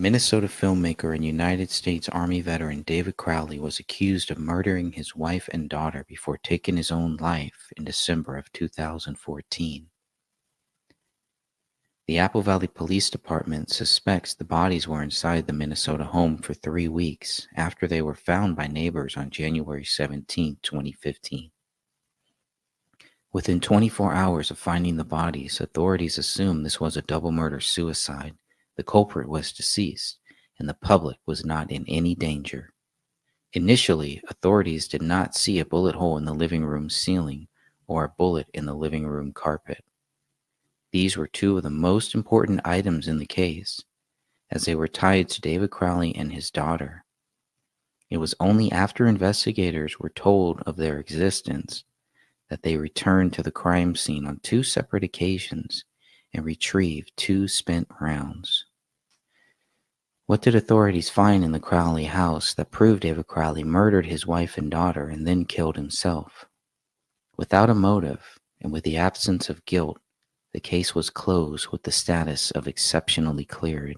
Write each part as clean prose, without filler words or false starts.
Minnesota filmmaker and United States Army veteran David Crowley was accused of murdering his wife and daughter before taking his own life in December of 2014. The Apple Valley Police Department suspects the bodies were inside the Minnesota home for 3 weeks after they were found by neighbors on January 17, 2015. Within 24 hours of finding the bodies, authorities assumed this was a double murder-suicide. The culprit was deceased, and the public was not in any danger. Initially, authorities did not see a bullet hole in the living room ceiling or a bullet in the living room carpet. These were two of the most important items in the case, as they were tied to David Crowley and his daughter. It was only after investigators were told of their existence that they returned to the crime scene on two separate occasions and retrieved two spent rounds. What did authorities find in the Crowley house that proved David Crowley murdered his wife and daughter and then killed himself? Without a motive and with the absence of guilt, the case was closed with the status of exceptionally cleared.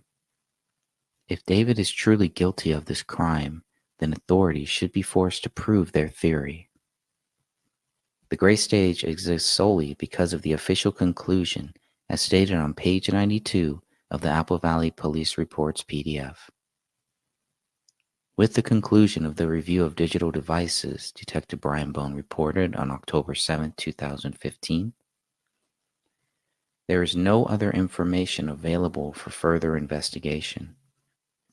If David is truly guilty of this crime, then authorities should be forced to prove their theory. The gray stage exists solely because of the official conclusion, as stated on page 92 of the Apple Valley Police Reports PDF. With the conclusion of the review of digital devices, Detective Brian Bone reported on October 7, 2015, there is no other information available for further investigation.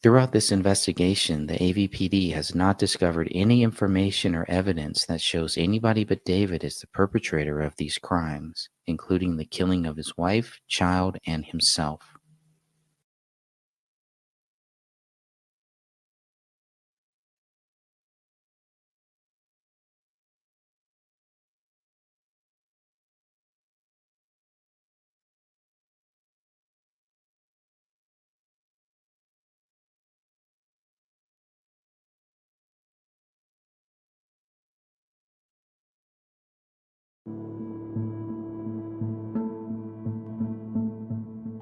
Throughout this investigation, the AVPD has not discovered any information or evidence that shows anybody but David is the perpetrator of these crimes, including the killing of his wife, child, and himself.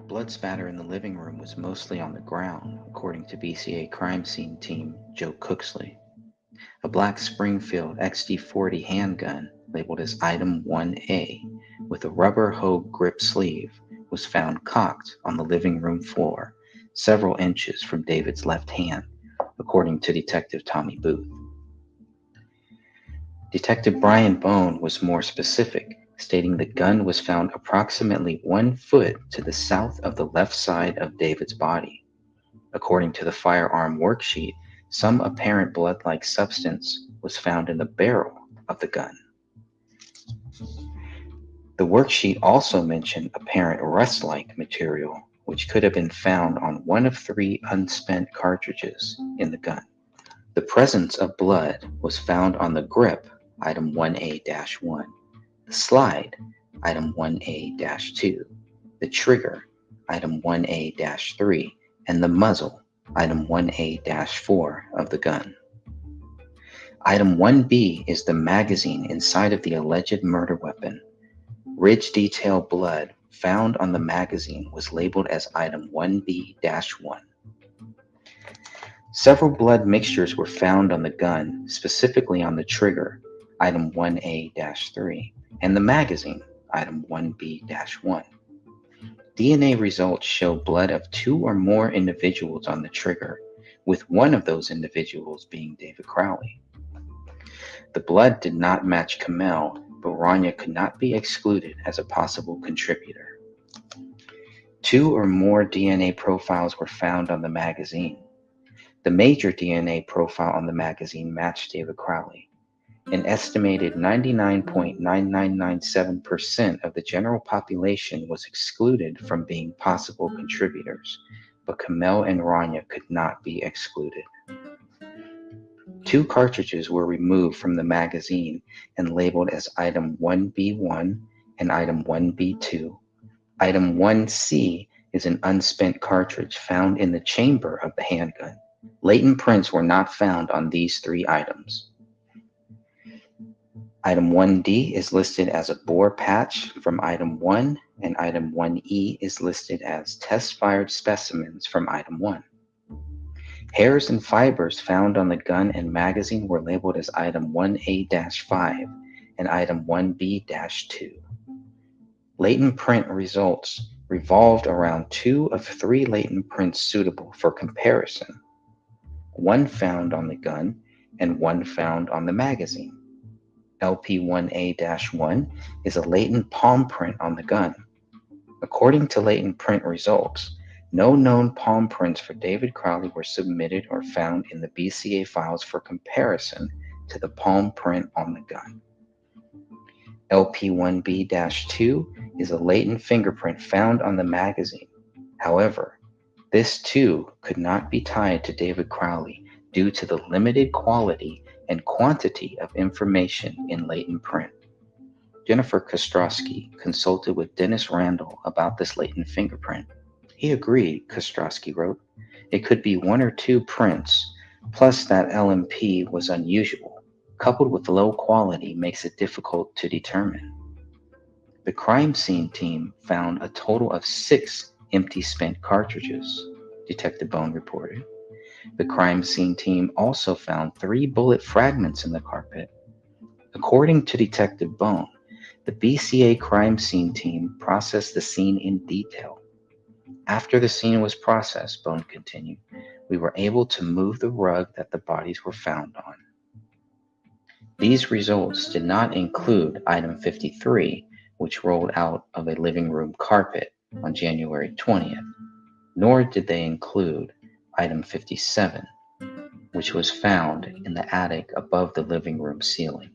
Blood spatter in the living room was mostly on the ground, according to BCA crime scene team Joe Cooksley. A black Springfield XD40 handgun, labeled as Item 1A, with a rubber hoe grip sleeve, was found cocked on the living room floor, several inches from David's left hand, according to Detective Tommy Booth. Detective Brian Bone was more specific, stating the gun was found approximately 1 foot to the south of the left side of David's body. According to the firearm worksheet, some apparent blood-like substance was found in the barrel of the gun. The worksheet also mentioned apparent rust-like material, which could have been found on one of 3 unspent cartridges in the gun. The presence of blood was found on the grip, Item 1A-1, the slide, Item 1A-2, the trigger, Item 1A-3, and the muzzle, Item 1A-4 of the gun. Item 1B is the magazine inside of the alleged murder weapon. Ridge detail blood found on the magazine was labeled as Item 1B-1. Several blood mixtures were found on the gun, specifically on the trigger, Item 1A-3, and the magazine, Item 1B-1. DNA results show blood of 2 or more individuals on the trigger, with one of those individuals being David Crowley. The blood did not match Kamel, but Rania could not be excluded as a possible contributor. 2 or more DNA profiles were found on the magazine. The major DNA profile on the magazine matched David Crowley. An estimated 99.9997% of the general population was excluded from being possible contributors, but Kamel and Rania could not be excluded. 2 cartridges were removed from the magazine and labeled as Item 1B1 and Item 1B2. Item 1C is an unspent cartridge found in the chamber of the handgun. Latent prints were not found on these 3 items. Item 1D is listed as a bore patch from Item 1, and Item 1E is listed as test-fired specimens from Item 1. Hairs and fibers found on the gun and magazine were labeled as item 1A-5 and item 1B-2. Latent print results revolved around 2 of 3 latent prints suitable for comparison, one found on the gun and one found on the magazine. LP1A-1 is a latent palm print on the gun. According to latent print results, no known palm prints for David Crowley were submitted or found in the BCA files for comparison to the palm print on the gun. LP1B-2 is a latent fingerprint found on the magazine. However, this too could not be tied to David Crowley due to the limited quality and quantity of information in latent print. Jennifer Kostrowski consulted with Dennis Randall about this latent fingerprint. He agreed, Kostrowski wrote. It could be 1 or 2 prints, plus that LMP was unusual, coupled with low quality makes it difficult to determine. The crime scene team found a total of 6 empty spent cartridges, Detective Bone reported. The crime scene team also found 3 bullet fragments in the carpet. According to Detective Bone, the BCA crime scene team processed the scene in detail. After the scene was processed, Bone continued, we were able to move the rug that the bodies were found on. These results did not include item 53, which rolled out of a living room carpet on January 20th, nor did they include item 57, which was found in the attic above the living room ceiling.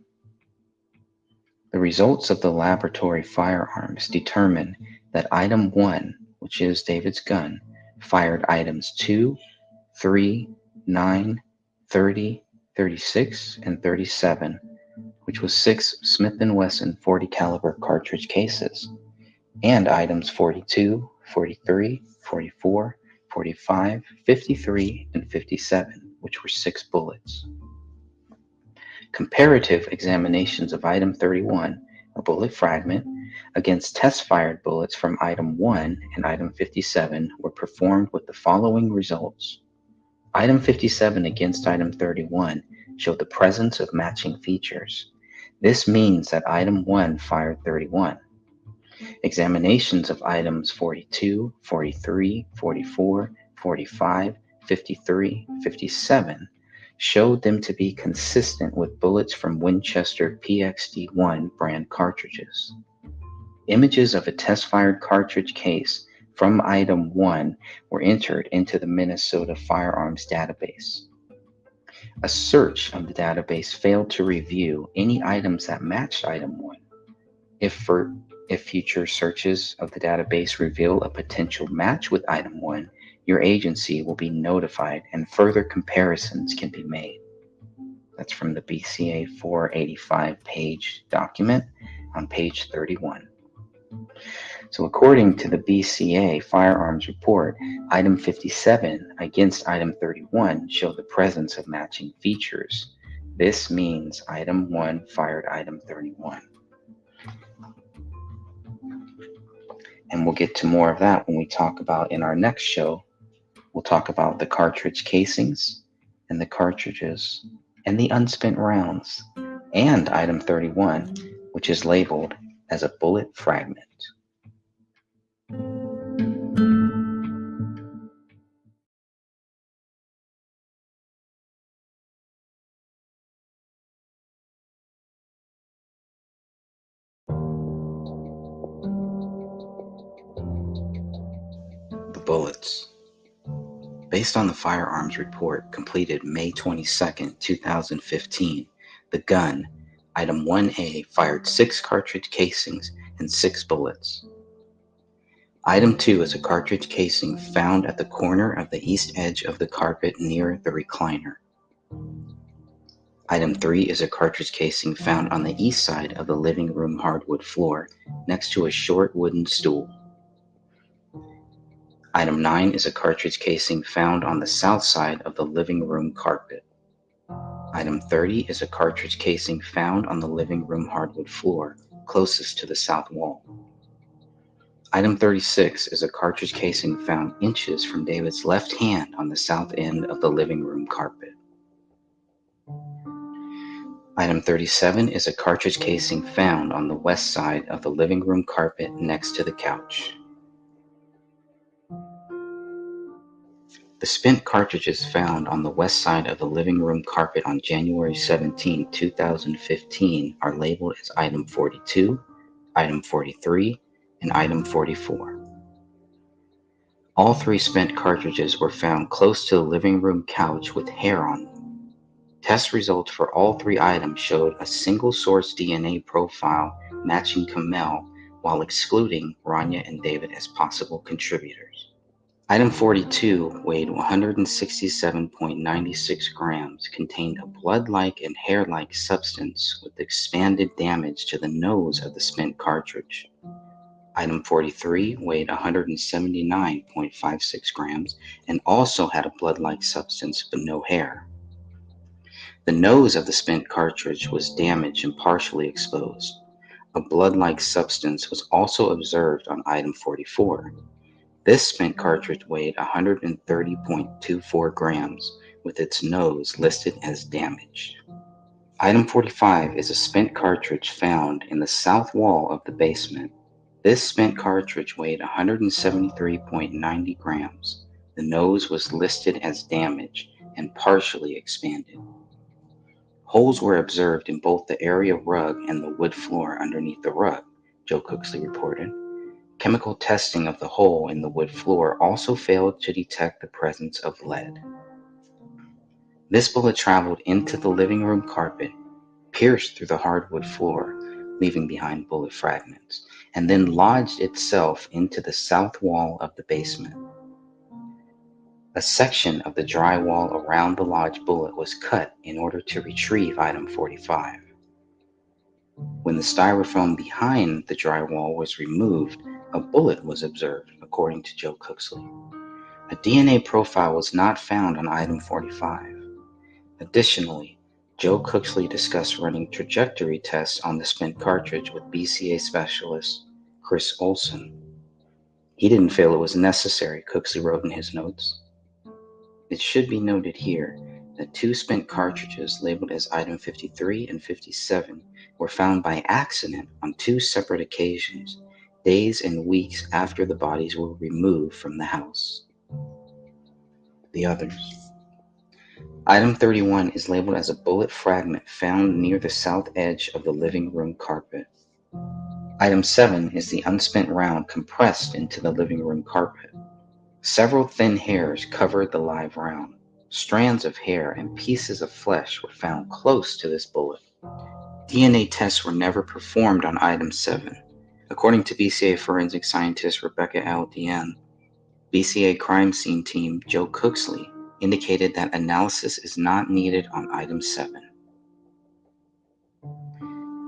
The results of the laboratory firearms determined that item 1, which is David's gun, fired items 2, 3, 9, 30, 36, and 37, which was 6 Smith & Wesson .40 caliber cartridge cases, and items 42, 43, 44, 45, 53, and 57, which were 6 bullets. Comparative examinations of item 31, a bullet fragment, against test-fired bullets from item 1 and item 57 were performed with the following results. Item 57 against item 31 showed the presence of matching features. This means that item 1 fired 31. Examinations of items 42, 43, 44, 45, 53, 57 showed them to be consistent with bullets from Winchester PXD-1 brand cartridges. Images of a test-fired cartridge case from item 1 were entered into the Minnesota Firearms Database. A search of the database failed to review any items that matched item 1. If future searches of the database reveal a potential match with item 1, your agency will be notified and further comparisons can be made. That's from the BCA 485 page document on page 31. So according to the BCA firearms report, item 57 against item 31 show the presence of matching features. This means item 1 fired item 31. And we'll get to more of that when we talk about in our next show. We'll talk about the cartridge casings and the cartridges and the unspent rounds and item 31, which is labeled as a bullet fragment. The bullets. Based on the firearms report completed May 22, 2015, the gun, item 1A, fired 6 cartridge casings and 6 bullets. Item 2 is a cartridge casing found at the corner of the east edge of the carpet near the recliner. Item 3 is a cartridge casing found on the east side of the living room hardwood floor next to a short wooden stool. Item 9 is a cartridge casing found on the south side of the living room carpet. Item 30 is a cartridge casing found on the living room hardwood floor closest to the south wall. Item 36 is a cartridge casing found inches from David's left hand on the south end of the living room carpet. Item 37 is a cartridge casing found on the west side of the living room carpet next to the couch. The spent cartridges found on the west side of the living room carpet on January 17, 2015 are labeled as Item 42, Item 43, and Item 44. All three spent cartridges were found close to the living room couch with hair on them. Test results for all three items showed a single-source DNA profile matching Kamel while excluding Rania and David as possible contributors. Item 42 weighed 167.96 grams, contained a blood-like and hair-like substance with expanded damage to the nose of the spent cartridge. Item 43 weighed 179.56 grams and also had a blood-like substance but no hair. The nose of the spent cartridge was damaged and partially exposed. A blood-like substance was also observed on item 44. This spent cartridge weighed 130.24 grams, with its nose listed as damaged. Item 45 is a spent cartridge found in the south wall of the basement. This spent cartridge weighed 173.90 grams. The nose was listed as damaged and partially expanded. Holes were observed in both the area rug and the wood floor underneath the rug, Joe Cooksley reported. Chemical testing of the hole in the wood floor also failed to detect the presence of lead. This bullet traveled into the living room carpet, pierced through the hardwood floor, leaving behind bullet fragments, and then lodged itself into the south wall of the basement. A section of the drywall around the lodged bullet was cut in order to retrieve item 45. When the styrofoam behind the drywall was removed, a bullet was observed, according to Joe Cooksley. A DNA profile was not found on item 45. Additionally, Joe Cooksley discussed running trajectory tests on the spent cartridge with BCA specialist Chris Olson. He didn't feel it was necessary, Cooksley wrote in his notes. It should be noted here that two spent cartridges labeled as item 53 and 57 were found by accident on two separate occasions, days and weeks after the bodies were removed from the house. The others. Item 31 is labeled as a bullet fragment found near the south edge of the living room carpet. Item 7 is the unspent round compressed into the living room carpet. Several thin hairs covered the live round. Strands of hair and pieces of flesh were found close to this bullet. DNA tests were never performed on item 7. According to BCA forensic scientist Rebecca Aldian, BCA crime scene team Joe Cooksley indicated that analysis is not needed on item 7.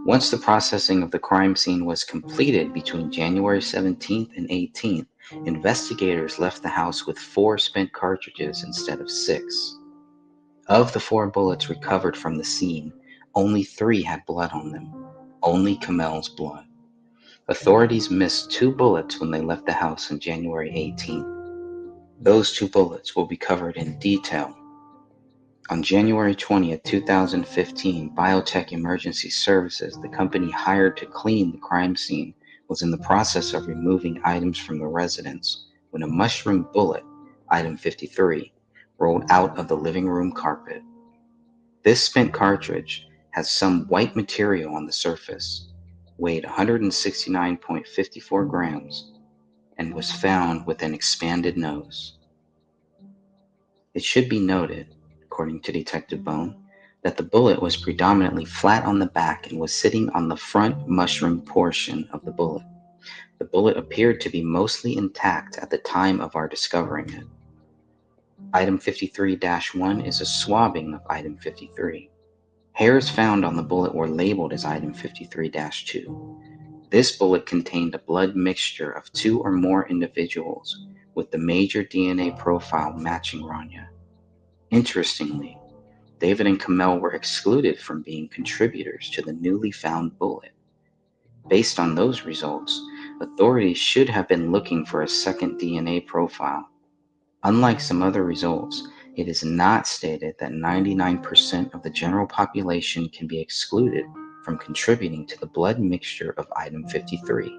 Once the processing of the crime scene was completed between January 17th and 18th, investigators left the house with 4 spent cartridges instead of 6. Of the 4 bullets recovered from the scene, only 3 had blood on them, only Kamel's blood. Authorities missed 2 bullets when they left the house on January 18th. Those 2 bullets will be covered in detail. On January 20th, 2015, Biotech Emergency Services, the company hired to clean the crime scene, was in the process of removing items from the residence when a mushroom bullet, item 53, rolled out of the living room carpet. This spent cartridge has some white material on the surface, weighed 169.54 grams, and was found with an expanded nose. It should be noted, according to Detective Bone, that the bullet was predominantly flat on the back and was sitting on the front mushroom portion of the bullet. The bullet appeared to be mostly intact at the time of our discovering it. Item 53-1 is a swabbing of item 53. Hairs found on the bullet were labeled as item 53-2. This bullet contained a blood mixture of 2 or more individuals, with the major DNA profile matching Rania. Interestingly, David and Kamel were excluded from being contributors to the newly found bullet. Based on those results, authorities should have been looking for a second DNA profile. Unlike some other results, it is not stated that 99% of the general population can be excluded from contributing to the blood mixture of item 53.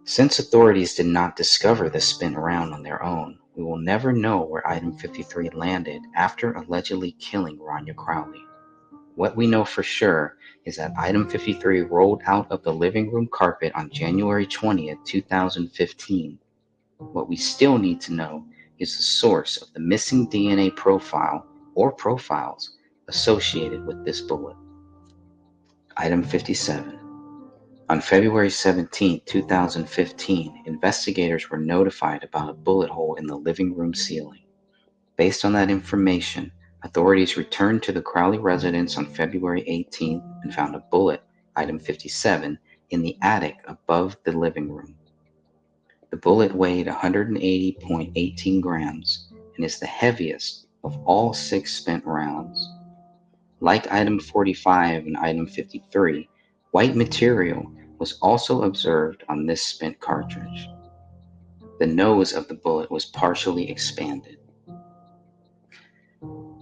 Since authorities did not discover the spent round on their own, we will never know where item 53 landed after allegedly killing Rania Crowley. What we know for sure is that item 53 rolled out of the living room carpet on January 20th, 2015. What we still need to know is the source of the missing DNA profile or profiles associated with this bullet. Item 57. On February 17, 2015, investigators were notified about a bullet hole in the living room ceiling. Based on that information, authorities returned to the Crowley residence on February 18th and found a bullet, item 57, in the attic above the living room. The bullet weighed 180.18 grams and is the heaviest of all 6 spent rounds. Like item 45 and item 53, white material was also observed on this spent cartridge. The nose of the bullet was partially expanded.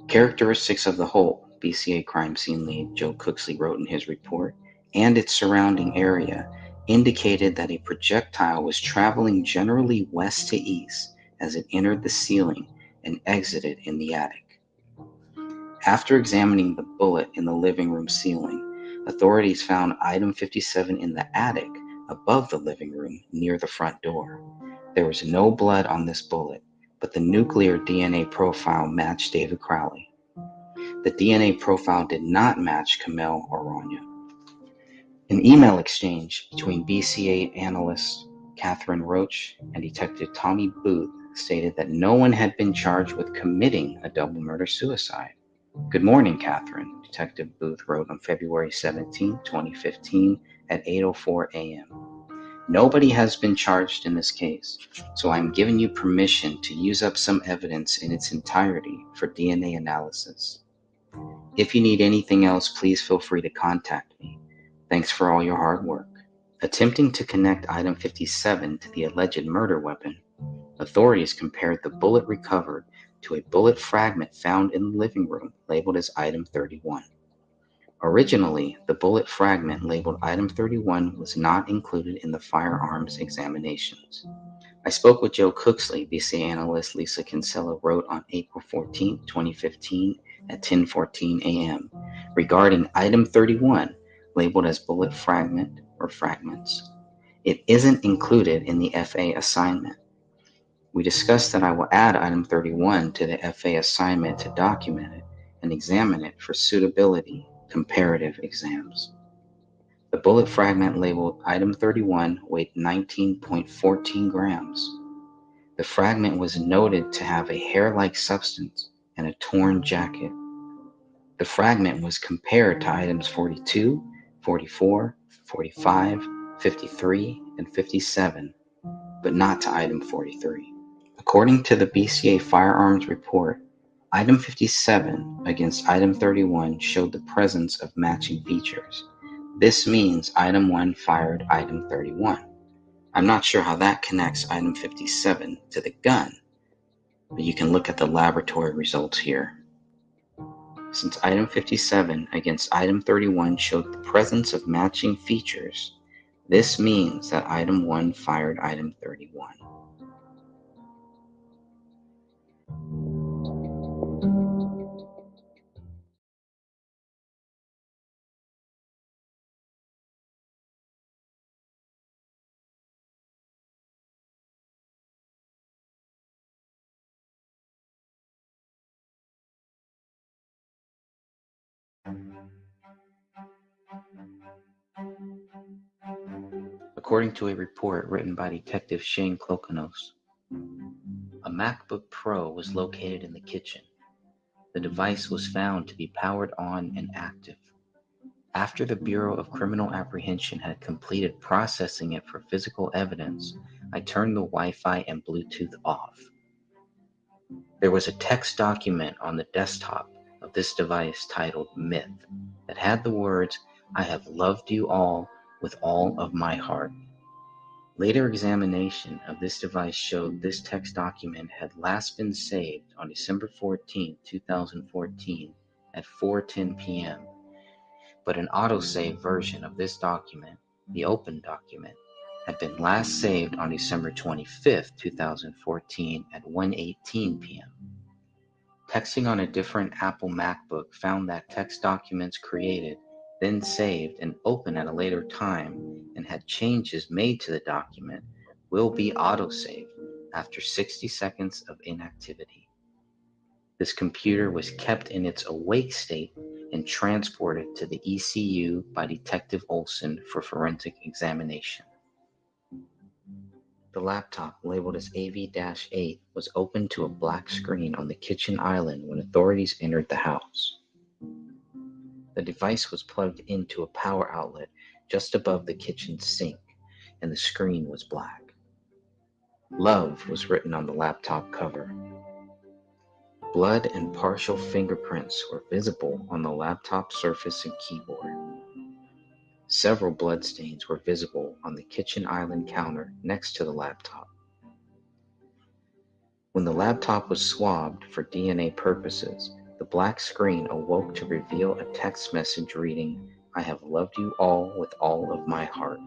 Characteristics of the hole, BCA crime scene lead Joe Cooksley wrote in his report, and its surrounding area indicated that a projectile was traveling generally west to east as it entered the ceiling and exited in the attic. After examining the bullet in the living room ceiling, authorities found item 57 in the attic above the living room near the front door. There was no blood on this bullet, but the nuclear DNA profile matched David Crowley. The DNA profile did not match Kamel or Rania. An email exchange between BCA analyst Catherine Roach and Detective Tommy Booth stated that no one had been charged with committing a double murder-suicide. "Good morning, Catherine," Detective Booth wrote on February 17, 2015 at 8:04 a.m. "Nobody has been charged in this case, so I'm giving you permission to use up some evidence in its entirety for DNA analysis. If you need anything else, please feel free to contact me. Thanks for all your hard work." Attempting to connect item 57 to the alleged murder weapon, authorities compared the bullet recovered to a bullet fragment found in the living room labeled as item 31. Originally, the bullet fragment labeled item 31 was not included in the firearms examinations. I spoke with Joe Cooksley, BCA analyst Lisa Kinsella wrote on April 14, 2015 at 10:14 a.m. regarding item 31 labeled as bullet fragment or fragments. It isn't included in the FA assignment. We discussed that I will add item 31 to the FA assignment to document it and examine it for suitability comparative exams. The bullet fragment labeled item 31 weighed 19.14 grams. The fragment was noted to have a hair-like substance and a torn jacket. The fragment was compared to items 42, 44, 45, 53, and 57, but not to item 43. According to the BCA firearms report, item 57 against item 31 showed the presence of matching features. This means item 1 fired item 31. I'm not sure how that connects item 57 to the gun, but you can look at the laboratory results here. Since item 57 against item 31 showed the presence of matching features, this means that item 1 fired item 31. According to a report written by Detective Shane Klokanos, a MacBook Pro was located in the kitchen. The device was found to be powered on and active. After the Bureau of Criminal Apprehension had completed processing it for physical evidence, I turned the Wi-Fi and Bluetooth off. There was a text document on the desktop of this device titled Myth that had the words, "I have loved you all with all of my heart." Later examination of this device showed this text document had last been saved on December 14, 2014 at 4:10 p.m., but an autosave version of this document, the open document, had been last saved on December 25, 2014 at 1:18 p.m. Texting on a different Apple MacBook found that text documents created, then saved and opened at a later time and had changes made to the document will be autosaved after 60 seconds of inactivity. This computer was kept in its awake state and transported to the ECU by Detective Olson for forensic examination. The laptop, labeled as AV-8, was opened to a black screen on the kitchen island when authorities entered the house. The device was plugged into a power outlet just above the kitchen sink, and the screen was black. Love was written on the laptop cover. Blood and partial fingerprints were visible on the laptop surface and keyboard. Several bloodstains were visible on the kitchen island counter next to the laptop. When the laptop was swabbed for DNA purposes, the black screen awoke to reveal a text message reading, "I have loved you all with all of my heart."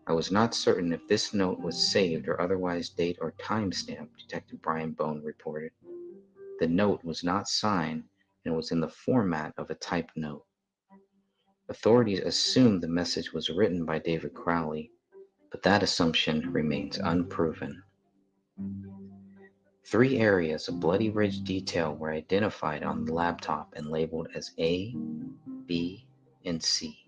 I was not certain if this note was saved or otherwise date or timestamped, Detective Brian Bone reported. The note was not signed and was in the format of a typed note. Authorities assumed the message was written by David Crowley, but that assumption remains unproven. 3 areas of bloody ridge detail were identified on the laptop and labeled as A, B, and C.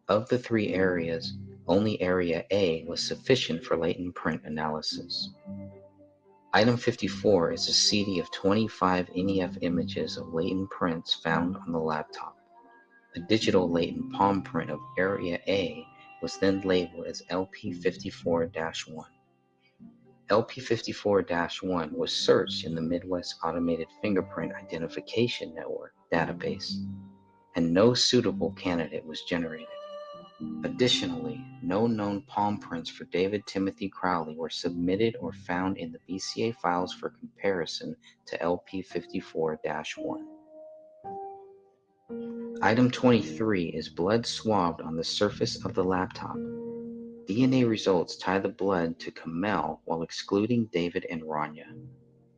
Of the 3 areas, only area A was sufficient for latent print analysis. Item 54 is a CD of 25 NEF images of latent prints found on the laptop. A digital latent palm print of area A was then labeled as LP54-1. LP54-1 was searched in the Midwest Automated Fingerprint Identification Network database, and no suitable candidate was generated. Additionally, no known palm prints for David Timothy Crowley were submitted or found in the BCA files for comparison to LP54-1. Item 23 is blood swabbed on the surface of the laptop. DNA results tie the blood to Kamel while excluding David and Rania.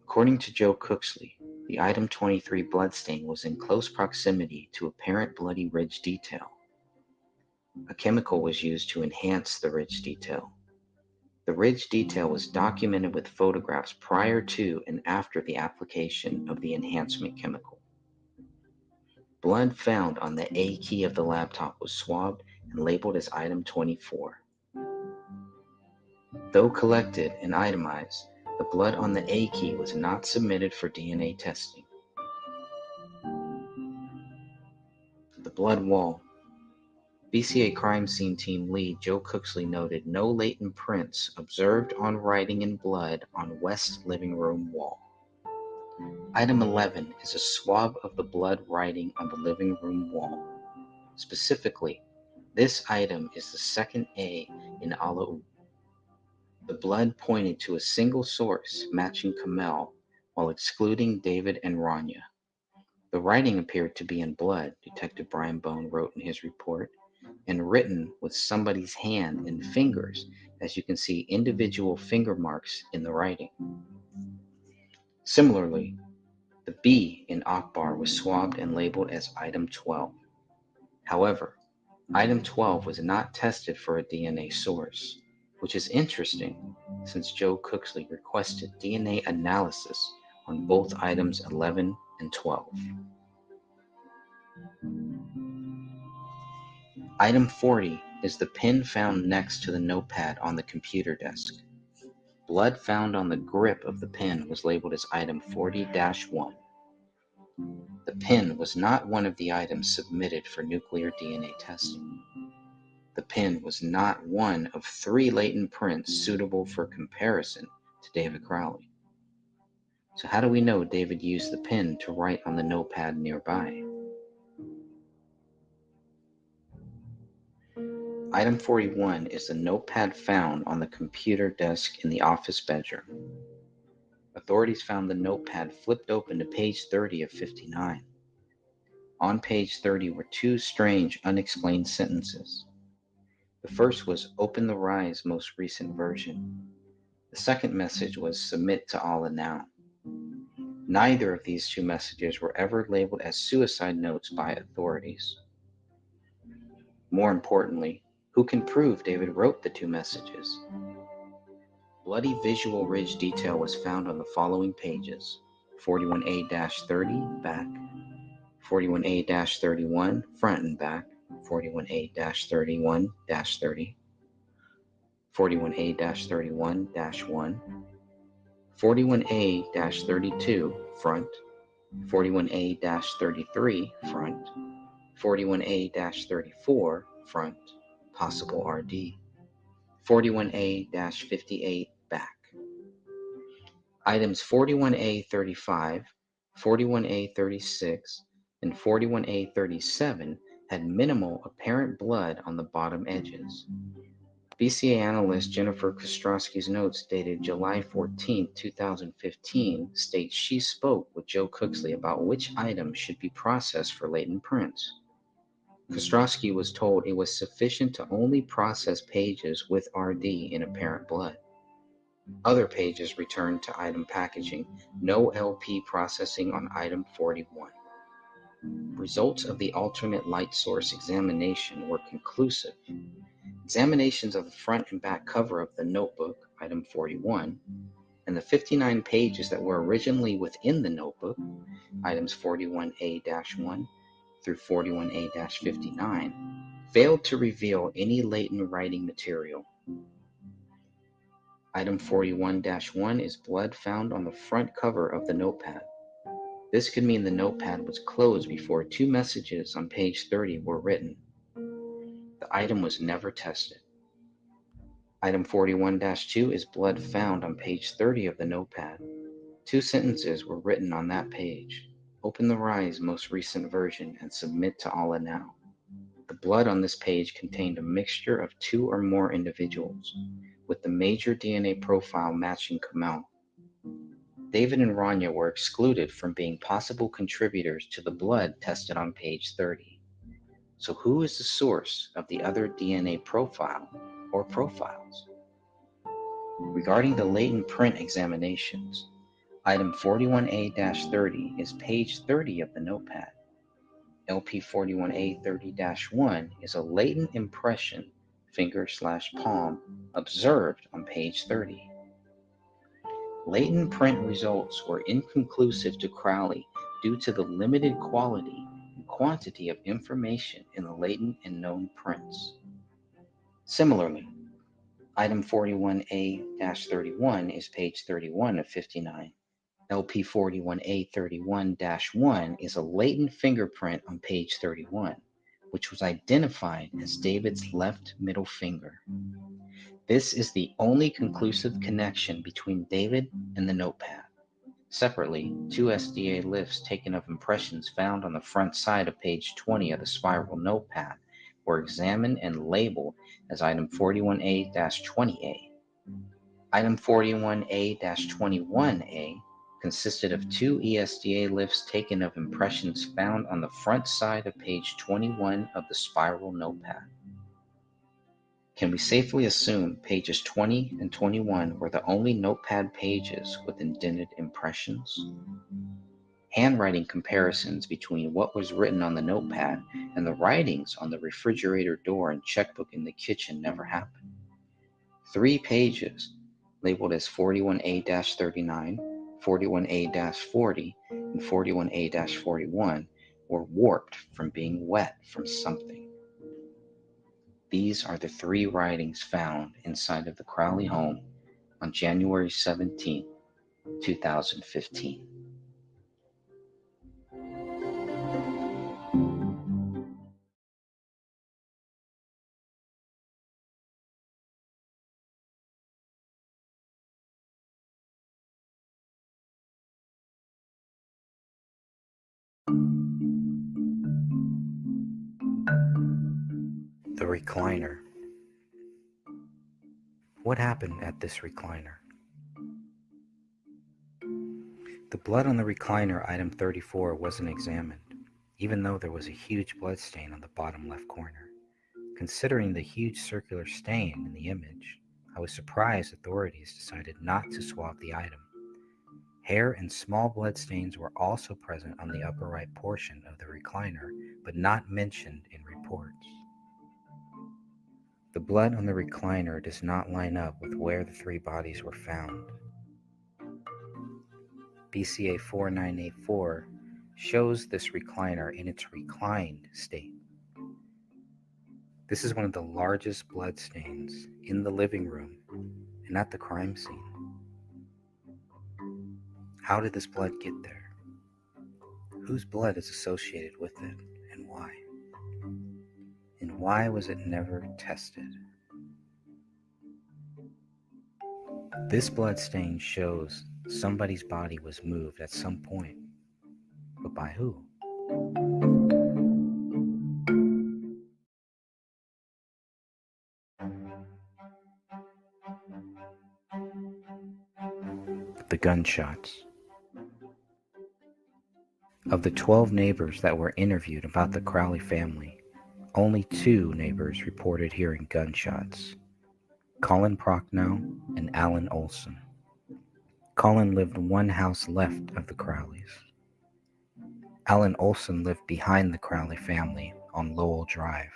According to Joe Cooksley, the item 23 bloodstain was in close proximity to apparent bloody ridge detail. A chemical was used to enhance the ridge detail. The ridge detail was documented with photographs prior to and after the application of the enhancement chemical. Blood found on the A key of the laptop was swabbed and labeled as item 24. Though collected and itemized, the blood on the A key was not submitted for DNA testing. The blood wall. BCA crime scene team lead Joe Cooksley noted no latent prints observed on writing in blood on west living room wall. Item 11 is a swab of the blood writing on the living room wall. Specifically, this item is the second A in Ala'u. The blood pointed to a single source matching Kamel while excluding David and Rania. The writing appeared to be in blood, Detective Brian Bone wrote in his report, and written with somebody's hand and fingers, as you can see individual finger marks in the writing. Similarly, the B in Akbar was swabbed and labeled as item 12. However, item 12 was not tested for a DNA source, which is interesting since Joe Cooksley requested DNA analysis on both items 11 and 12. Item 40 is the pen found next to the notepad on the computer desk. Blood found on the grip of the pen was labeled as item 40-1. The pen was not one of the items submitted for nuclear DNA testing. The pen was not one of 3 latent prints suitable for comparison to David Crowley. So how do we know David used the pen to write on the notepad nearby? Item 41 is the notepad found on the computer desk in the office bedroom. Authorities found the notepad flipped open to page 30 of 59. On page 30 were two strange, unexplained sentences. The first was, "Open the Rise most recent version." The second message was, "Submit to Allah now." Neither of these two messages were ever labeled as suicide notes by authorities. More importantly, who can prove David wrote the two messages? Bloody visual ridge detail was found on the following pages: 41A-30 back, 41A-31 front and back, 41A-31-30, 41A-31-1, 41A-32 front, 41A-33 front, 41A-34 front, possible RD, 41A-58 back. Items 41A-35, 41A-36, and 41A-37 had minimal apparent blood on the bottom edges. BCA analyst Jennifer Kostrowski's notes dated July 14, 2015 states she spoke with Joe Cooksley about which items should be processed for latent prints. Kostrowski was told it was sufficient to only process pages with RD in apparent blood. Other pages returned to item packaging, no LP processing on item 41. Results of the alternate light source examination were conclusive. Examinations of the front and back cover of the notebook, item 41, and the 59 pages that were originally within the notebook, items 41A-1 through 41A-59, failed to reveal any latent writing material. Item 41-1 is blood found on the front cover of the notepad. This could mean the notepad was closed before two messages on page 30 were written. The item was never tested. Item 41-2 is blood found on page 30 of the notepad. Two sentences were written on that page: "Open the Rise most recent version and submit to Allah now." The blood on this page contained a mixture of two or more individuals, with the major DNA profile matching Kamal. David and Rania were excluded from being possible contributors to the blood tested on page 30. So who is the source of the other DNA profile or profiles? Regarding the latent print examinations, item 41A-30 is page 30 of the notepad. LP 41A-30-1 is a latent impression, finger/palm, observed on page 30. Latent print results were inconclusive to Crowley due to the limited quality and quantity of information in the latent and known prints. Similarly, item 41A-31 is page 31 of 59. LP 41A-31-1 is a latent fingerprint on page 31, which was identified as David's left middle finger. This is the only conclusive connection between David and the notepad. Separately, two SDA lifts taken of impressions found on the front side of page 20 of the spiral notepad were examined and labeled as item 41A-20A. Item 41A-21A consisted of two ESDA lifts taken of impressions found on the front side of page 21 of the spiral notepad. Can we safely assume pages 20 and 21 were the only notepad pages with indented impressions? Handwriting comparisons between what was written on the notepad and the writings on the refrigerator door and checkbook in the kitchen never happened. 3 pages, labeled as 41A-39, 41A-40, and 41A-41, were warped from being wet from something. These are the 3 writings found inside of the Crowley home on January 17, 2015. The recliner. What happened at this recliner? The blood on the recliner, item 34, wasn't examined, even though there was a huge blood stain on the bottom left corner. Considering the huge circular stain in the image, I was surprised authorities decided not to swab the item. Hair and small blood stains were also present on the upper right portion of the recliner, but not mentioned in reports. The blood on the recliner does not line up with where the three bodies were found. BCA 4984 shows this recliner in its reclined state. This is one of the largest blood stains in the living room and at the crime scene. How did this blood get there? Whose blood is associated with it, and why? And why was it never tested? This blood stain shows somebody's body was moved at some point, but by who? The gunshots. Of the 12 neighbors that were interviewed about the Crowley family, only 2 neighbors reported hearing gunshots: Colin Prochnow and Alan Olson. Colin lived one house left of the Crowleys. Alan Olson lived behind the Crowley family on Lowell Drive.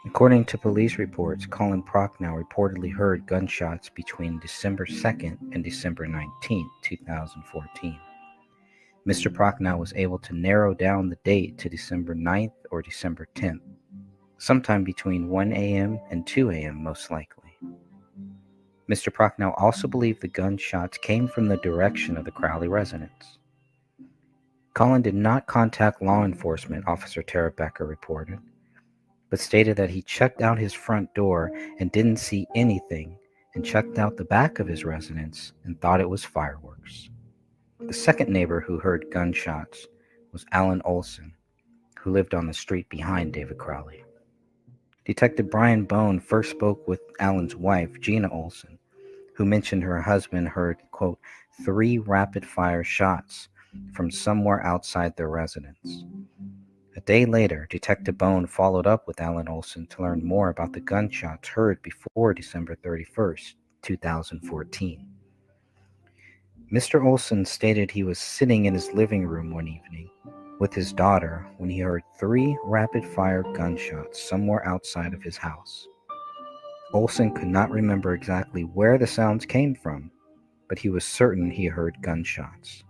According to police reports, Colin Prochnow reportedly heard gunshots between December 2nd and December 19th, 2014. Mr. Prochnow was able to narrow down the date to December 9th or December 10th, sometime between 1 a.m. and 2 a.m. most likely. Mr. Prochnow also believed the gunshots came from the direction of the Crowley residence. Colin did not contact law enforcement, Officer Tara Becker reported, but stated that he checked out his front door and didn't see anything, and checked out the back of his residence and thought it was fireworks. The second neighbor who heard gunshots was Alan Olson, who lived on the street behind David Crowley. Detective Brian Bone first spoke with Alan's wife, Gina Olson, who mentioned her husband heard, quote, 3 rapid-fire shots from somewhere outside their residence. A day later, Detective Bone followed up with Alan Olson to learn more about the gunshots heard before December 31st, 2014. Mr. Olson stated he was sitting in his living room one evening with his daughter when he heard 3 rapid-fire gunshots somewhere outside of his house. Olson could not remember exactly where the sounds came from, but he was certain he heard gunshots.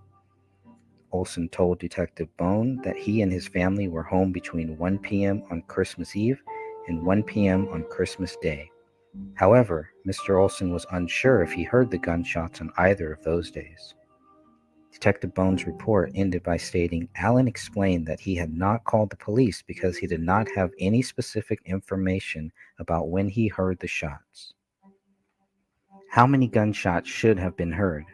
Olson told Detective Bone that he and his family were home between 1 p.m. on Christmas Eve and 1 p.m. on Christmas Day. However, Mr. Olson was unsure if he heard the gunshots on either of those days. Detective Bone's report ended by stating Alan explained that he had not called the police because he did not have any specific information about when he heard the shots. How many gunshots should have been heard?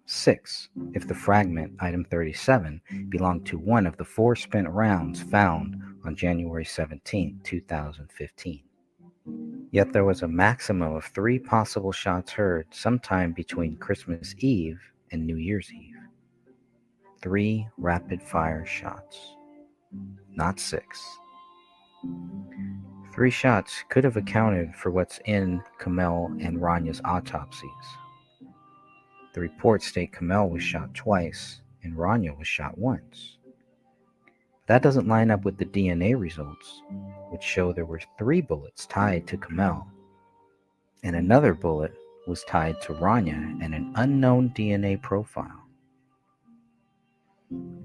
6, if the fragment, item 37, belonged to one of the 4 spent rounds found on January 17, 2015. Yet there was a maximum of 3 possible shots heard sometime between Christmas Eve and New Year's Eve. 3 rapid-fire shots, not 6. 3 shots could have accounted for what's in Kamel and Ranya's autopsies. The reports state Kamel was shot twice and Ranya was shot once. That doesn't line up with the DNA results, which show there were 3 bullets tied to Kamel, and another bullet was tied to Ranya and an unknown DNA profile.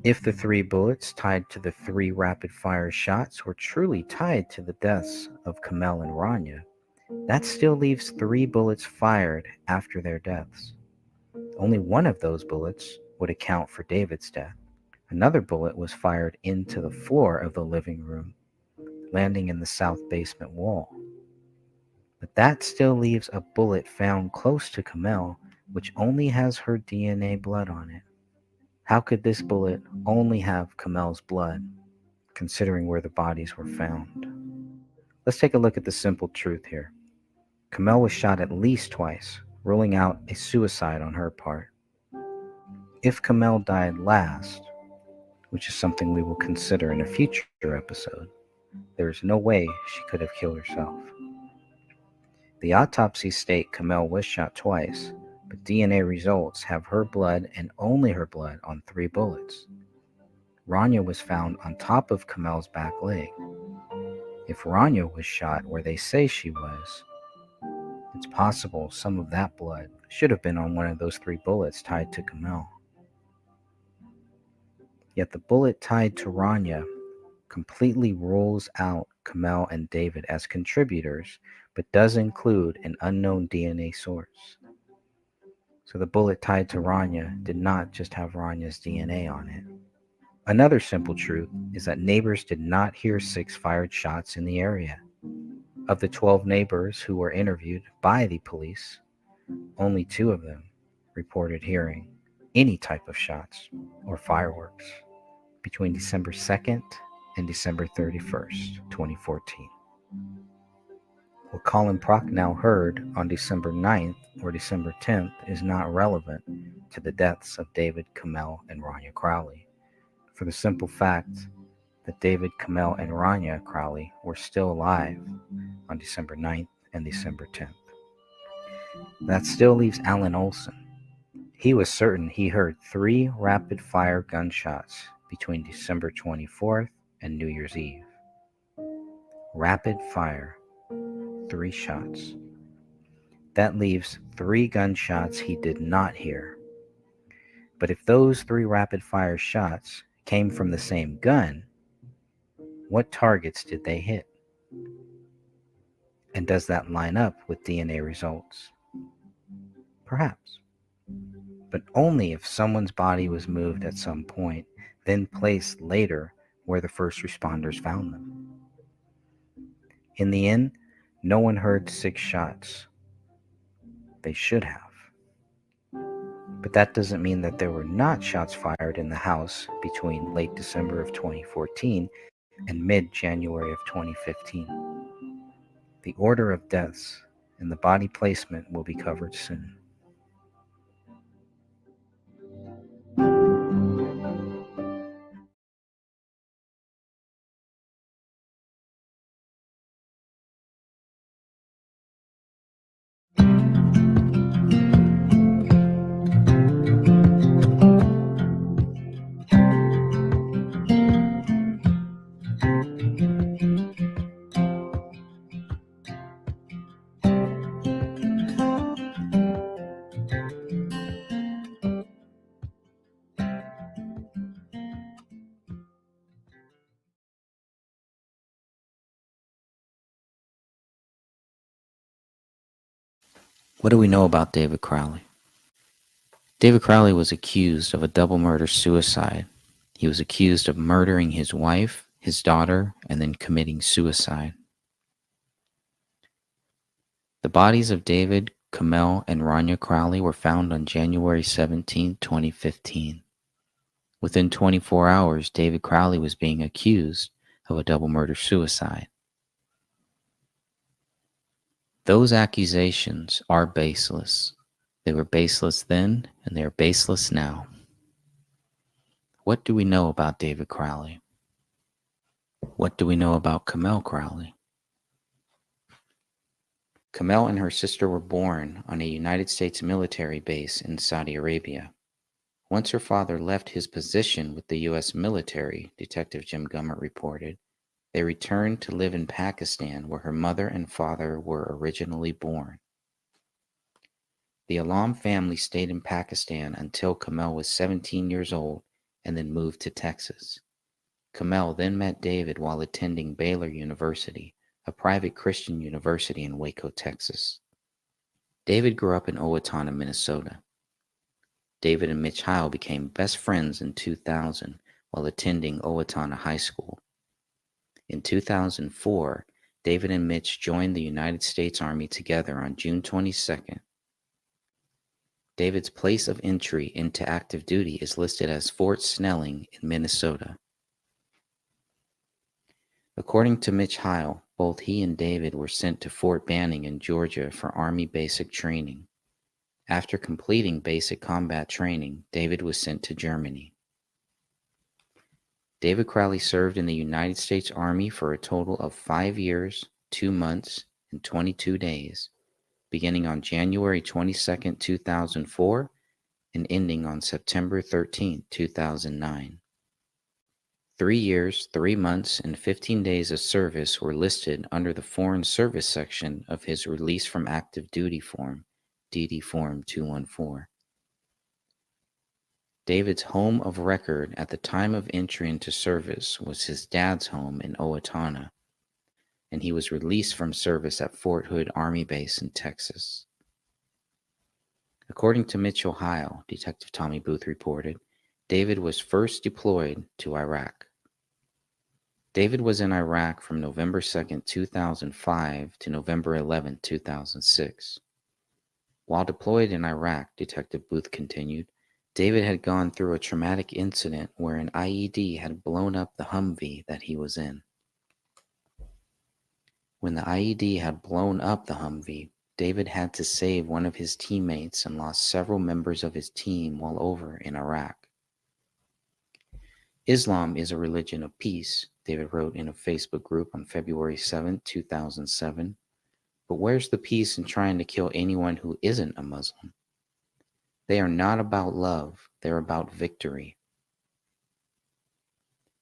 If the 3 bullets tied to the 3 rapid-fire shots were truly tied to the deaths of Kamel and Ranya, that still leaves 3 bullets fired after their deaths. Only one of those bullets would account for David's death. Another bullet was fired into the floor of the living room, landing in the south basement wall. But that still leaves a bullet found close to Kamel, which only has her DNA blood on it. How could this bullet only have Kamel's blood, considering where the bodies were found? Let's take a look at the simple truth here. Kamel was shot at least twice, ruling out a suicide on her part. If Kamel died last, which is something we will consider in a future episode, there is no way she could have killed herself. The autopsies state Kamel was shot twice, but DNA results have her blood and only her blood on 3 bullets. Rania was found on top of Kamel's back leg. If Rania was shot where they say she was, it's possible some of that blood should have been on one of those 3 bullets tied to Kamel. Yet the bullet tied to Rania completely rules out Kamel and David as contributors, but does include an unknown DNA source. So the bullet tied to Rania did not just have Rania's DNA on it. Another simple truth is that neighbors did not hear 6 fired shots in the area. Of the 12 neighbors who were interviewed by the police, only 2 of them reported hearing any type of shots or fireworks between December 2nd and December 31st, 2014. What Colin Prochnow heard on December 9th or December 10th is not relevant to the deaths of David, Kamel, and Rania Crowley, for the simple fact that David, Kamel, and Rania Crowley were still alive on December 9th and December 10th. That still leaves Alan Olson. He was certain he heard 3 rapid-fire gunshots between December 24th and New Year's Eve. Rapid fire, 3 shots. That leaves 3 gunshots he did not hear. But if those 3 rapid-fire shots came from the same gun, what targets did they hit? And does that line up with DNA results? Perhaps. But only if someone's body was moved at some point, then placed later where the first responders found them. In the end, no one heard 6 shots. They should have. But that doesn't mean that there were not shots fired in the house between late December of 2014 and mid-January of 2015. The order of deaths and the body placement will be covered soon. What do we know about David Crowley? David Crowley was accused of a double murder-suicide. He was accused of murdering his wife, his daughter, and then committing suicide. The bodies of David, Kamel, and Rania Crowley were found on January 17, 2015. Within 24 hours, David Crowley was being accused of a double murder-suicide. Those accusations are baseless. They were baseless then, and they are baseless now. What do we know about David Crowley? What do we know about Kamel Crowley? Kamel and her sister were born on a United States military base in Saudi Arabia. Once her father left his position with the U.S. military, Detective Jim Gummert reported, they returned to live in Pakistan, where her mother and father were originally born. The Alam family stayed in Pakistan until Kamel was 17 years old and then moved to Texas. Kamel then met David while attending Baylor University, a private Christian university in Waco, Texas. David grew up in Owatonna, Minnesota. David and Mitch Heil became best friends in 2000 while attending Owatonna High School. In 2004, David and Mitch joined the United States Army together on June 22nd. David's place of entry into active duty is listed as Fort Snelling in Minnesota. According to Mitch Heil, Both he and David were sent to Fort Banning in Georgia for Army basic training. After completing basic combat training, David was sent to Germany. David Crowley served in the United States Army for a total of 5 years, 2 months, and 22 days, beginning on January 22, 2004, and ending on September 13, 2009. 3 years, 3 months, and 15 days of service were listed under the Foreign Service section of his Release from Active Duty Form, DD Form 214. David's home of record at the time of entry into service was his dad's home in Owatonna, and he was released from service at Fort Hood Army Base in Texas. According to Mitchell Heil, Detective Tommy Booth reported, David was first deployed to Iraq. David was in Iraq from November 2, 2005 to November 11, 2006. While deployed in Iraq, Detective Booth continued, David had gone through a traumatic incident where an IED had blown up the Humvee that he was in. When the IED had blown up the Humvee, David had to save one of his teammates and lost several members of his team while over in Iraq. Islam is a religion of peace, David wrote in a Facebook group on February 7, 2007. But where's the peace in trying to kill anyone who isn't a Muslim? They are not about love, they're about victory.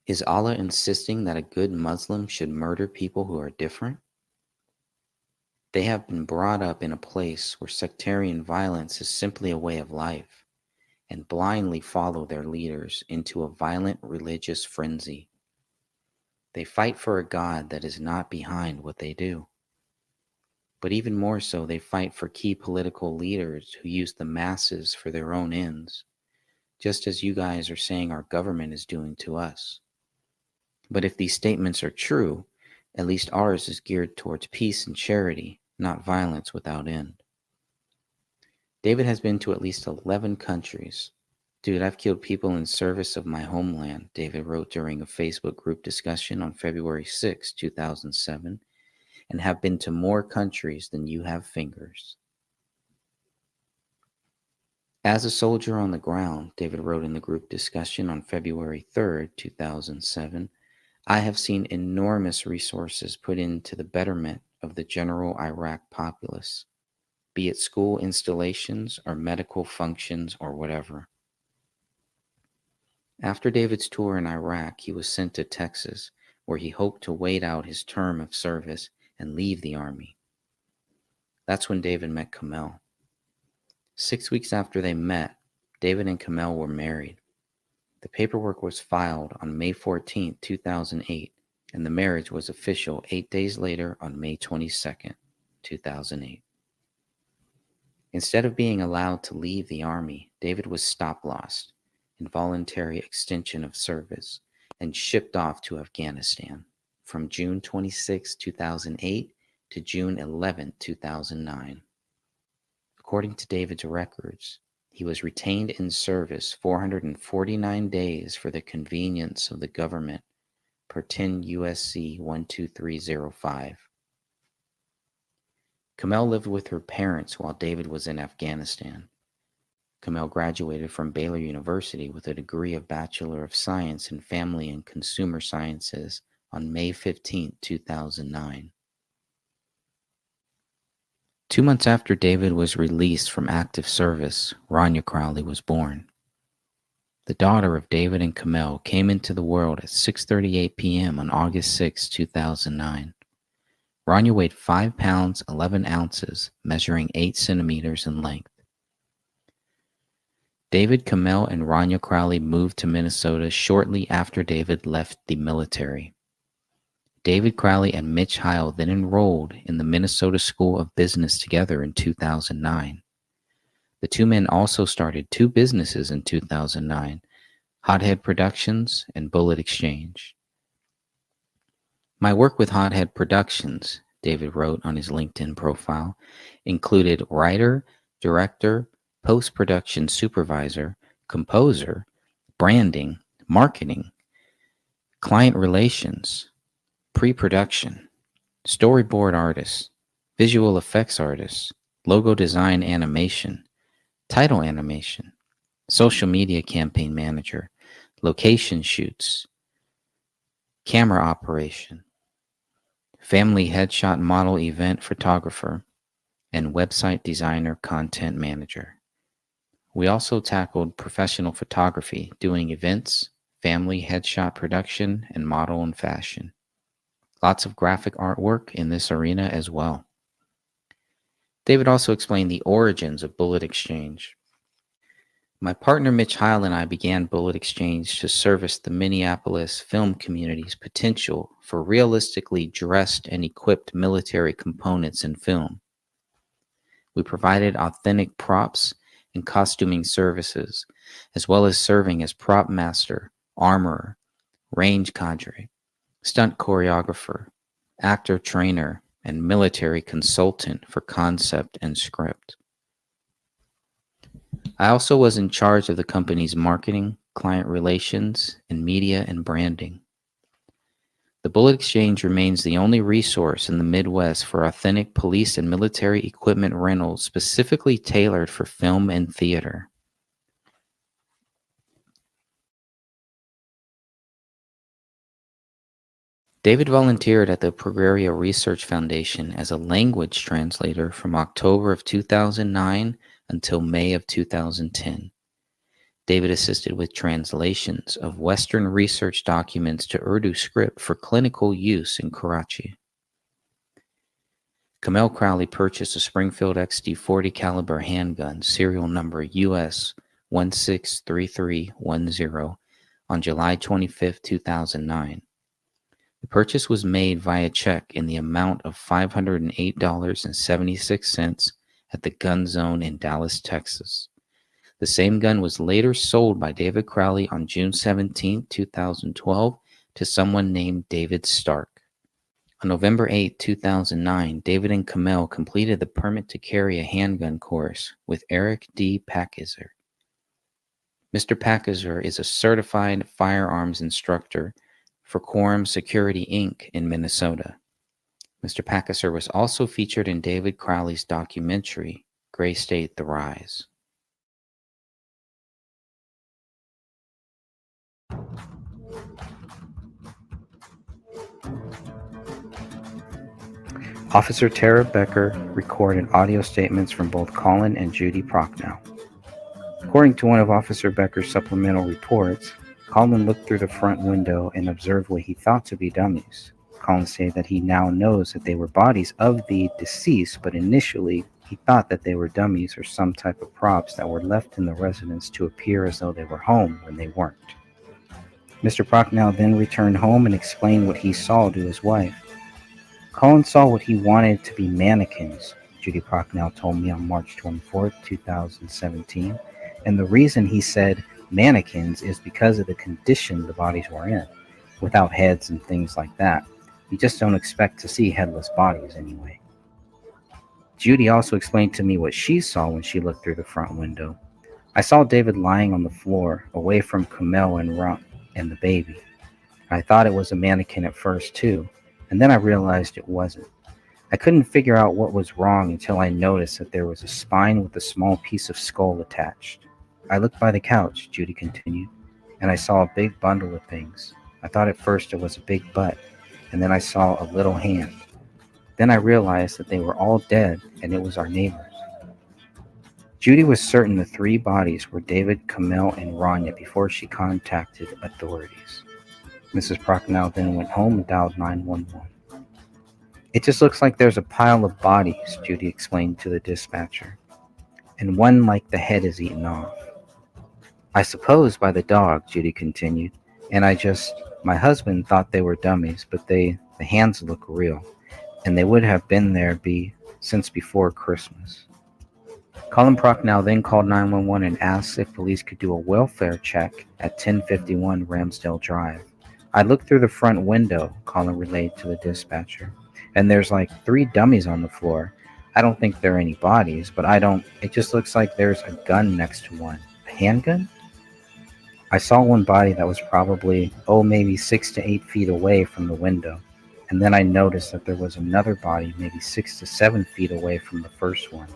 Is Allah insisting that a good Muslim should murder people who are different? They have been brought up in a place where sectarian violence is simply a way of life, and blindly follow their leaders into a violent religious frenzy. They fight for a God that is not behind what they do. But even more so, they fight for key political leaders who use the masses for their own ends, just as you guys are saying our government is doing to us. But if these statements are true, at least ours is geared towards peace and charity, not violence without end. David has been to at least 11 countries. Dude, I've killed people in service of my homeland, David wrote during a Facebook group discussion on February 6, 2007, and have been to more countries than you have fingers. As a soldier on the ground, David wrote in the group discussion on February 3, 2007, I have seen enormous resources put into the betterment of the general Iraq populace, be it school installations or medical functions or whatever. After David's tour in Iraq, he was sent to Texas, where he hoped to wait out his term of service and leave the Army. That's when David met Kamel. 6 weeks after they met, David and Kamel were married. The paperwork was filed on May 14, 2008, and the marriage was official 8 days later on May 22, 2008. Instead of being allowed to leave the Army, David was stop-lossed, involuntary extension of service, and shipped off to Afghanistan from June 26, 2008 to June 11, 2009. According to David's records, he was retained in service 449 days for the convenience of the government per 10 USC 12305. Kamel lived with her parents while David was in Afghanistan. Kamel graduated from Baylor University with a degree of Bachelor of Science in Family and Consumer Sciences on May 15, 2009. 2 months after David was released from active service, Rania Crowley was born. The daughter of David and Kamel came into the world at 6:38 p.m. on August 6, 2009. Rania weighed 5 pounds, 11 ounces, measuring 8 centimeters in length. David, Kamel, and Rania Crowley moved to Minnesota shortly after David left the military. David Crowley and Mitch Heil then enrolled in the Minnesota School of Business together in 2009. The two men also started 2 businesses in 2009, Hothead Productions and Bullet Exchange. My work with Hothead Productions, David wrote on his LinkedIn profile, included writer, director, post-production supervisor, composer, branding, marketing, client relations, pre-production, storyboard artist, visual effects artist, logo design animation, title animation, social media campaign manager, location shoots, camera operation, family headshot model event photographer, and website designer content manager. We also tackled professional photography, doing events, family headshot production, and model and fashion. Lots of graphic artwork in this arena as well. David also explained the origins of Bullet Exchange. My partner Mitch Heil and I began Bullet Exchange to service the Minneapolis film community's potential for realistically dressed and equipped military components in film. We provided authentic props and costuming services, as well as serving as prop master, armorer, range cadre, stunt choreographer, actor trainer, and military consultant for concept and script. I also was in charge of the company's marketing, client relations, and media and branding. The Bullet Exchange remains the only resource in the Midwest for authentic police and military equipment rentals specifically tailored for film and theater. David volunteered at the Progrerio Research Foundation as a language translator from October of 2009 until May of 2010. David assisted with translations of Western research documents to Urdu script for clinical use in Karachi. Kamel Crowley purchased a Springfield XD-40 caliber handgun, serial number US 163310, on July 25, 2009. The purchase was made via check in the amount of $508.76 at the Gun Zone in Dallas, Texas. The same gun was later sold by David Crowley on June 17, 2012 to someone named David Stark. On November 8, 2009, David and Kamel completed the permit to carry a handgun course with Eric D. Packizer. Mr. Packizer is a certified firearms instructor for Quorum Security Inc. in Minnesota. Mr. Packizer was also featured in David Crowley's documentary, Gray State: The Rise. Officer Tara Becker recorded audio statements from both Colin and Judy Prochnow. According to one of Officer Becker's supplemental reports, Colin looked through the front window and observed what he thought to be dummies. Colin said that he now knows that they were bodies of the deceased, but initially he thought that they were dummies or some type of props that were left in the residence to appear as though they were home when they weren't. Mr. Prochnow then returned home and explained what he saw to his wife. Colin saw what he wanted to be mannequins, Judy Prochnow told me on March 24, 2017, and the reason he said mannequins is because of the condition the bodies were in, without heads and things like that. You just don't expect to see headless bodies anyway. Judy also explained to me what she saw when she looked through the front window. I saw David lying on the floor, away from Kamel and Ron and the baby. I thought it was a mannequin at first too, and then I realized it wasn't. I couldn't figure out what was wrong until I noticed that there was a spine with a small piece of skull attached. I looked by the couch, Judy continued, and I saw a big bundle of things. I thought at first it was a big butt, and then I saw a little hand. Then I realized that they were all dead, and it was our neighbors. Judy was certain the three bodies were David, Kamel, and Rania before she contacted authorities. Mrs. Prochnow then went home and dialed 911. It just looks like there's a pile of bodies, Judy explained to the dispatcher, and one like the head is eaten off. I suppose by the dog, Judy continued, and my husband thought they were dummies, but the hands look real, and they would have been there since before Christmas. Colin Prochnow then called 911 and asked if police could do a welfare check at 1051 Ramsdale Drive. I looked through the front window, Colin relayed to the dispatcher, and there's like 3 dummies on the floor. I don't think there are any bodies, but it just looks like there's a gun next to one. A handgun? I saw one body that was probably, maybe 6 to 8 feet away from the window, And then I noticed that there was another body maybe 6 to 7 feet away from the first one.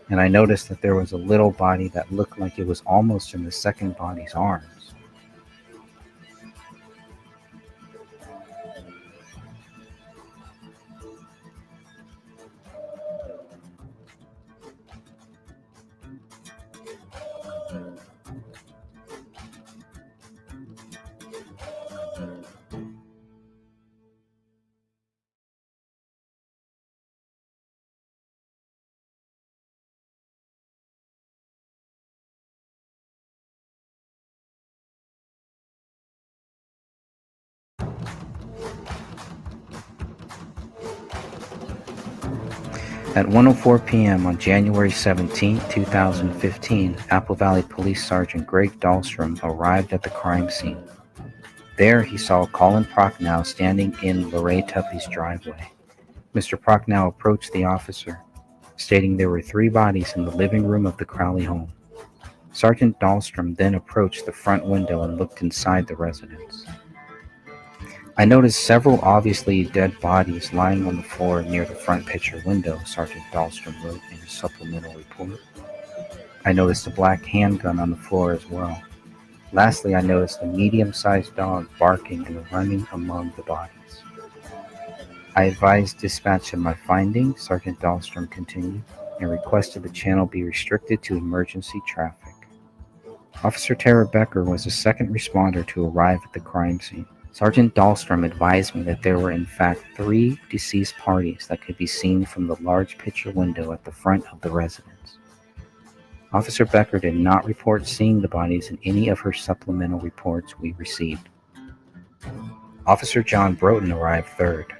And I noticed that there was a little body that looked like it was almost in the second body's arms. At 1:04 p.m. on January 17, 2015, Apple Valley Police Sergeant Greg Dahlstrom arrived at the crime scene. There, he saw Colin Prochnow standing in Lorraine Tuppy's driveway. Mr. Prochnow approached the officer, stating there were 3 bodies in the living room of the Crowley home. Sergeant Dahlstrom then approached the front window and looked inside the residence. I noticed several obviously dead bodies lying on the floor near the front picture window, Sergeant Dahlstrom wrote in his supplemental report. I noticed a black handgun on the floor as well. Lastly, I noticed a medium-sized dog barking and running among the bodies. I advised dispatch of my findings, Sergeant Dahlstrom continued, and requested the channel be restricted to emergency traffic. Officer Tara Becker was the second responder to arrive at the crime scene. Sergeant Dahlstrom advised me that there were in fact 3 deceased parties that could be seen from the large picture window at the front of the residence. Officer Becker did not report seeing the bodies in any of her supplemental reports we received. Officer John Broughton arrived third.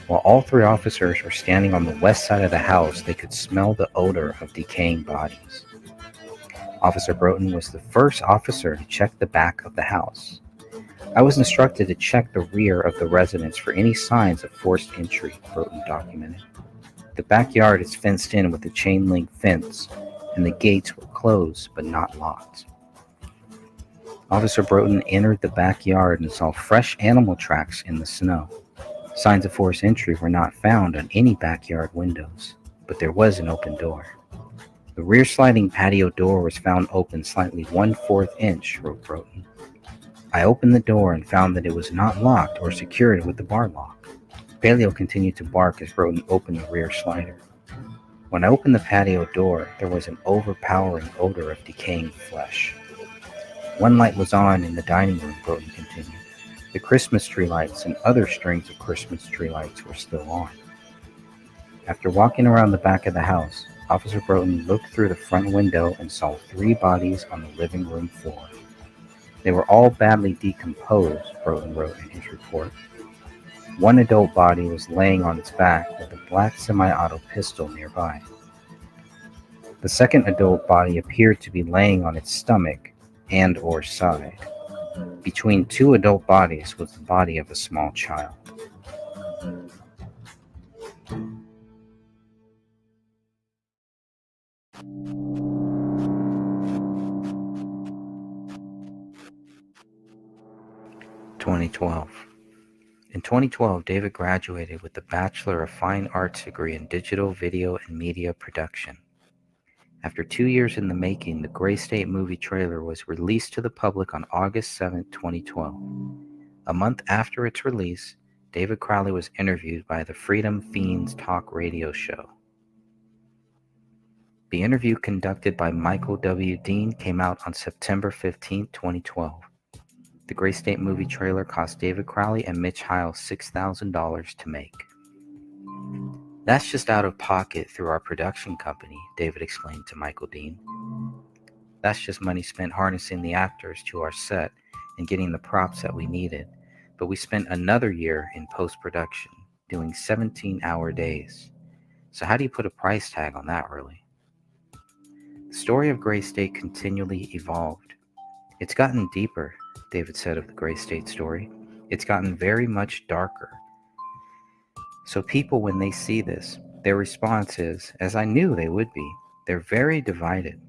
While all 3 officers were standing on the west side of the house, they could smell the odor of decaying bodies. Officer Broughton was the first officer to check the back of the house. I was instructed to check the rear of the residence for any signs of forced entry, Broughton documented. The backyard is fenced in with a chain-link fence, and the gates were closed but not locked. Officer Broughton entered the backyard and saw fresh animal tracks in the snow. Signs of forced entry were not found on any backyard windows, but there was an open door. The rear sliding patio door was found open slightly 1/4 inch, wrote Broughton. I opened the door and found that it was not locked or secured with the bar lock. Paleo continued to bark as Broughton opened the rear slider. When I opened the patio door, there was an overpowering odor of decaying flesh. One light was on in the dining room, Broughton continued. The Christmas tree lights and other strings of Christmas tree lights were still on. After walking around the back of the house, Officer Broughton looked through the front window and saw 3 bodies on the living room floor. They were all badly decomposed, Broughton wrote in his report. One adult body was laying on its back with a black semi-auto pistol nearby. The second adult body appeared to be laying on its stomach and/or side. Between 2 adult bodies was the body of a small child. In 2012, David graduated with a Bachelor of Fine Arts degree in Digital, Video, and Media Production. After 2 years in the making, the Gray State movie trailer was released to the public on August 7, 2012. A month after its release, David Crowley was interviewed by the Freedom Fiends talk radio show. The interview, conducted by Michael W. Dean, came out on September 15, 2012. The Gray State movie trailer cost David Crowley and Mitch Heil $6,000 to make. That's just out of pocket through our production company, David explained to Michael Dean. That's just money spent harnessing the actors to our set and getting the props that we needed. But we spent another year in post-production, doing 17-hour days. So how do you put a price tag on that, really? The story of Gray State continually evolved. It's gotten deeper, David said of the Gray State story. It's gotten very much darker. So people, when they see this, their response is, as I knew they would be, they're very divided.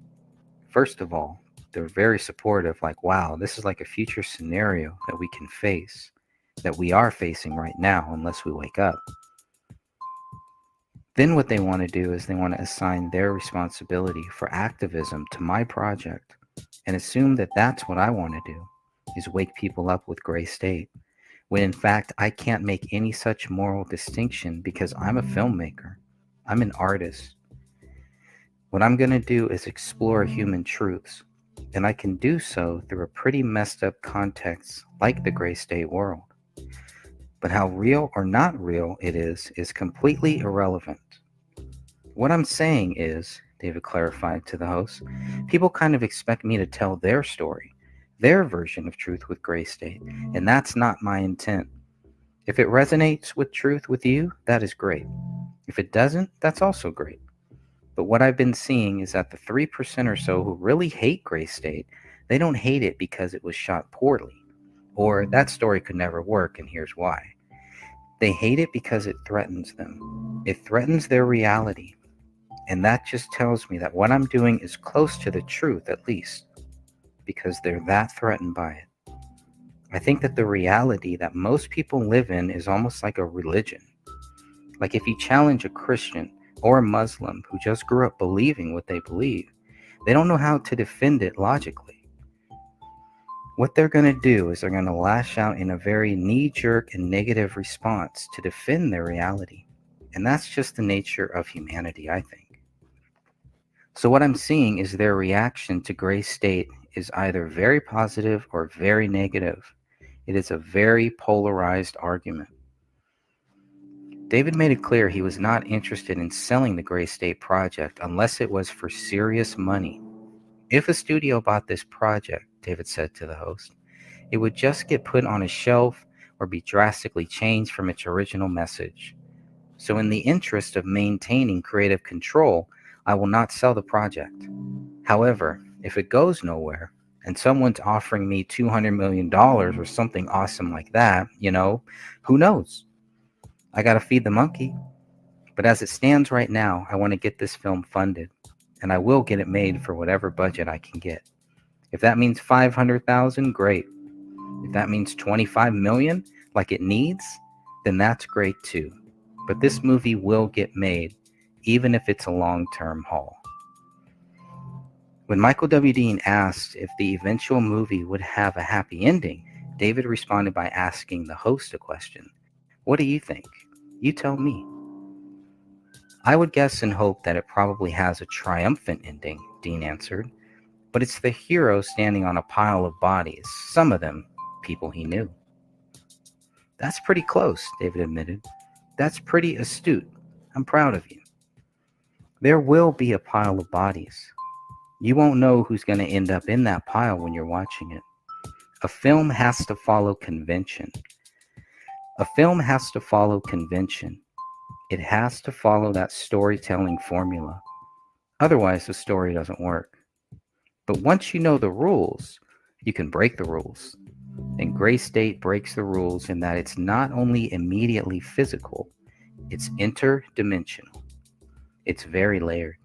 First of all, they're very supportive, like, wow, this is like a future scenario that we can face. that we are facing right now unless we wake up. Then what they want to do is they want to assign their responsibility for activism to my project and assume that that's what I want to do, is wake people up with gray state, when in fact I can't make any such moral distinction because I'm a filmmaker. I'm an artist. What I'm going to do is explore human truths, and I can do so through a pretty messed up context like the gray state world. But how real or not real it is completely irrelevant. What I'm saying is, David clarified to the host, people kind of expect me to tell their story, their version of truth with gray state, and that's not my intent. If it resonates with truth with you, that is great. If it doesn't, that's also great. But what I've been seeing is that the 3% or so who really hate gray state, they don't hate it because it was shot poorly, or that story could never work, and here's why. They hate it because it threatens them. It threatens their reality. And that just tells me that what I'm doing is close to the truth, at least, because they're that threatened by it. I think that the reality that most people live in is almost like a religion. Like if you challenge a Christian or a Muslim who just grew up believing what they believe, they don't know how to defend it logically. What they're going to do is they're going to lash out in a very knee-jerk and negative response to defend their reality. And that's just the nature of humanity, I think. So what I'm seeing is their reaction to gray state is either very positive or very negative. It is a very polarized argument. David made it clear he was not interested in selling the gray state project unless it was for serious money. If a studio bought this project, David said to the host, it would just get put on a shelf or be drastically changed from its original message. So in the interest of maintaining creative control, I will not sell the project. However, if it goes nowhere and someone's offering me $200 million or something awesome like that, who knows? I got to feed the monkey. But as it stands right now, I want to get this film funded, and I will get it made for whatever budget I can get. If that means $500,000, great. If that means $25 million, like it needs, then that's great too. But this movie will get made, even if it's a long-term haul. When Michael W. Dean asked if the eventual movie would have a happy ending, David responded by asking the host a question. What do you think? You tell me. I would guess and hope that it probably has a triumphant ending, Dean answered. But it's the hero standing on a pile of bodies, some of them people he knew. That's pretty close, David admitted. That's pretty astute. I'm proud of you. There will be a pile of bodies. You won't know who's going to end up in that pile when you're watching it. A film has to follow convention. A film has to follow convention. It has to follow that storytelling formula. Otherwise, the story doesn't work. But once you know the rules, you can break the rules. And Gray State breaks the rules in that it's not only immediately physical, it's interdimensional. It's very layered.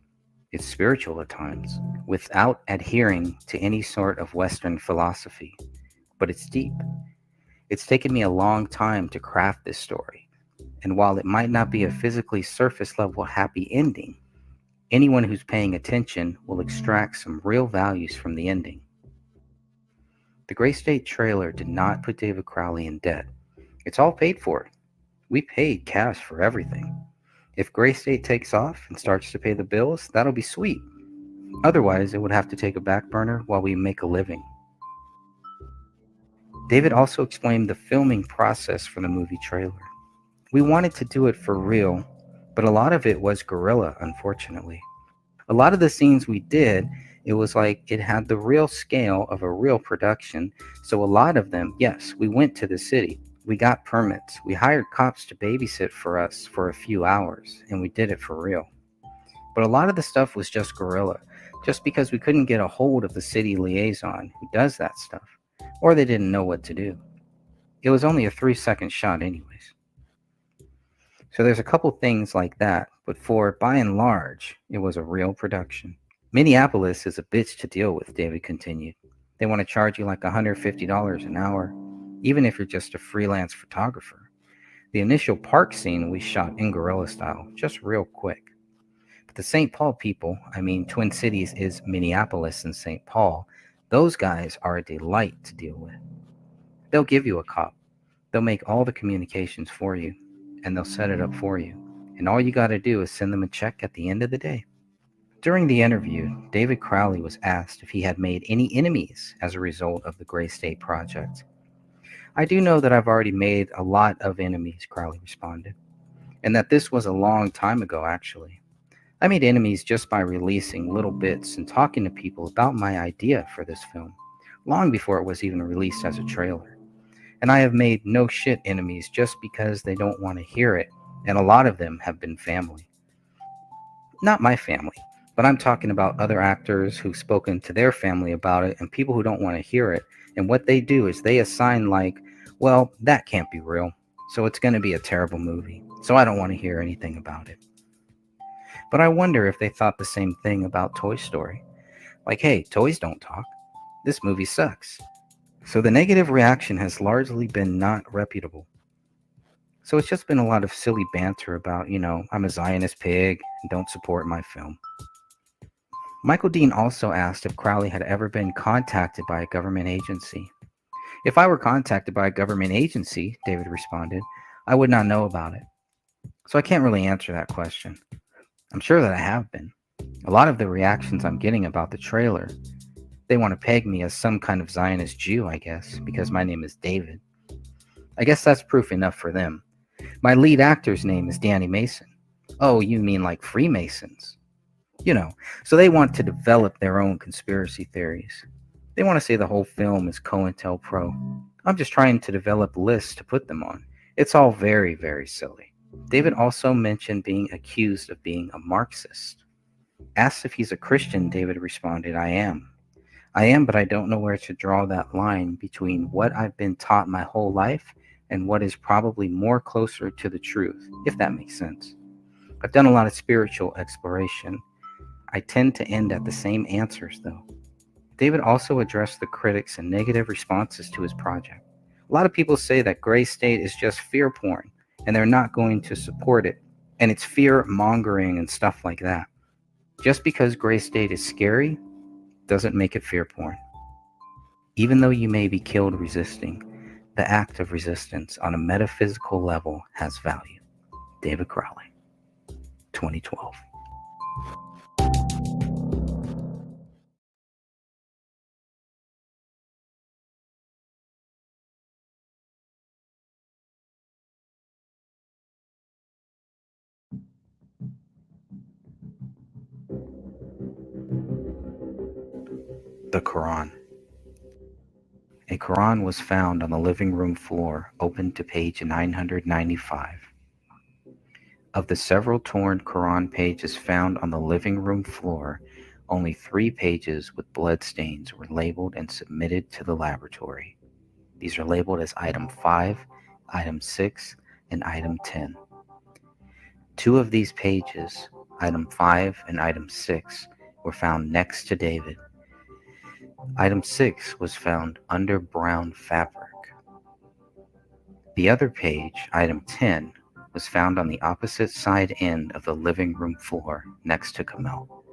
It's spiritual at times, without adhering to any sort of Western philosophy. But it's deep. It's taken me a long time to craft this story. And while it might not be a physically surface level happy ending, anyone who's paying attention will extract some real values from the ending. The Gray State trailer did not put David Crowley in debt. It's all paid for. We paid cash for everything. If Gray State takes off and starts to pay the bills, that'll be sweet. Otherwise, it would have to take a back burner while we make a living. David also explained the filming process for the movie trailer. We wanted to do it for real, but a lot of it was guerrilla, unfortunately. A lot of the scenes we did, it was like it had the real scale of a real production. So a lot of them, yes, we went to the city. We got permits. We hired cops to babysit for us for a few hours, and we did it for real. But a lot of the stuff was just guerrilla, just because we couldn't get a hold of the city liaison who does that stuff, or they didn't know what to do. It was only a 3-second shot anyways. So there's a couple things like that, but by and large, it was a real production. Minneapolis is a bitch to deal with, David continued. They want to charge you like $150 an hour. even if you're just a freelance photographer. The initial park scene we shot in guerrilla style, just real quick. But the St. Paul people, I mean, Twin Cities is Minneapolis and St. Paul, those guys are a delight to deal with. They'll give you a cop, they'll make all the communications for you, and they'll set it up for you. And all you got to do is send them a check at the end of the day. During the interview, David Crowley was asked if he had made any enemies as a result of the Gray State Project. I do know that I've already made a lot of enemies, Crowley responded, and that this was a long time ago, actually. I made enemies just by releasing little bits and talking to people about my idea for this film, long before it was even released as a trailer. And I have made no shit enemies just because they don't want to hear it, and a lot of them have been family. Not my family, but I'm talking about other actors who've spoken to their family about it and people who don't want to hear it. And what they do is they assign, like, well, that can't be real, so it's going to be a terrible movie, so I don't want to hear anything about it. But I wonder if they thought the same thing about Toy Story. Like, hey, toys don't talk. This movie sucks. So the negative reaction has largely been not reputable. So it's just been a lot of silly banter about, I'm a Zionist pig and don't support my film. Michael Dean also asked if Crowley had ever been contacted by a government agency. If I were contacted by a government agency, David responded, I would not know about it. So I can't really answer that question. I'm sure that I have been. A lot of the reactions I'm getting about the trailer, they want to peg me as some kind of Zionist Jew, I guess, because my name is David. I guess that's proof enough for them. My lead actor's name is Danny Mason. Oh, you mean like Freemasons? So they want to develop their own conspiracy theories. They want to say the whole film is COINTELPRO. I'm just trying to develop lists to put them on. It's all very, very silly. David also mentioned being accused of being a Marxist. Asked if he's a Christian, David responded, I am. I am, but I don't know where to draw that line between what I've been taught my whole life and what is probably more closer to the truth, if that makes sense. I've done a lot of spiritual exploration. I tend to end at the same answers, though. David also addressed the critics and negative responses to his project. A lot of people say that Gray State is just fear porn, and they're not going to support it, and it's fear mongering and stuff like that. Just because Gray State is scary doesn't make it fear porn. Even though you may be killed resisting, the act of resistance on a metaphysical level has value. David Crowley, 2012. The Quran. A Quran was found on the living room floor, open to page 995. Of the several torn Quran pages found on the living room floor, only 3 pages with bloodstains were labeled and submitted to the laboratory. These are labeled as Item 5, Item 6, and Item 10. 2 of these pages, Item 5 and Item 6, were found next to David. Item 6 was found under brown fabric. The other page, Item 10, was found on the opposite side end of the living room floor next to Kamel.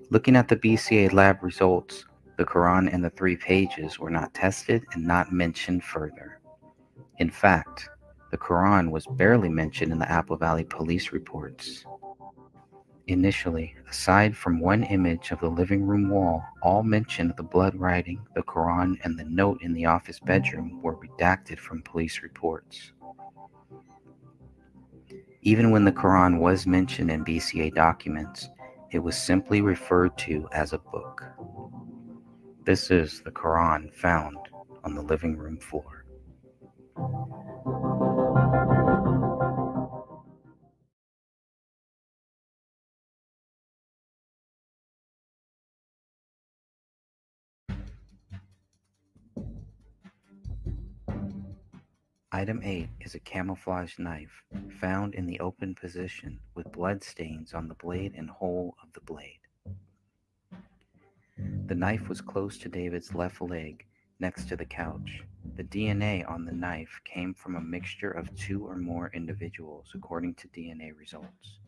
Looking at the BCA lab results, the Quran and the 3 pages were not tested and not mentioned further. In fact, the Quran was barely mentioned in the Apple Valley police reports. Initially, aside from one image of the living room wall, all mention of the blood writing, the Quran, and the note in the office bedroom were redacted from police reports. Even when the Quran was mentioned in BCA documents, it was simply referred to as a book. This is the Quran found on the living room floor. Item 8 is a camouflage knife found in the open position with blood stains on the blade and hole of the blade. The knife was close to David's left leg, next to the couch. The DNA on the knife came from a mixture of two or more individuals, according to DNA results.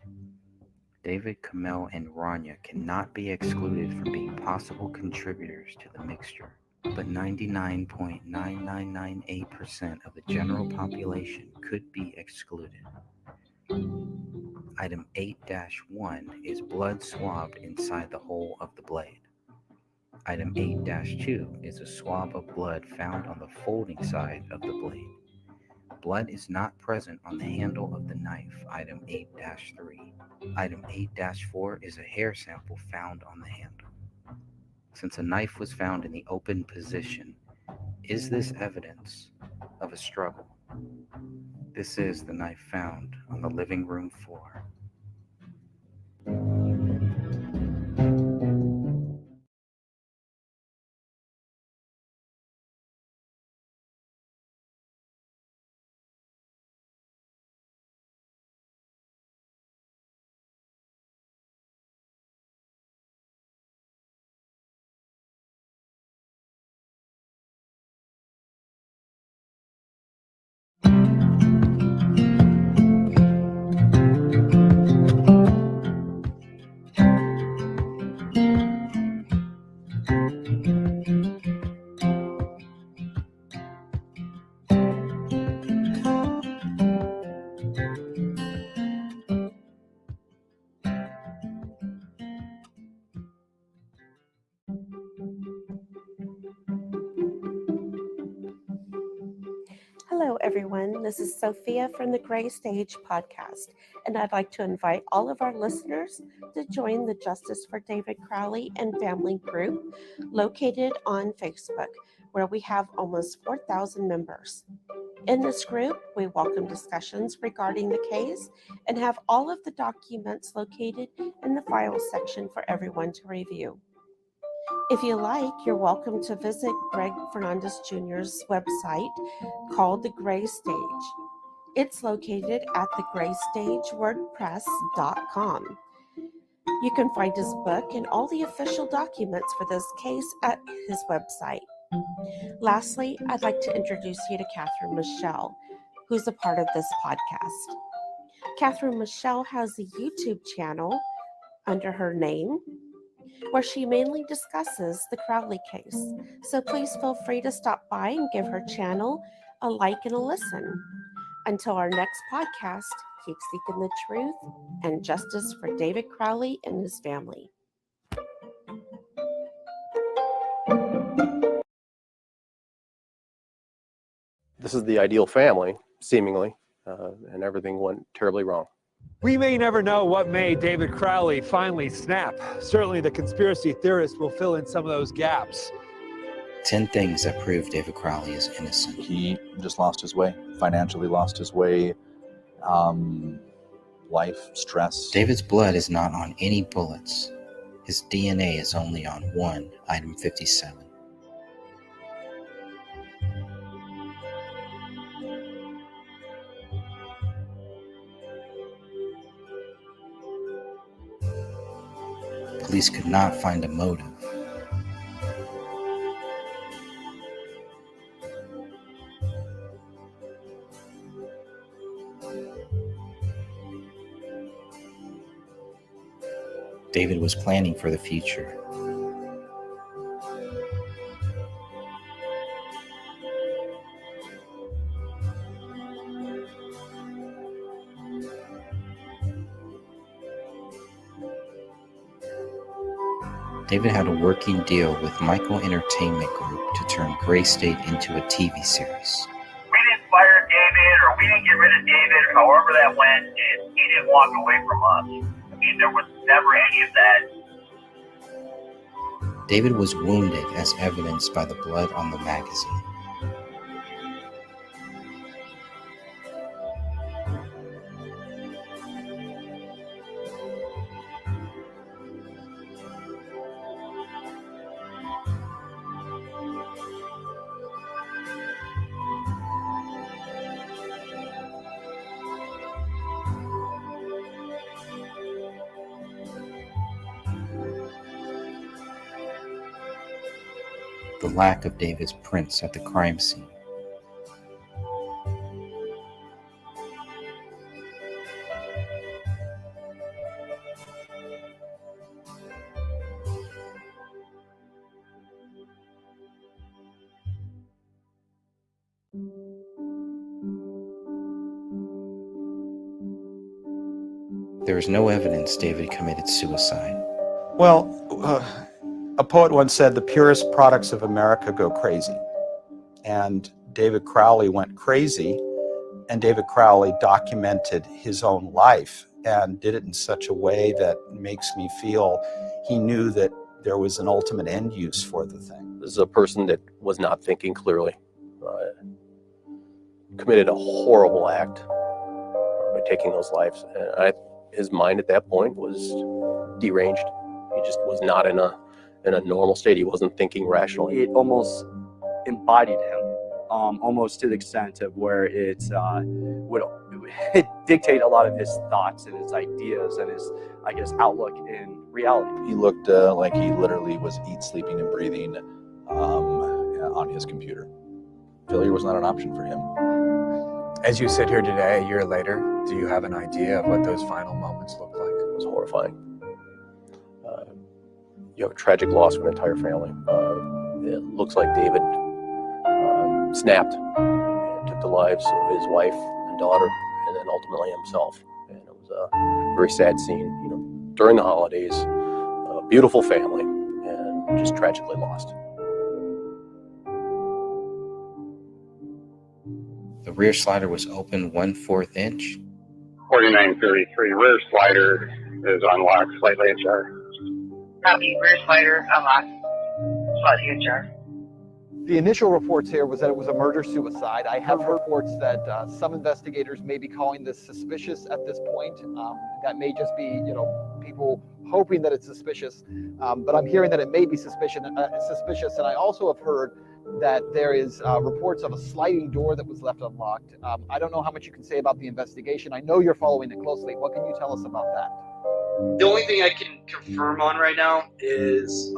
David, Kamel, and Rania cannot be excluded from being possible contributors to the mixture, but 99.9998% of the general population could be excluded. Item 8-1 is blood swabbed inside the hole of the blade. Item 8-2 is a swab of blood found on the folding side of the blade. Blood is not present on the handle of the knife, item 8-3. Item 8-4 is a hair sample found on the handle. Since a knife was found in the open position, is this evidence of a struggle? This is the knife found on the living room floor. Hello, everyone. This is Sophia from the Gray Stage podcast, and I'd like to invite all of our listeners to join the Justice for David Crowley and Family group located on Facebook, where we have almost 4,000 members. In this group, we welcome discussions regarding the case and have all of the documents located in the files section for everyone to review. If you like, you're welcome to visit Greg Fernandez Jr.'s website called The Gray Stage. It's located at thegraystagewordpress.com. You can find his book and all the official documents for this case at his website. Lastly, I'd like to introduce you to Catherine Michelle, who's a part of this podcast. Catherine Michelle has a YouTube channel under her name, where she mainly discusses the Crowley case. So please feel free to stop by and give her channel a like and a listen. Until our next podcast, keep seeking the truth and justice for David Crowley and his family. This is the ideal family, seemingly, and everything went terribly wrong. We may never know what made David Crowley finally snap. Certainly the conspiracy theorists will fill in some of those gaps. 10 things that prove David Crowley is innocent. He just lost his way, financially lost his way, life, stress. David's blood is not on any bullets. His DNA is only on one, item 57. Police could not find a motive. David was planning for the future. David had a working deal with Michael Entertainment Group to turn Gray State into a TV series. We didn't fire David, or we didn't get rid of David, or however that went, and he didn't walk away from us. I mean, there was never any of that. David was wounded as evidenced by the blood on the magazine. the lack of David's prints at the crime scene. There is no evidence David committed suicide. Well, a poet once said, the purest products of America go crazy. And David Crowley went crazy, and David Crowley documented his own life and did it in such a way that makes me feel he knew that there was an ultimate end use for the thing. This is a person that was not thinking clearly, committed a horrible act by taking those lives. And his mind at that point was deranged. He just was not in a normal state. He wasn't thinking rationally. It almost embodied him, almost to the extent of where it would dictate a lot of his thoughts and his ideas and his, I guess, outlook in reality. He looked like he literally was eating, sleeping, and breathing on his computer. Failure was not an option for him. As you sit here today, a year later, do you have an idea of what those final moments looked like? It was horrifying. You have a tragic loss of an entire family. It looks like David snapped and took the lives of his wife and daughter, and then ultimately himself. And it was a very sad scene. You know, during the holidays, a beautiful family, and just tragically lost. The rear slider was open 1/4 inch. 4933 rear slider is unlocked, slightly ajar. Copy, rear slider unlocked, slightly ajar. The initial reports here was that it was a murder-suicide. I have reports that some investigators may be calling this suspicious at this point. That may just be, people hoping that it's suspicious. But I'm hearing that it may be suspicious. And I also have heard that there is reports of a sliding door that was left unlocked. I don't know how much you can say about the investigation. I know you're following it closely. What can you tell us about that? The only thing I can confirm on right now is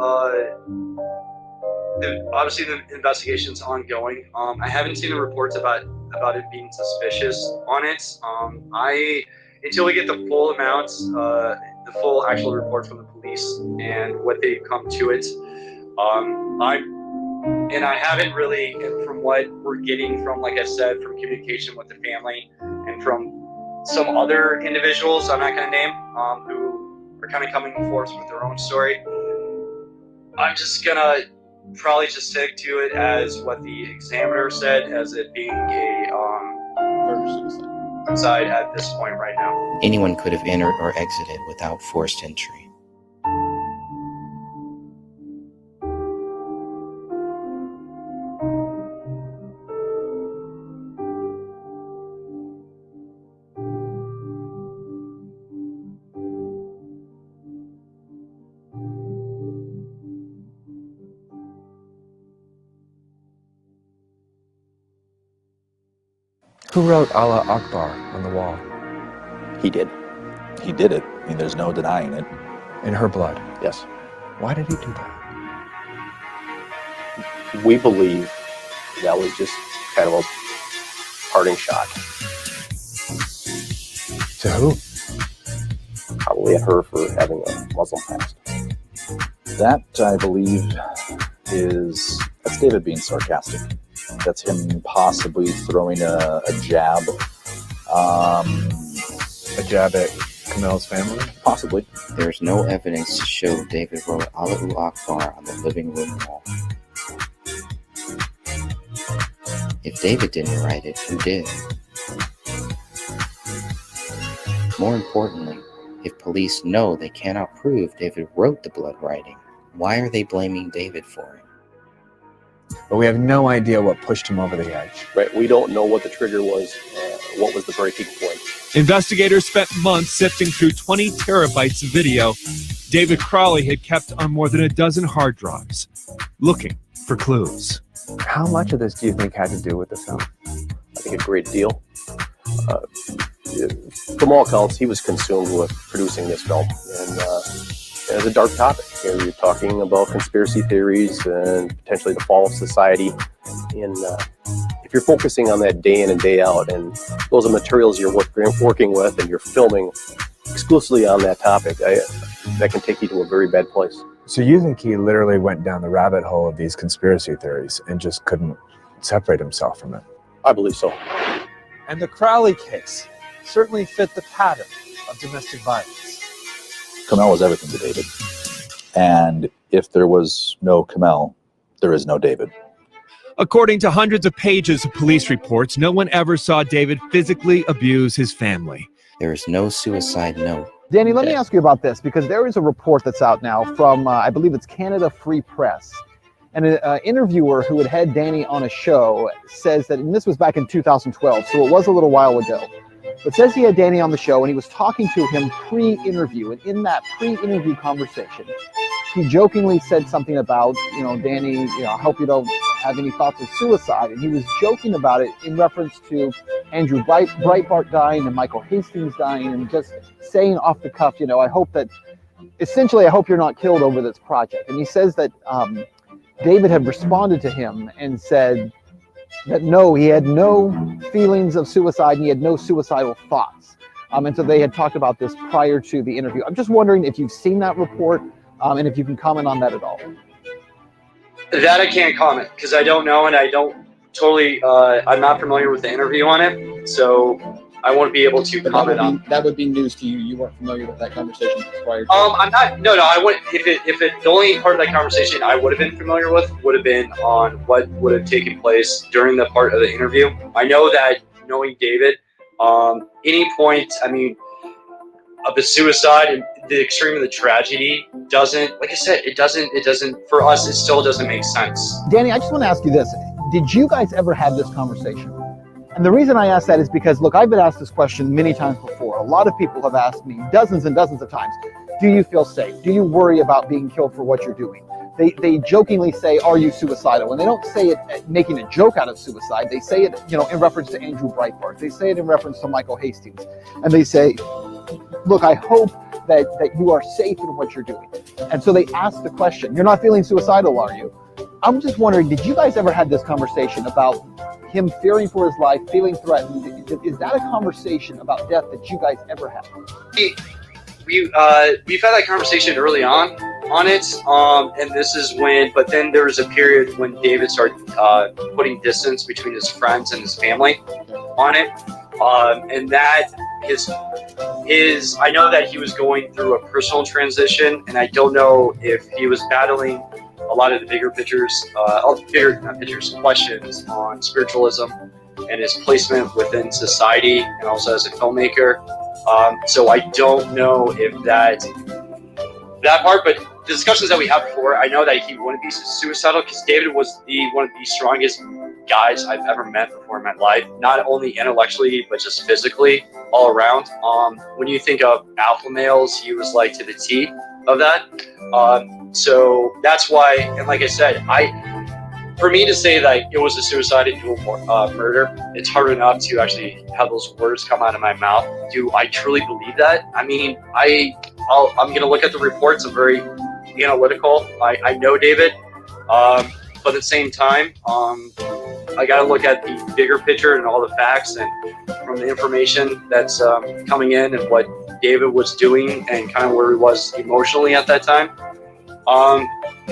obviously the investigation's ongoing. I haven't seen the reports about it being suspicious on it. Until we get the full amounts, the full actual report from the police and what they've come to it, I haven't really, and from what we're getting from, like I said, from communication with the family and from some other individuals I'm not going to name, who are kind of coming forth with their own story, I'm just going to probably just stick to it as what the examiner said, as it being a suicide at this point right now. Anyone could have entered or exited without forced entry. Who wrote Allah Akbar on the wall? He did. He did it. I mean, there's no denying it. In her blood. Yes. Why did he do that? We believe that was just kind of a parting shot. To who? Probably at her for having a Muslim past. That, I believe, that's David being sarcastic. That's him possibly throwing a jab. A jab at Kamel's family? Possibly. There is no evidence to show David wrote Allahu Akbar on the living room wall. If David didn't write it, who did? More importantly, if police know they cannot prove David wrote the blood writing, why are they blaming David for it? But we have no idea what pushed him over the edge. Right. We don't know what the trigger was, what was the breaking point. Investigators spent months sifting through 20 terabytes of video David Crowley had kept on more than a dozen hard drives, looking for clues. How much of this do you think had to do with the film? I think a great deal. From all accounts, he was consumed with producing this film, and as a dark topic. You're talking about conspiracy theories and potentially the fall of society. And if you're focusing on that day in and day out, and those are materials you're working with, and you're filming exclusively on that topic, that can take you to a very bad place. So you think he literally went down the rabbit hole of these conspiracy theories and just couldn't separate himself from it? I believe so. And the Crowley case certainly fit the pattern of domestic violence. Kamel was everything to David. And if there was no Kamel, there is no David. According to hundreds of pages of police reports, no one ever saw David physically abuse his family. There is no suicide note. Danny, let me ask you about this, because there is a report that's out now from, I believe it's Canada Free Press. And an interviewer who had Danny on a show says that, and this was back in 2012, so it was a little while ago, but says he had Danny on the show and he was talking to him pre-interview. And in that pre-interview conversation, he jokingly said something about, Danny, I hope you don't have any thoughts of suicide. And he was joking about it in reference to Andrew Breitbart dying and Michael Hastings dying, and just saying off the cuff, I hope you're not killed over this project. And he says that David had responded to him and said that no, he had no feelings of suicide and he had no suicidal thoughts. And so they had talked about this prior to the interview. I'm just wondering if you've seen that report and if you can comment on that at all. That I can't comment because I don't know, and I don't totally, I'm not familiar with the interview on it, so I won't be able to comment on. That would be news to you. You weren't familiar with that conversation prior to. I'm not. No, I wouldn't. If the only part of that conversation I would have been familiar with would have been on what would have taken place during the part of the interview. I know that knowing David, any point, of the suicide and the extreme of the tragedy doesn't, like I said, it doesn't, for us, it still doesn't make sense. Danny, I just want to ask you this. Did you guys ever have this conversation? And the reason I ask that is because, look, I've been asked this question many times before. A lot of people have asked me dozens and dozens of times, do you feel safe? Do you worry about being killed for what you're doing? They jokingly say, are you suicidal? And they don't say it making a joke out of suicide. They say it, in reference to Andrew Breitbart. They say it in reference to Michael Hastings. And they say, look, I hope that you are safe in what you're doing. And so they ask the question, you're not feeling suicidal, are you? I'm just wondering, did you guys ever have this conversation about him fearing for his life, feeling threatened? Is that a conversation about death that you guys ever had? We've had that conversation early on it, and this is when, but then there was a period when David started putting distance between his friends and his family on it, and that I know that he was going through a personal transition, and I don't know if he was battling a lot of the bigger questions on spiritualism and his placement within society, and also as a filmmaker. So I don't know if that part, but the discussions that we had before, I know that he wouldn't be suicidal because David was one of the strongest guys I've ever met before in my life, not only intellectually, but just physically all around. When you think of alpha males, he was like to the T of that. So that's why, and like I said, for me to say that it was a suicide and dual murder, it's hard enough to actually have those words come out of my mouth. Do I truly believe that? I'm going to look at the reports. I'm very analytical. I know David, but at the same time, I got to look at the bigger picture and all the facts, and from the information that's coming in and what David was doing and kind of where he was emotionally at that time.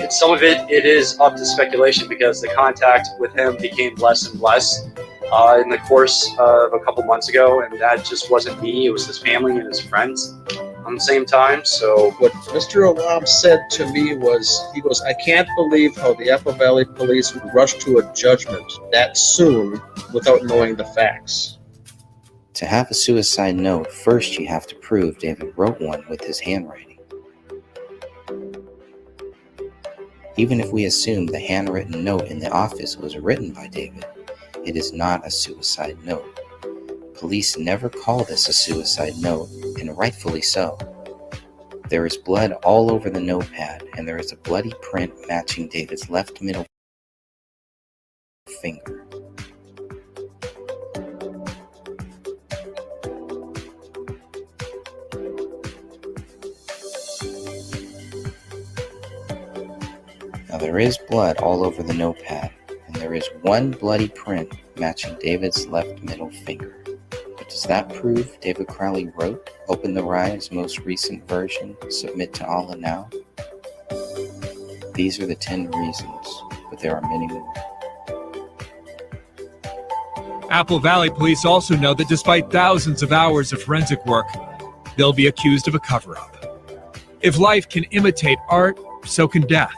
Some of it is up to speculation because the contact with him became less and less in the course of a couple months ago, and that just wasn't me. It was his family and his friends on the same time. So what Mr. Alam said to me was, he goes, I can't believe how the Apple Valley Police would rush to a judgment that soon without knowing the facts. To have a suicide note, first you have to prove David wrote one with his handwriting. Even if we assume the handwritten note in the office was written by David, it is not a suicide note. Police never call this a suicide note, and rightfully so. There is blood all over the notepad, and there is a bloody print matching David's left middle finger. there is blood all over the notepad, and there is one bloody print matching David's left middle finger. But does that prove David Crowley wrote Open the Riot's most recent version, Submit to Allah Now? These are the 10 reasons, but there are many more. Apple Valley police also know that despite thousands of hours of forensic work, they'll be accused of a cover-up. If life can imitate art, so can death.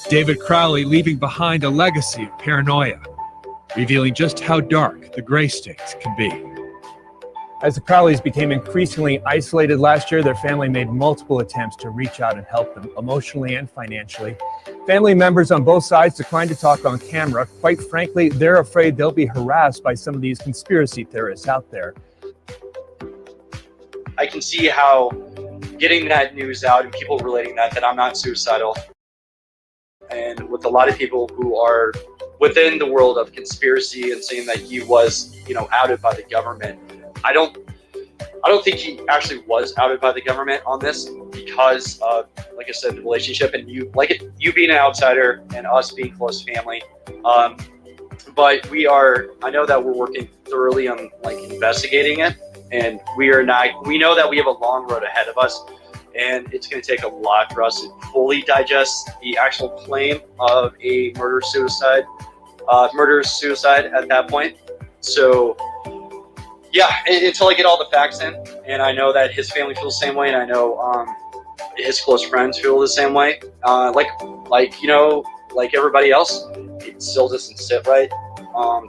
David Crowley leaving behind a legacy of paranoia, revealing just how dark the gray states can be. As the Crowleys became increasingly isolated last year, their family made multiple attempts to reach out and help them emotionally and financially. Family members on both sides declined to talk on camera. Quite frankly, they're afraid they'll be harassed by some of these conspiracy theorists out there. I can see how getting that news out and people relating that I'm not suicidal, and with a lot of people who are within the world of conspiracy and saying that he was, outed by the government. I don't think he actually was outed by the government on this because of, like I said, the relationship and you being an outsider and us being close family. But I know that we're working thoroughly on investigating it, and we know that we have a long road ahead of us, and it's going to take a lot for us to fully digest the actual claim of a murder-suicide at that point. So yeah, until I get all the facts in, and I know that his family feels the same way, and I know his close friends feel the same way. Like everybody else, it still doesn't sit right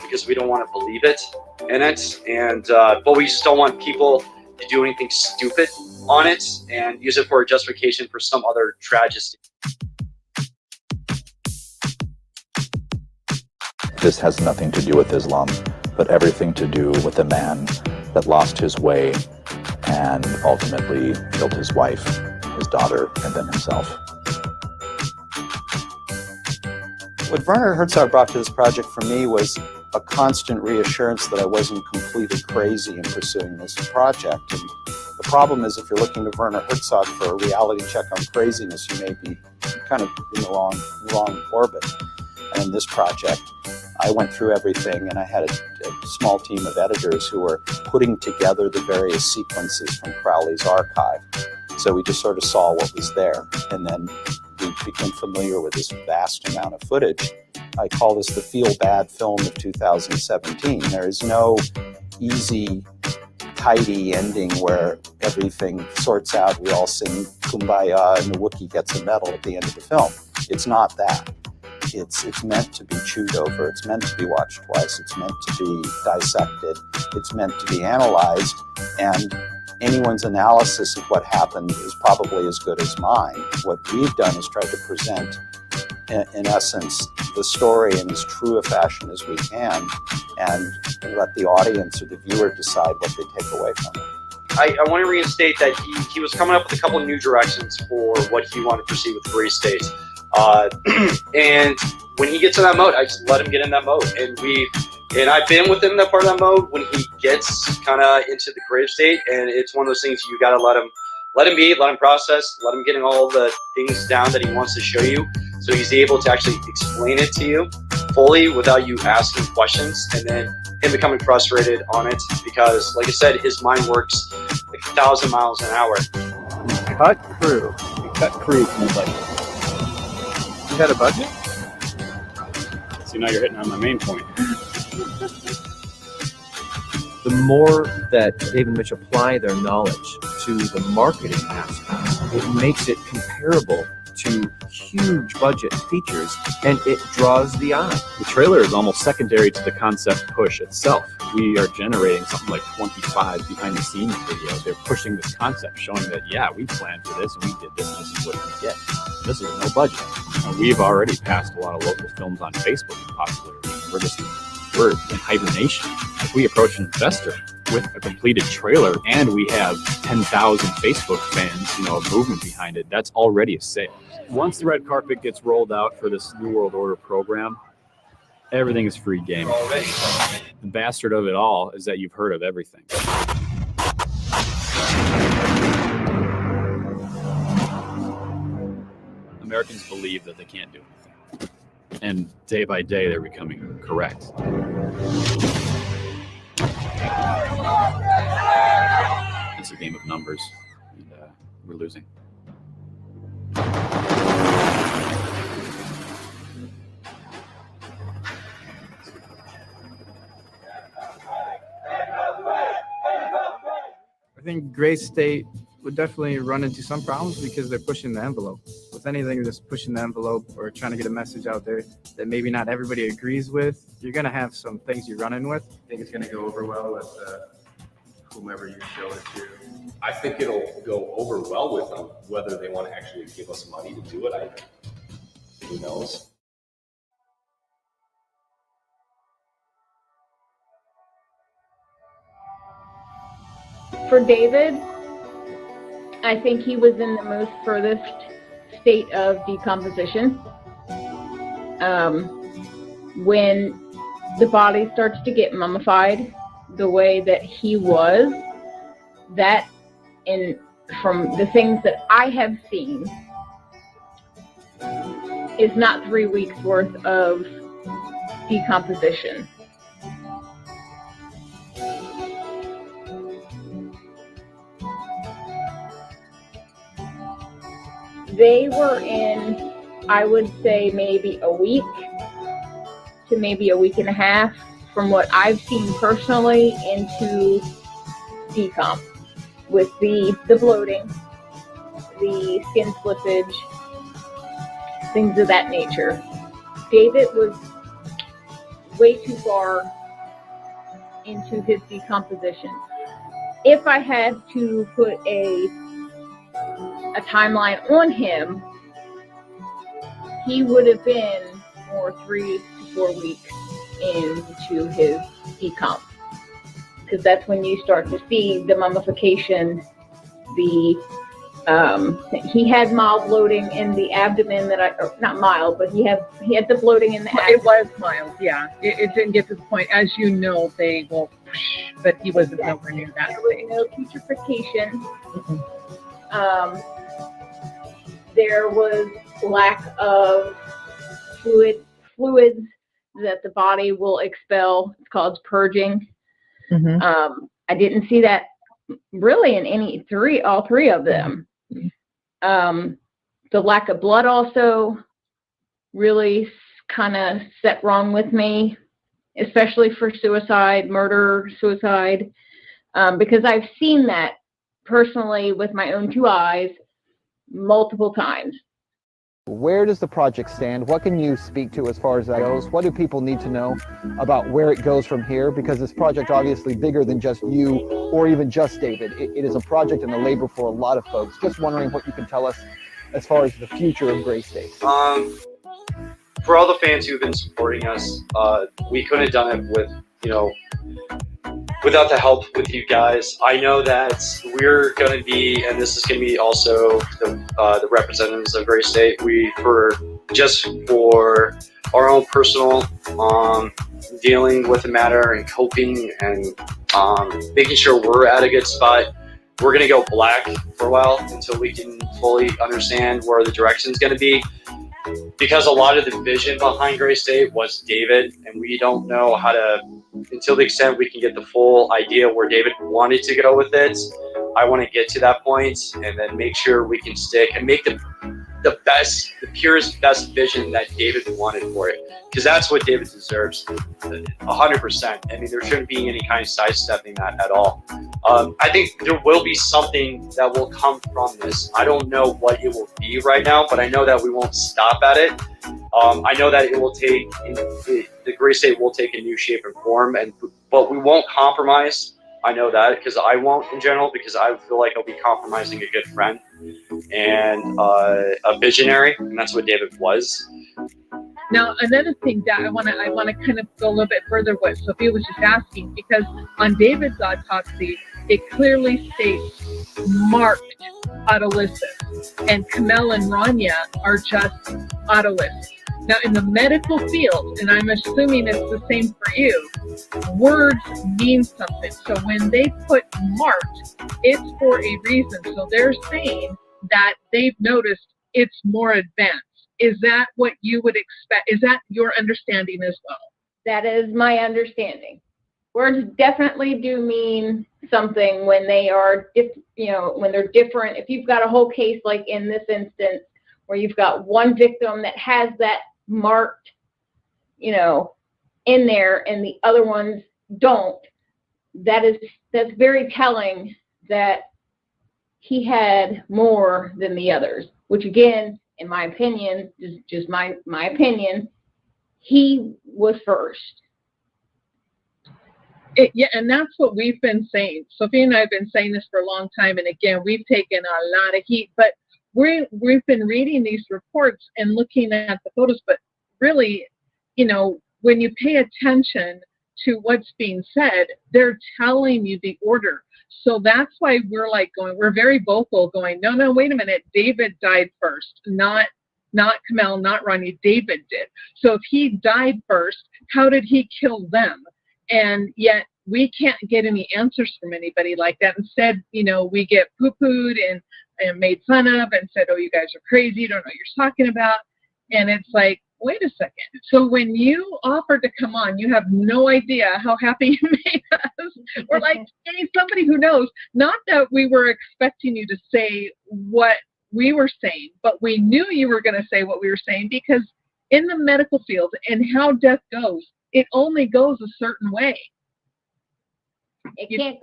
because we don't want to believe it in it, and but we just don't want people to do anything stupid on it and use it for a justification for some other tragedy. This has nothing to do with Islam, but everything to do with a man that lost his way and ultimately killed his wife, his daughter, and then himself. What Werner Herzog brought to this project for me was a constant reassurance that I wasn't completely crazy in pursuing this project. And the problem is, if you're looking to Werner Herzog for a reality check on craziness, you may be kind of in the wrong orbit. And in this project, I went through everything, and I had a small team of editors who were putting together the various sequences from Crowley's archive. So we just sort of saw what was there, and then we became familiar with this vast amount of footage. I call this the feel-bad film of 2017. There is no easy, tidy ending where everything sorts out, we all sing Kumbaya, and the Wookiee gets a medal at the end of the film. It's not that. It's meant to be chewed over. It's meant to be watched twice. It's meant to be dissected. It's meant to be analyzed. And anyone's analysis of what happened is probably as good as mine. What we've done is tried to present, in essence, the story in as true a fashion as we can, and let the audience or the viewer decide what they take away from it. I want to reinstate that he was coming up with a couple of new directions for what he wanted to proceed with Gray State. And when he gets in that mode, I just let him get in that mode. And I've been with him in that part of that mode when he gets kind of into the creative state. And it's one of those things you got to let him be, let him process, let him get in all the things down that he wants to show you. So he's able to actually explain it to you fully without you asking questions. And then him becoming frustrated on it because, like I said, his mind works like 1,000 miles an hour. Cut crew. We cut crew from the budget. You had a budget? See, now you're hitting on my main point. The more that Dave and Mitch apply their knowledge to the marketing aspects, it makes it comparable to huge budget features, and it draws the eye. The trailer is almost secondary to the concept push itself. We are generating something like 25 behind-the-scenes videos. They're pushing this concept, showing that, yeah, we planned for this, and we did this, and this is what we get. This is no budget. We've already passed a lot of local films on Facebook in popularity. We're in hibernation. If we approach an investor with a completed trailer and we have 10,000 Facebook fans, a movement behind it, that's already a sale. Once the red carpet gets rolled out for this New World Order program, everything is free game. The bastard of it all is that you've heard of everything. Americans believe that they can't do anything. And day by day, they're becoming correct. It's a game of numbers, and we're losing. I think Gray State would definitely run into some problems because they're pushing the envelope. With anything that's pushing the envelope or trying to get a message out there that maybe not everybody agrees with, you're going to have some things you run in with. I think it's going to go over well with whomever you show it to. I think it'll go over well with them. Whether they want to actually give us money to do it, who knows? For David, I think he was in the most furthest state of decomposition. When the body starts to get mummified the way that he was, that, and from the things that I have seen, is not 3 weeks worth of decomposition. They were in, I would say, maybe a week to maybe a week and a half, from what I've seen personally, into decomp, with the bloating, the skin slippage, things of that nature. David was way too far into his decomposition. If I had to put a timeline on him, he would have been more 3 to 4 weeks into his decomp, because that's when you start to see the mummification. He had mild bloating in the abdomen not mild, but he had the bloating in the abdomen. It was mild, yeah. It didn't get to the point, as you know, they will, but he wasn't nowhere near that. There was no putrefaction. There was lack of fluids that the body will expel. It's called purging. I didn't see that really in all three of them. The lack of blood also really kind of set wrong with me, especially for murder, suicide, because I've seen that personally with my own 2 eyes multiple times. Where does the project stand? What can you speak to as far as that goes? What do people need to know about where it goes from here? Because this project obviously bigger than just you or even just David. It is a project and a labor for a lot of folks. Just wondering what you can tell us as far as the future of Gray State. For all the fans who've been supporting us, we couldn't have done it without the help with you guys. I know that we're going to be, and this is going to be also the representatives of Gray State, for our own personal dealing with the matter and coping and making sure we're at a good spot. We're going to go black for a while until we can fully understand where the direction is going to be. Because a lot of the vision behind Gray State was David, and we don't know how to, until the extent we can get the full idea where David wanted to go with it. I want to get to that point and then make sure we can stick and make the purest, best vision that David wanted for it. Because that's what David deserves, 100%. I mean, there shouldn't be any kind of sidestepping that at all. I think there will be something that will come from this. I don't know what it will be right now, but I know that we won't stop at it. I know that it will take, the Gray State will take a new shape and form, but we won't compromise. I know that, because I won't in general, because I feel like I'll be compromising a good friend and a visionary, and that's what David was. Now, another thing that I want to kind of go a little bit further with Sophia was just asking, because on David's autopsy, it clearly states marked autolysis, and Kamel and Rania are just autolysis. Now, in the medical field, and I'm assuming it's the same for you, words mean something. So when they put marked, it's for a reason. So they're saying that they've noticed it's more advanced. Is that what you would expect? Is that your understanding as well? That is my understanding. Words definitely do mean something when they are, when they're different. If you've got a whole case like in this instance, where you've got one victim that has that marked, in there, and the other ones don't, that's very telling that he had more than the others. Which again, in my opinion, just my opinion, he was first. Yeah, and that's what we've been saying. Sophia and I have been saying this for a long time, and again, we've taken a lot of heat, but we've been reading these reports and looking at the photos, but really, when you pay attention to what's being said, they're telling you the order. So that's why we're very vocal going, no, wait a minute, David died first, not Kamel, not Ronnie, David did. So if he died first, how did he kill them? And yet we can't get any answers from anybody like that. Instead, we get poo-pooed and made fun of and said, oh, you guys are crazy, you don't know what you're talking about. And it's like, wait a second. So when you offered to come on, you have no idea how happy you made us. Or like somebody who knows, not that we were expecting you to say what we were saying, but we knew you were going to say what we were saying, because in the medical field and how death goes, it only goes a certain way. It can't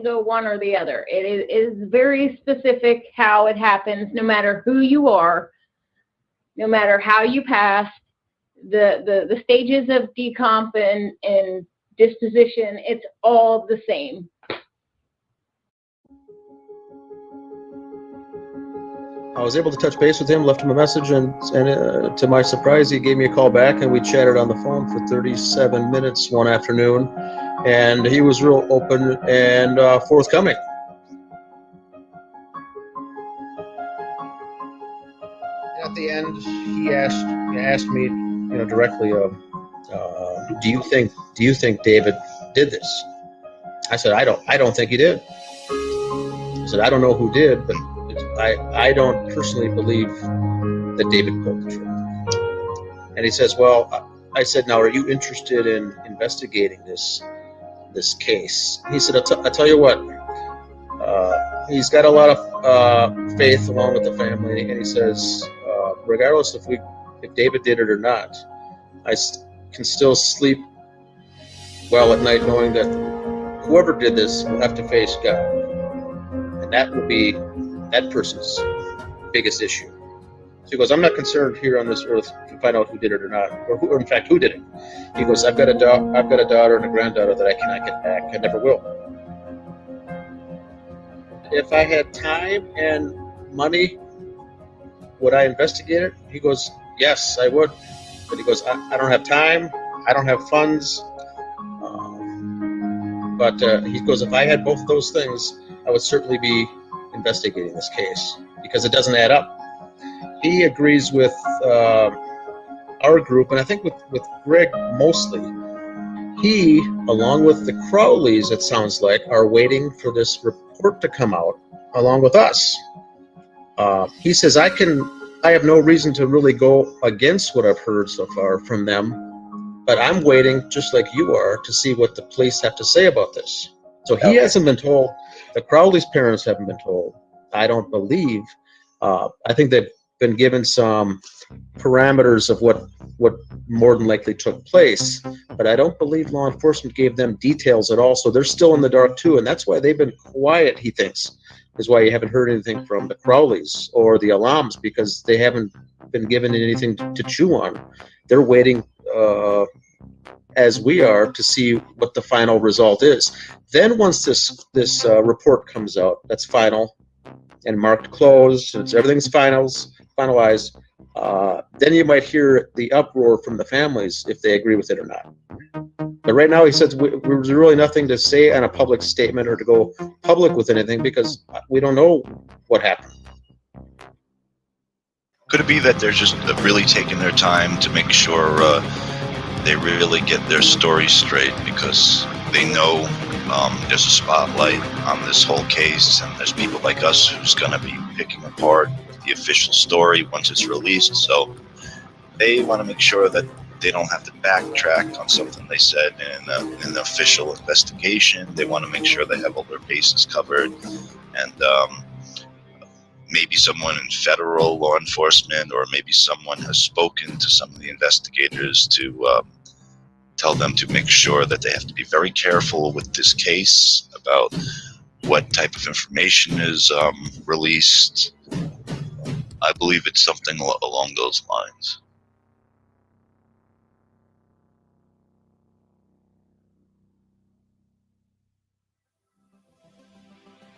go one or the other. It is very specific how it happens, no matter who you are, no matter how you pass, the stages of decomp and disposition, it's all the same. I was able to touch base with him, left him a message, and to my surprise, he gave me a call back, and we chatted on the phone for 37 minutes one afternoon, and he was real open and forthcoming. At the end, he asked me, directly, do you think David did this? I said, I don't think he did. I said, I don't know who did, but I don't personally believe that David pulled the trigger. And he says, well, I said, now, are you interested in investigating this case? He said, I'll tell you what, he's got a lot of faith along with the family, and he says, regardless if David did it or not, I can still sleep well at night knowing that whoever did this will have to face God. And that will be that person's biggest issue. So he goes, I'm not concerned here on this earth to find out who did it or not, or in fact, who did it. He goes, I've got a daughter and a granddaughter that I cannot get back. I never will. If I had time and money, would I investigate it? He goes, yes, I would. But he goes, I don't have time. I don't have funds. But he goes, if I had both of those things, I would certainly be investigating this case, because it doesn't add up. He agrees with our group, and I think with Greg mostly. He, along with the Crowleys, it sounds like, are waiting for this report to come out along with us. He says, I have no reason to really go against what I've heard so far from them, but I'm waiting, just like you are, to see what the police have to say about this. So he hasn't been told. The Crowley's parents haven't been told. I don't believe. I think they've been given some parameters of what more than likely took place, but I don't believe law enforcement gave them details at all. So they're still in the dark too, and that's why they've been quiet, he thinks, is why you haven't heard anything from the Crowleys or the Alams, because they haven't been given anything to chew on. They're waiting, as we are, to see what the final result is. Then once this report comes out, that's final and marked closed, and everything's finalized, then you might hear the uproar from the families if they agree with it or not. But right now, he says there's really nothing to say on a public statement or to go public with anything, because we don't know what happened. Could it be that they're just really taking their time to make sure they really get their story straight, because they know there's a spotlight on this whole case, and there's people like us who's going to be picking apart the official story once it's released. So they want to make sure that they don't have to backtrack on something they said in an official investigation. They want to make sure they have all their bases covered. And maybe someone in federal law enforcement, or maybe someone has spoken to some of the investigators to tell them to make sure that they have to be very careful with this case about what type of information is released. I believe it's something along those lines.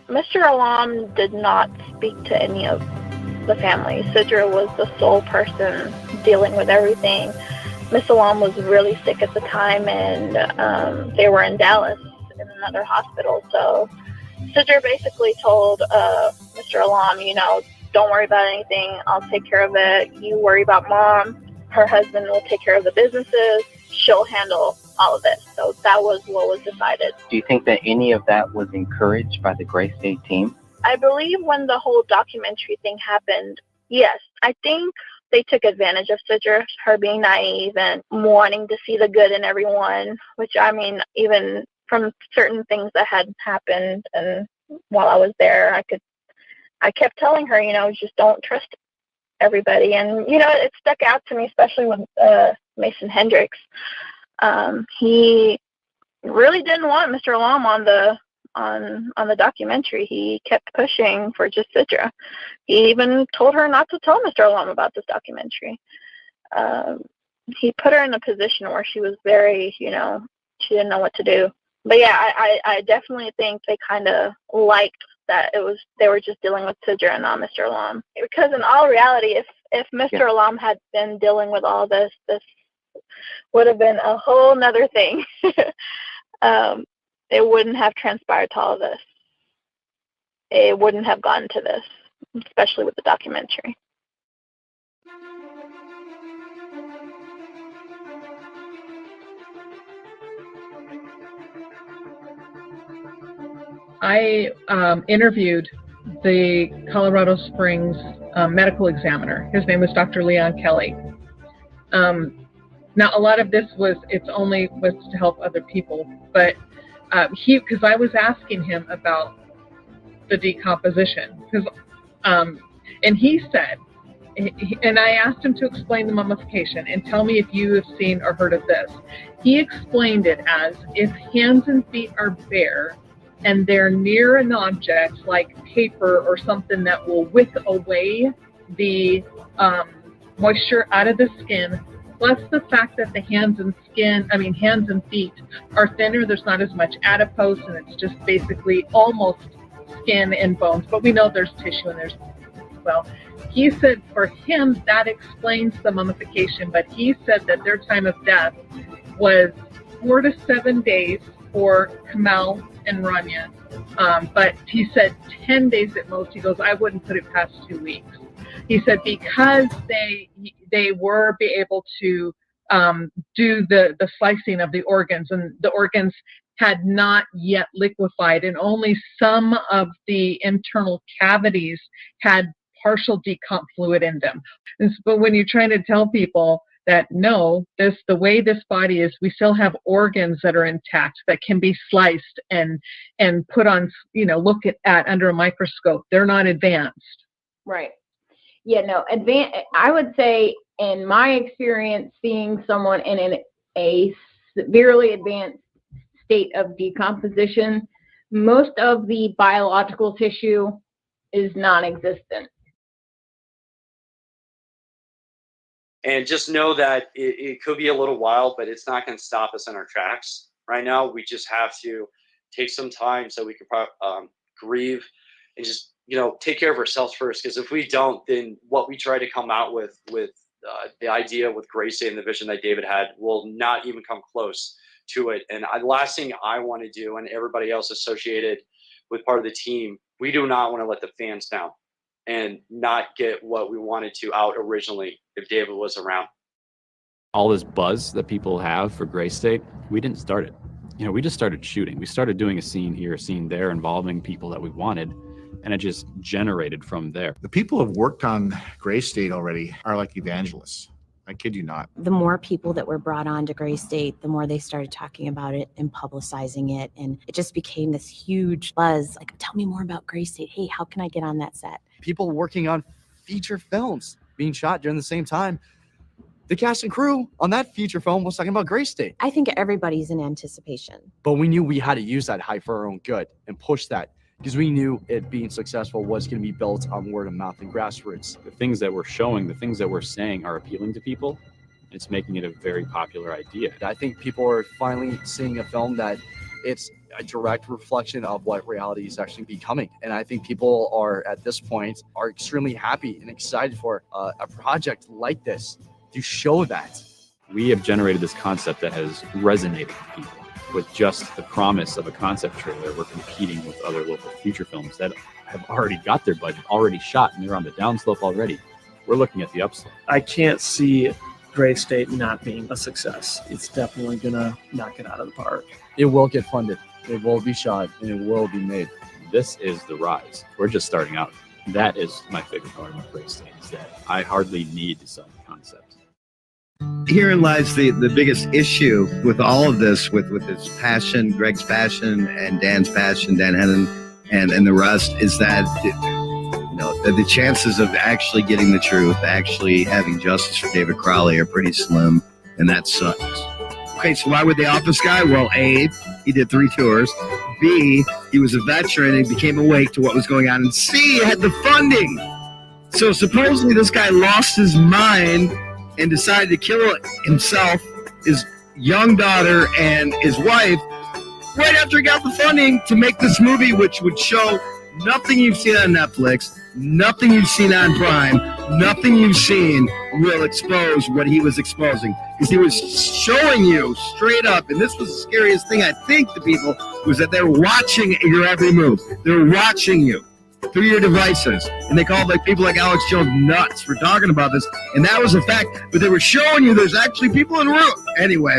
Mr. Alam did not speak to any of the family. Sidra was the sole person dealing with everything. Miss Alam was really sick at the time, and they were in Dallas in another hospital. So Sidra basically told Mr. Alam, you know, don't worry about anything. I'll take care of it. You worry about Mom. Her husband will take care of the businesses. She'll handle all of this. So that was what was decided. Do you think that any of that was encouraged by the Gray State team? I believe when the whole documentary thing happened, yes, I think they took advantage of Sidra, her being naive and wanting to see the good in everyone, which, I mean, even from certain things that had happened and while I was there, I kept telling her, you know, just don't trust everybody. And, you know, it stuck out to me, especially with Mason Hendricks. He really didn't want Mr. Alam on the documentary. He kept pushing for just Sidra. He even told her not to tell Mr. Alam about this documentary. He put her in a position where she was very, you know, she didn't know what to do. But yeah, I definitely think they kind of liked that they were just dealing with Sidra and not Mr. Alam. Because in all reality, if Mr. Alam had been dealing with all this would have been a whole nother thing. It wouldn't have transpired to all of this. It wouldn't have gotten to this, especially with the documentary. I interviewed the Colorado Springs medical examiner. His name was Dr. Leon Kelly. Now, a lot of this was to help other people, but because I was asking him about the decomposition, and he said, and I asked him to explain the mummification and tell me if you have seen or heard of this. He explained it as if hands and feet are bare and they're near an object like paper or something that will wick away the moisture out of the skin, plus the fact that the hands and feet are thinner. There's not as much adipose, and it's just basically almost skin and bones, but we know there's tissue and there's, well, he said for him that explains the mummification, but he said that their time of death was 4 to 7 days for Kamal and Rania, but he said 10 days at most. He goes, I wouldn't put it past 2 weeks. He said because they were be able to do the slicing of the organs, and the organs had not yet liquefied, and only some of the internal cavities had partial decomp fluid in them. But when you're trying to tell people that no, the way this body is, we still have organs that are intact that can be sliced and put on, look at under a microscope. They're not advanced. Right. Yeah, no, I would say in my experience, seeing someone in a severely advanced state of decomposition, most of the biological tissue is non-existent. And just know that it could be a little while, but it's not going to stop us in our tracks. Right now, we just have to take some time so we can grieve and just, take care of ourselves first. Because if we don't, then what we try to come out with the idea with Gray State and the vision that David had will not even come close to it. And the last thing I want to do, and everybody else associated with part of the team, we do not want to let the fans down and not get what we wanted to out originally if David was around. All this buzz that people have for Gray State, we didn't start it. We just started shooting. We started doing a scene here, a scene there, involving people that we wanted. and it just generated from there. The people who have worked on Gray State already are like evangelists. I kid you not. The more people that were brought on to Gray State, the more they started talking about it and publicizing it. And it just became this huge buzz. Like, tell me more about Gray State. Hey, how can I get on that set? People working on feature films being shot during the same time. The cast and crew on that feature film was talking about Gray State. I think everybody's in anticipation. But we knew we had to use that hype for our own good and push that, because we knew it being successful was going to be built on word of mouth and grassroots. The things that we're showing, the things that we're saying are appealing to people. It's making it a very popular idea. I think people are finally seeing a film that it's a direct reflection of what reality is actually becoming. And I think people are, at this point, are extremely happy and excited for a project like this to show that. We have generated this concept that has resonated with people. With just the promise of a concept trailer, we're competing with other local feature films that have already got their budget, already shot, and they're on the downslope already. We're looking at the upslope. I can't see Gray State not being a success. It's definitely gonna knock it out of the park. It will get funded, it will be shot, and it will be made. This is the rise. We're just starting out. That is my favorite part of Gray State, is that I hardly need to sell the concept. Herein lies the biggest issue with all of this, with his passion, Greg's passion, and Dan's passion, Dan Hennon, and the rest, is that the chances of actually getting the truth, actually having justice for David Crowley, are pretty slim, and that sucks. Okay, so why would they off this guy? Well, A, he did 3 tours. B, he was a veteran and became awake to what was going on. And C, he had the funding. So supposedly this guy lost his mind and decided to kill himself, his young daughter, and his wife right after he got the funding to make this movie, which would show nothing you've seen on Netflix, nothing you've seen on Prime, nothing you've seen will expose what he was exposing. Because he was showing you straight up, and this was the scariest thing, I think, to people, was that they were watching your every move. They were watching you through your devices. And they called people like Alex Jones nuts for talking about this. And that was a fact. But they were showing you there's actually people in the room. Anyway,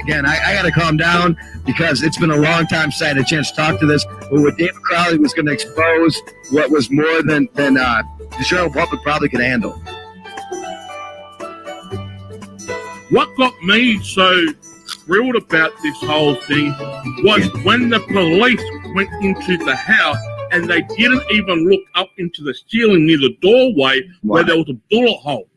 again, I got to calm down, because it's been a long time since I had a chance to talk to this. But what David Crowley was going to expose what was more than the general public probably could handle. What got me so thrilled about this whole thing was when the police went into the house and they didn't even look up into the ceiling near the doorway where there was a bullet hole.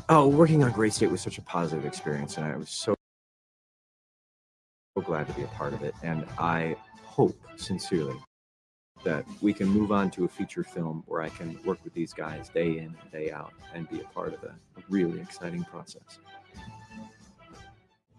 Oh, working on Gray State was such a positive experience, and I was so glad to be a part of it. And I hope sincerely that we can move on to a feature film where I can work with these guys day in and day out and be a part of a really exciting process.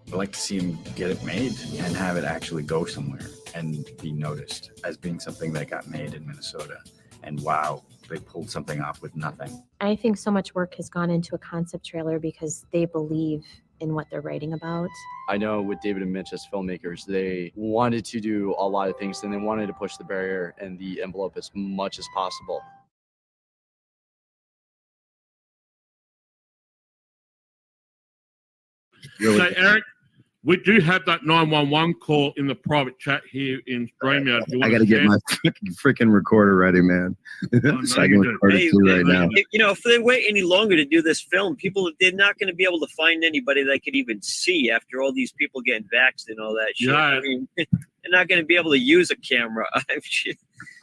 I'd like to see him get it made and have it actually go somewhere and be noticed as being something that got made in Minnesota. And wow, they pulled something off with nothing. I think so much work has gone into a concept trailer because they believe in what they're writing about. I know with David and Mitch as filmmakers, they wanted to do a lot of things, and they wanted to push the barrier and the envelope as much as possible. So, Eric, We do have that 911 call in the private chat here in StreamYard. Do you I want got to to get my freaking recorder ready, man. So I can record it too right now. You know, if they wait any longer to do this film, they're not going to be able to find anybody that could even see after all these people getting vaxxed and all that shit. Yeah. I mean, they're not going to be able to use a camera.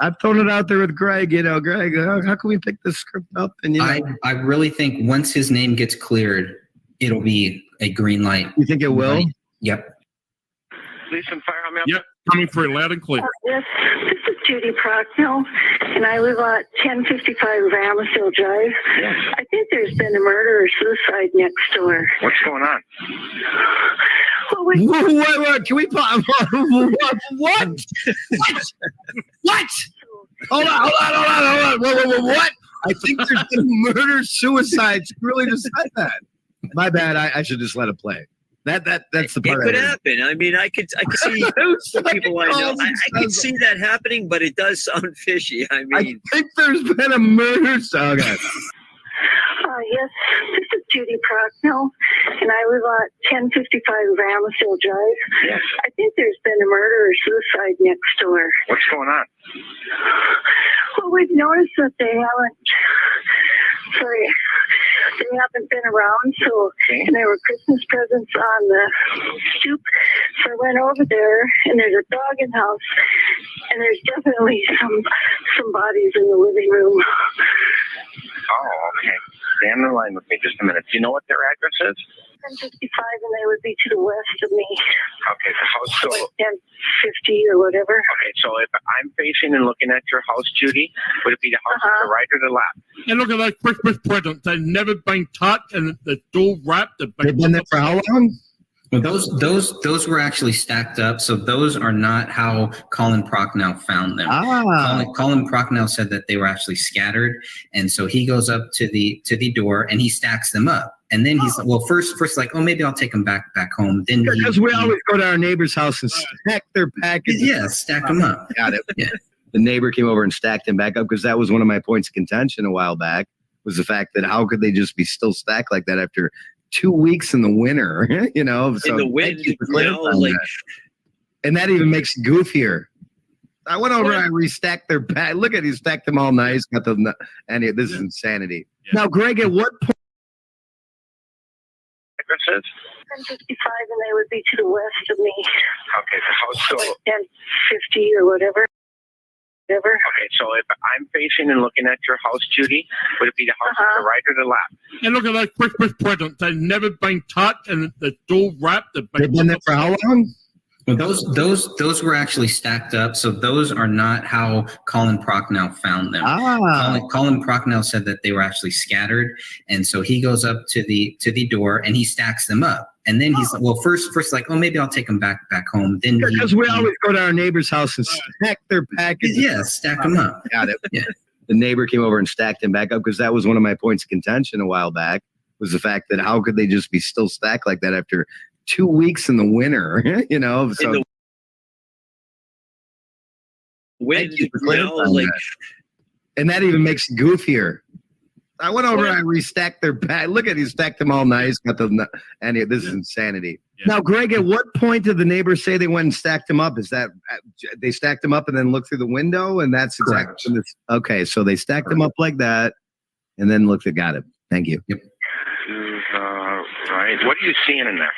I've thrown it out there with Greg. You know, Greg, how can we pick this script up? And I really think once his name gets cleared, it'll be a green light. You think it will? Yep. Police and fire. Yep, coming through loud and clear. Yes, this is Judy Procknell, and I live at 1055 Ramsdale Drive. Yes. I think there's been a murder or suicide next door. What's going on? Well, wait. Wait, can we pause? What? What? Hold on. What? I think there's been murder, suicide. She really just said that. My bad. I should just let it play. That's the part. It could happen. I mean, I could see the people I know. I could see that happening, but it does sound fishy. I mean, I think there's been a murder. Okay. Yes, this is Judy Procknell, and I live at 1055 Ramsdale Drive. Yes. I think there's been a murder or suicide next door. What's going on? Well, we've noticed that they haven't been around, and there were Christmas presents on the stoop. So I went over there, and there's a dog in the house, and there's definitely some bodies in the living room. Oh, okay. Stay on the line with me just a minute. Do you know what their address is? 1055, and they would be to the west of me. Okay, the house. So, 1050 or whatever. okay, so if I'm facing and looking at your house, Judy, would it be the house to the right or the left? And look at those Christmas presents. They've never been touched, and they're still wrapped. They've been there for how long? Well, those were actually stacked up. So those are not how Colin Procknell found them. Colin Procknell said that they were actually scattered, and so he goes up to the door and he stacks them up. And then he's well, first like, oh, maybe I'll take them back home. Then because we always go to our neighbor's house and stack their packages. Yeah, stack them up. Got it. Yeah. The neighbor came over and stacked them back up because that was one of my points of contention a while back. Was the fact that how could they just be still stacked like that after 2 weeks in the winter? You know, so in the wind, and that even makes it goofier. I went over and I restacked their pack. Look at he stacked them all nice. Got the this is insanity. Yeah. Now, Greg, at what point? Addresses? 1055, and they would be to the west of me. Okay, the house. So 1050 or whatever. Okay, so if I'm facing and looking at your house, Judy, would it be the house to the right or the left? And look at those Christmas presents. They've never been touched, and they're still wrapped. They've been there for how long? Well, those were actually stacked up. So those are not how Colin Procknell found them. Colin Procknell said that they were actually scattered, and so he goes up to the door and he stacks them up. And then he's well, first like, oh, maybe I'll take them back home. Then because we always go to our neighbor's house and stack their packages. Yeah, stack them up. Got it. Yeah. The neighbor came over and stacked them back up because that was one of my points of contention a while back. Was the fact that how could they just be still stacked like that after 2 weeks in the winter? You know, so. And that even makes it goofier. I went over and I restacked their pack. Look at he stacked them all nice. Got the this is insanity. Yeah. Now, Greg, at what point did the neighbors say they went and stacked them up? Is that they stacked them up and then looked through the window? And that's exactly okay. So they stacked them up like that, and then looked at got it. Thank you. Yep. Right. What are you seeing in there?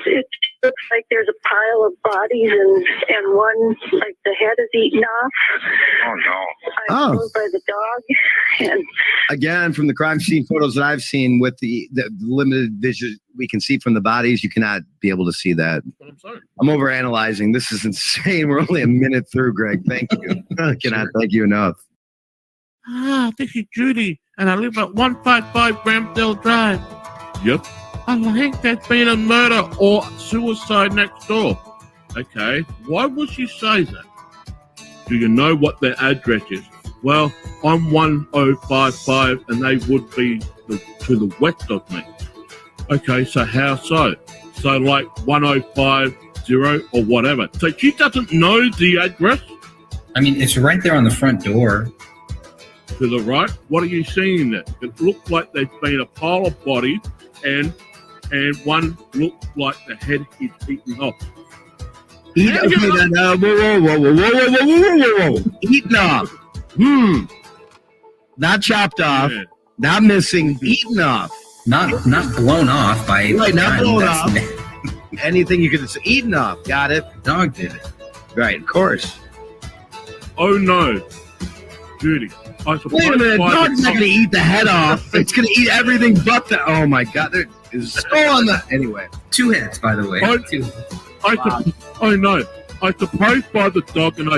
It looks like there's a pile of bodies, and one, like the head is eaten off. Oh no! I'm killed by the dog. And again, from the crime scene photos that I've seen, with the limited vision we can see from the bodies, you cannot be able to see that. I'm sorry. I'm overanalyzing. This is insane. We're only a minute through, Greg. Thank you. I cannot thank you enough. This is Judy, and I live at 155 Ramsdale Drive. Yep. I think there's been a murder or suicide next door. Okay, why would she say that? Do you know what their address is? Well, I'm 1055 and they would be to the west of me. Okay, so how so? So like 1050 or whatever. So she doesn't know the address? I mean, it's right there on the front door. To the right? What are you seeing there? It looks like there's been a pile of bodies and and one looked like the head is eaten off. Eaten off. Not chopped off. Yeah. Not missing. Eaten off. Not blown off by Right, not time. blown That's- off. Anything you could say. Eaten off. Got it. Dog did it. Right, of course. Oh no, Judy. I suppose Wait a minute. by the Dog's not time- going to eat the head off. It's going to eat everything but the. Oh my God. There is skull on the. Anyway. 2 heads, by the way. Oh no. I suppose by the dog and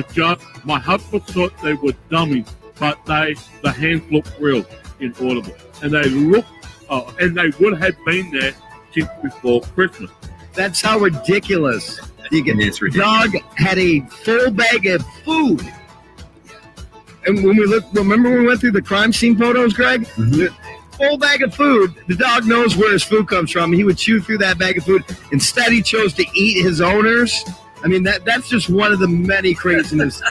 my husband thought they were dummies, but the hands looked real, inaudible, and they would have been there since before Christmas. That's how ridiculous. It's ridiculous. Dog had a full bag of food. And when we remember when we went through the crime scene photos, Greg? Mm-hmm. The full bag of food. The dog knows where his food comes from. He would chew through that bag of food. Instead, he chose to eat his owners. I mean, that's just one of the many craziness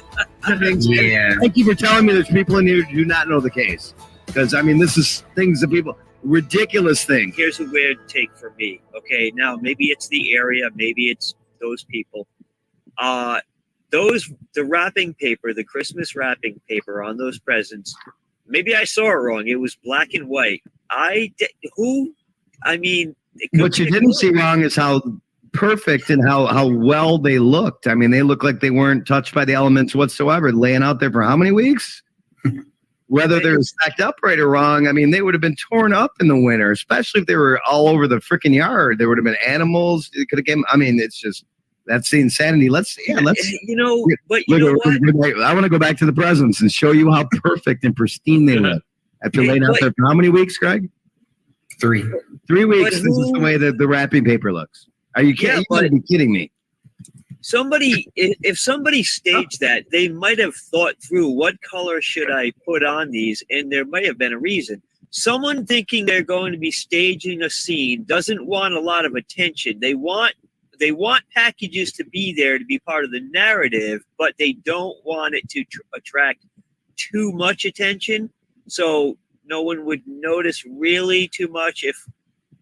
things. Yeah. Thank you for telling me there's people in here who do not know the case. Because, I mean, this is things that people, ridiculous things. Here's a weird take for me. Okay, now maybe it's the area, maybe it's those people. The wrapping paper, the Christmas wrapping paper on those presents, maybe I saw it wrong. It was black and white. What you didn't see wrong is how perfect and how well they looked. I mean, they looked like they weren't touched by the elements whatsoever, laying out there for how many weeks? Whether they're stacked up right or wrong, I mean, they would have been torn up in the winter, especially if they were all over the freaking yard. There would have been animals. It could have came. I mean, it's just, that's the insanity. Let's. But you know what? I want to go back to the presents and show you how perfect and pristine they look after laying out there for how many weeks, Greg? 3. 3 weeks. This is the way that the wrapping paper looks. Are you kidding? You gotta be kidding me. If somebody staged that, they might have thought through what color should I put on these, and there might have been a reason. Someone thinking they're going to be staging a scene doesn't want a lot of attention. They want packages to be there to be part of the narrative, but they don't want it to attract too much attention. So no one would notice really too much if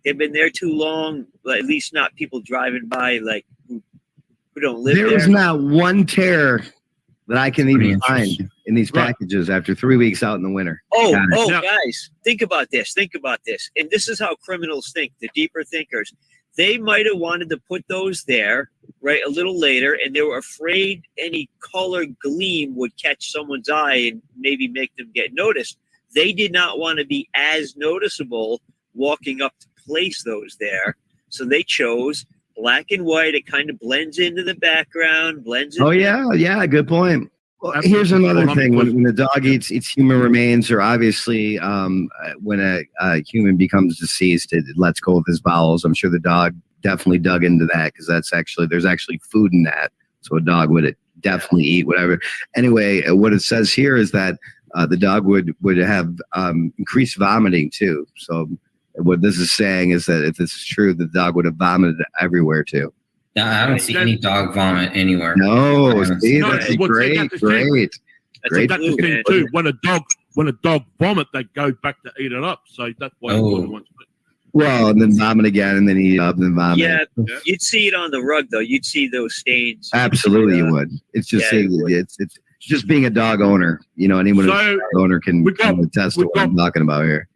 they've been there too long. At least not people driving by like who don't live there. There is not one tear that I can even find in these packages after 3 weeks out in the winter. Guys, think about this. And this is how criminals think, the deeper thinkers. They might have wanted to put those there, right, a little later, and they were afraid any color gleam would catch someone's eye and maybe make them get noticed. They did not want to be as noticeable walking up to place those there. So they chose black and white. It kind of blends into the background, blends in. Oh, yeah, good point. Well, here's another thing. When the dog eats human remains, or obviously when a human becomes deceased, it lets go of his bowels. I'm sure the dog definitely dug into that because there's actually food in that. So a dog would definitely eat whatever. Anyway, what it says here is that the dog would have increased vomiting too. So what this is saying is that if this is true, the dog would have vomited everywhere too. No, I don't see any dog vomit anywhere. No, see, that's great. That's the thing too. When a dog vomit, they go back to eat it up. So that's why. Well, and then vomit again, and then eat up, and then vomit. Yeah, you'd see it on the rug though. You'd see those stains. Absolutely, you would. It's just it's just being a dog owner. You know, anyone who's a dog owner can attest to what I'm talking about here.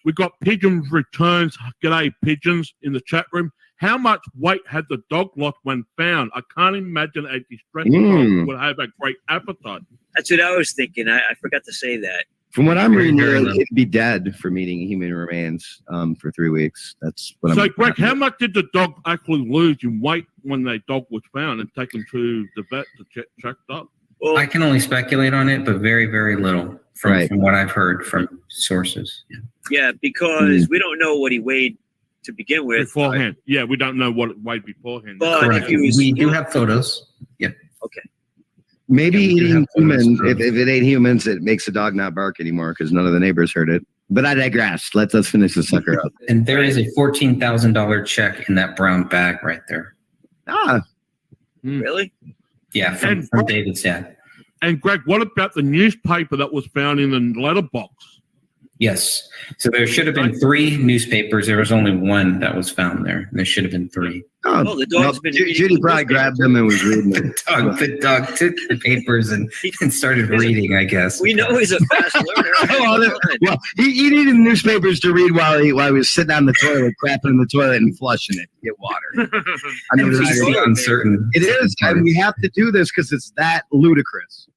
We got Pigeons Returns. G'day, Pigeons, in the chat room. How much weight had the dog lost when found? I can't imagine a distressed dog would have a great appetite. That's what I was thinking. I forgot to say that. From what I'm reading here, it'd be dead from eating human remains for 3 weeks. That's what So, Greg, how much did the dog actually lose in weight when the dog was found and taken to the vet to get checked up? Well, I can only speculate on it, but very, very little from what I've heard from sources. Yeah, because we don't know what he weighed to begin with. Beforehand. Yeah, we don't know what it weighed beforehand. But if he was, we do have photos. Yeah. Okay. Maybe eating humans, if it ate humans, it makes the dog not bark anymore because none of the neighbors heard it. But I digress. Let's finish the sucker up. And there is a $14,000 check in that brown bag right there. Really? Yeah, from David's dad. And Greg, what about the newspaper that was found in the letterbox? Yes. So there should have been 3 newspapers. There was only 1 that was found there. There should have been 3. Oh, the dog's been reading Judy the probably newspaper. grabbed them and was reading them. The dog took the papers and started reading, I guess. We know he's a fast learner. Well, he needed newspapers to read while he was sitting on the toilet, crapping in the toilet and flushing it to get water. I mean, He's so uncertain. it is, and we have to do this because it's that ludicrous.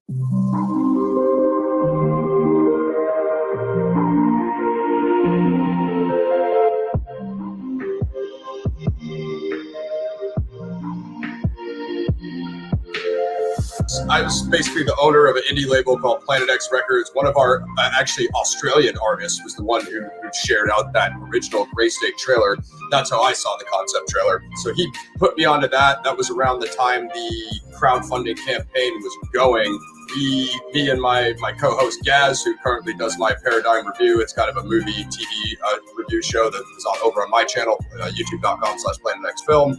I was basically the owner of an indie label called Planet X Records. One of our actually Australian artists was the one who shared out that original Gray State trailer. That's how I saw the concept trailer. So he put me onto that. That was around the time the crowdfunding campaign was going. Me and my co-host Gaz, who currently does my Paradigm Review. It's kind of a movie TV review show that is over on my channel, youtube.com/PlanetXFilm.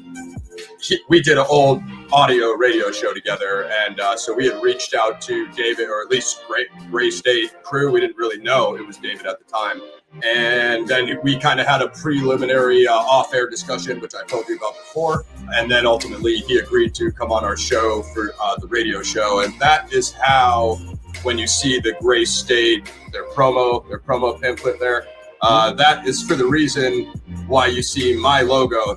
We did an old audio radio show together, and so we had reached out to David, or at least Gray State crew. We didn't really know it was David at the time. And then we kind of had a preliminary off-air discussion, which I told you about before. And then ultimately he agreed to come on our show for the radio show. And that is how, when you see the Gray State, their promo pamphlet there, that is for the reason why you see my logo,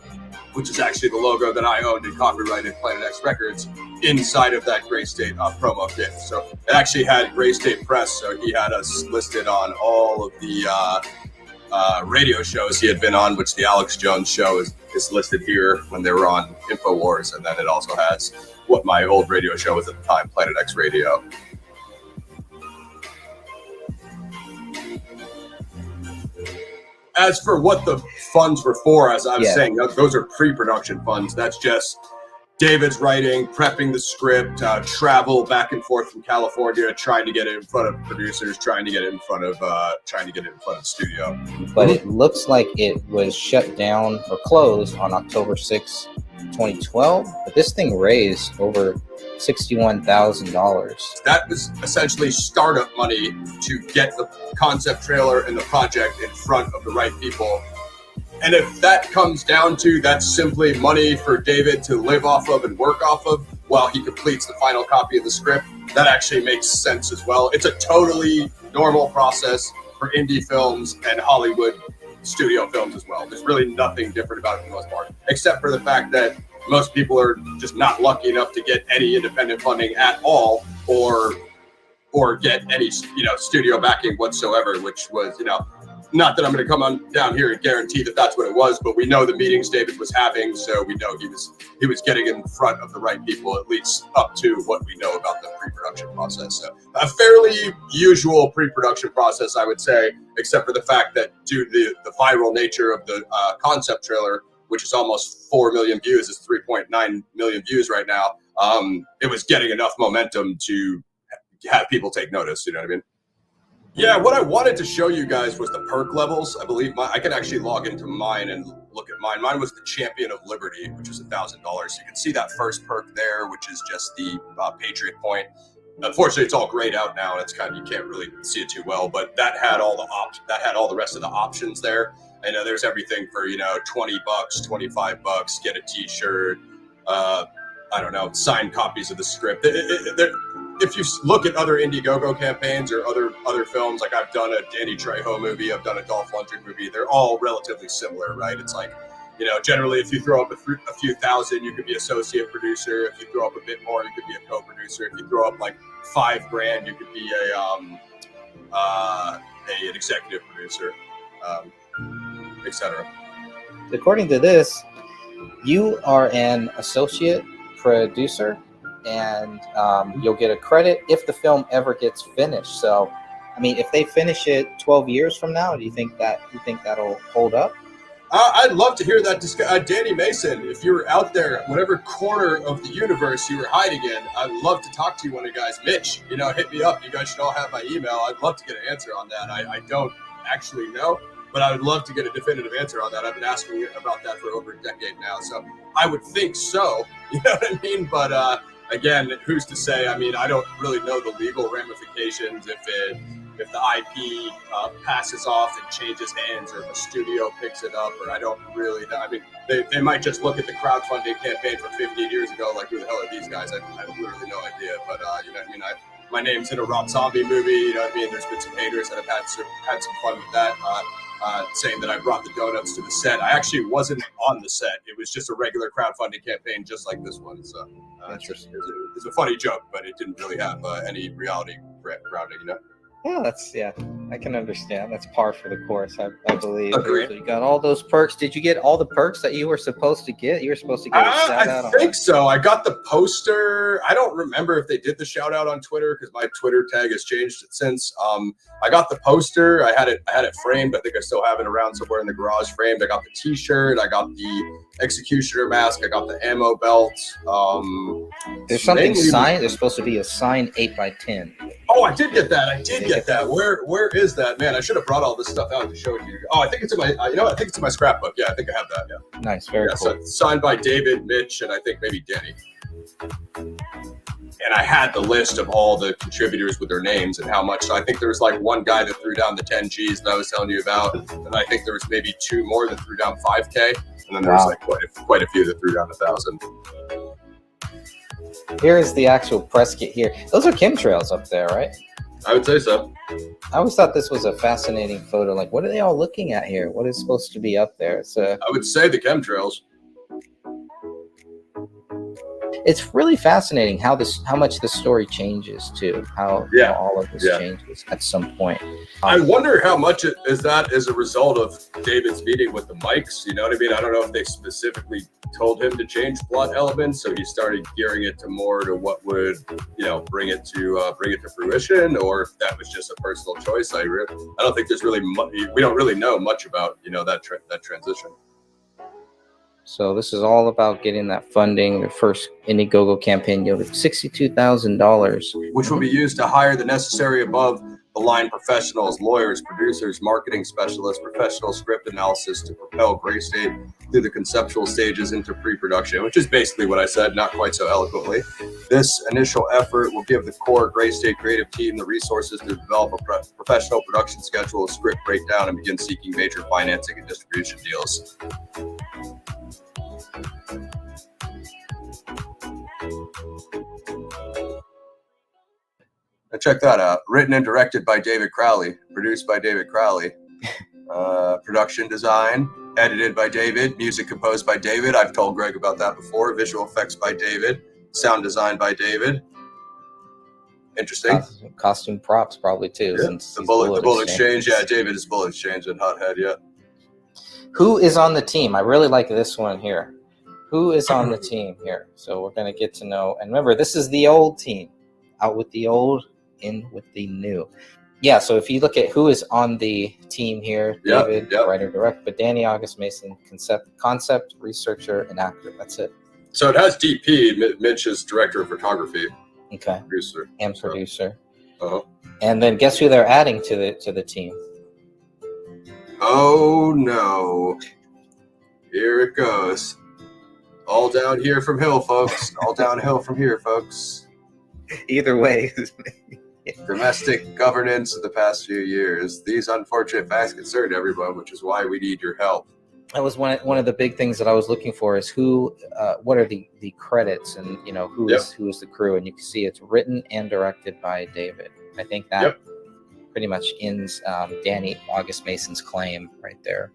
which is actually the logo that I owned and copyrighted Planet X Records, inside of that Gray State promo kit. So it actually had Gray State Press, so he had us listed on all of the radio shows he had been on, which the Alex Jones show is listed here when they were on InfoWars, and then it also has what my old radio show was at the time, Planet X Radio. As for what the funds were for, as I was saying, those are pre-production funds. That's just David's writing, prepping the script, travel back and forth from California, trying to get it in front of producers, trying to get it in front of the studio. But it looks like it was shut down or closed on October 6, 2012. But this thing raised over $61,000. That was essentially startup money to get the concept trailer and the project in front of the right people. And if that comes down to that's simply money for David to live off of and work off of while he completes the final copy of the script, that actually makes sense as well. It's a totally normal process for indie films and Hollywood studio films as well. There's really nothing different about it for the most part, except for the fact that most people are just not lucky enough to get any independent funding at all, or get any studio backing whatsoever, which was not that I'm going to come on down here and guarantee that that's what it was, but we know the meetings David was having, so we know he was getting in front of the right people, at least up to what we know about the pre-production process. So a fairly usual pre-production process, I would say, except for the fact that due to the viral nature of the concept trailer, which is almost 4 million views, it's 3.9 million views right now, it was getting enough momentum to have people take notice, you know what I mean? Yeah, what I wanted to show you guys was the perk levels. I believe I can actually log into mine and look at mine. Mine was the Champion of Liberty, which is $1,000. So you can see that first perk there, which is just the Patriot point. Unfortunately, it's all grayed out now, and it's you can't really see it too well. But that had all the rest of the options there. I know there's everything for $20, $25, get a T-shirt. I don't know, signed copies of the script. If you look at other Indiegogo campaigns or other films, like I've done a Danny Trejo movie, I've done a Dolph Lundgren movie, they're all relatively similar, right? It's like, generally if you throw up a few thousand, you could be associate producer. If you throw up a bit more, you could be a co-producer. If you throw up like $5,000, you could be an executive producer, etc. According to this, you are an associate producer, and you'll get a credit if the film ever gets finished. So, I mean, if they finish it 12 years from now, do you think that'll hold up? I'd love to hear that. Danny Mason, if you're out there, whatever corner of the universe you were hiding in, I'd love to talk to you one of you guys. Mitch, hit me up. You guys should all have my email. I'd love to get an answer on that. I don't actually know, but I would love to get a definitive answer on that. I've been asking about that for over a decade now. So I would think so. You know what I mean? But again, who's to say? I mean, I don't really know the legal ramifications if it if the IP passes off and changes hands, or if a studio picks it up, or I don't really know. I mean, they might just look at the crowdfunding campaign from 15 years ago, like, who the hell are these guys? I have literally no idea. But you know what I mean? My name's in a Rob Zombie movie. You know what I mean? There's been some haters that have had some fun with that, saying that I brought the donuts to the set. I actually wasn't on the set. It was just a regular crowdfunding campaign, just like this one. So it's a funny joke, but it didn't really have any reality grounding, you know? Yeah, I can understand. That's par for the course, I believe. Agreed. So you got all those perks. Did you get all the perks that you were supposed to get? You were supposed to get a shout out. I think so. I got the poster. I don't remember if they did the shout out on Twitter, because my Twitter tag has changed since. I got the poster. I had it framed. I think I still have it around somewhere in the garage framed. I got the T-shirt. I got the executioner mask. I got the ammo belt. There's something signed. There's supposed to be a signed 8x10. Oh, I did get that. I did get that. Where is that, man? I should have brought all this stuff out to show it to you. Oh, I think it's in my. I think it's in my scrapbook. Yeah, I think I have that. Yeah. Nice, very cool. So signed by David, Mitch, and I think maybe Denny. And I had the list of all the contributors with their names and how much. So I think there was like one guy that threw down the 10 G's that I was telling you about, and I think there was maybe two more that threw down 5K, and then there was like quite a few that threw down 1,000. Here is the actual press kit here. Those are chemtrails up there, right? I would say so. I always thought this was a fascinating photo. Like, what are they all looking at here? What is supposed to be up there? I would say the chemtrails. It's really fascinating how much the story changes too. How all of this changes at some point. I wonder how much is that as a result of David's meeting with the Mikes. You know what I mean? I don't know if they specifically told him to change plot elements, so he started gearing it to more to what would, bring it to fruition, or if that was just a personal choice. I don't think there's really we don't really know much about that transition. So this is all about getting that funding. The first Indiegogo campaign yielded $62,000, which will be used to hire the necessary above-the-line professionals, lawyers, producers, marketing specialists, professional script analysis to propel Gray State through the conceptual stages into pre-production, which is basically what I said, not quite so eloquently. This initial effort will give the core Gray State creative team the resources to develop a professional production schedule, script breakdown, and begin seeking major financing and distribution deals. Now check that out. Written and directed by David Crowley. Produced by David Crowley. Production design. Edited by David. Music composed by David. I've told Greg about that before. Visual effects by David. Sound design by David. Interesting. Costume props probably too. Yeah. Since The Bullet Exchange. Yeah, David is Bullet Exchange and Hothead. Yeah. Who is on the team? I really like this one here. Who is on the team here? So we're going to get to know. And remember, this is the old team. Out with the old, in with the new. Yeah, so if you look at who is on the team here, David, writer, director, but Danny August Mason, concept, researcher, and actor. That's it. So it has DP. Mitch is director of photography. Okay. Producer. And producer. Uh-huh. And then guess who they're adding to the team? Oh, no. Here it goes. All down here from Hill, folks. All downhill from here, folks. Either way. Domestic governance of the past few years. These unfortunate facts concern everyone, which is why we need your help. That was one of the big things that I was looking for is what are the credits and who is the crew, and you can see it's written and directed by David. I think that pretty much ends Danny August Mason's claim right there.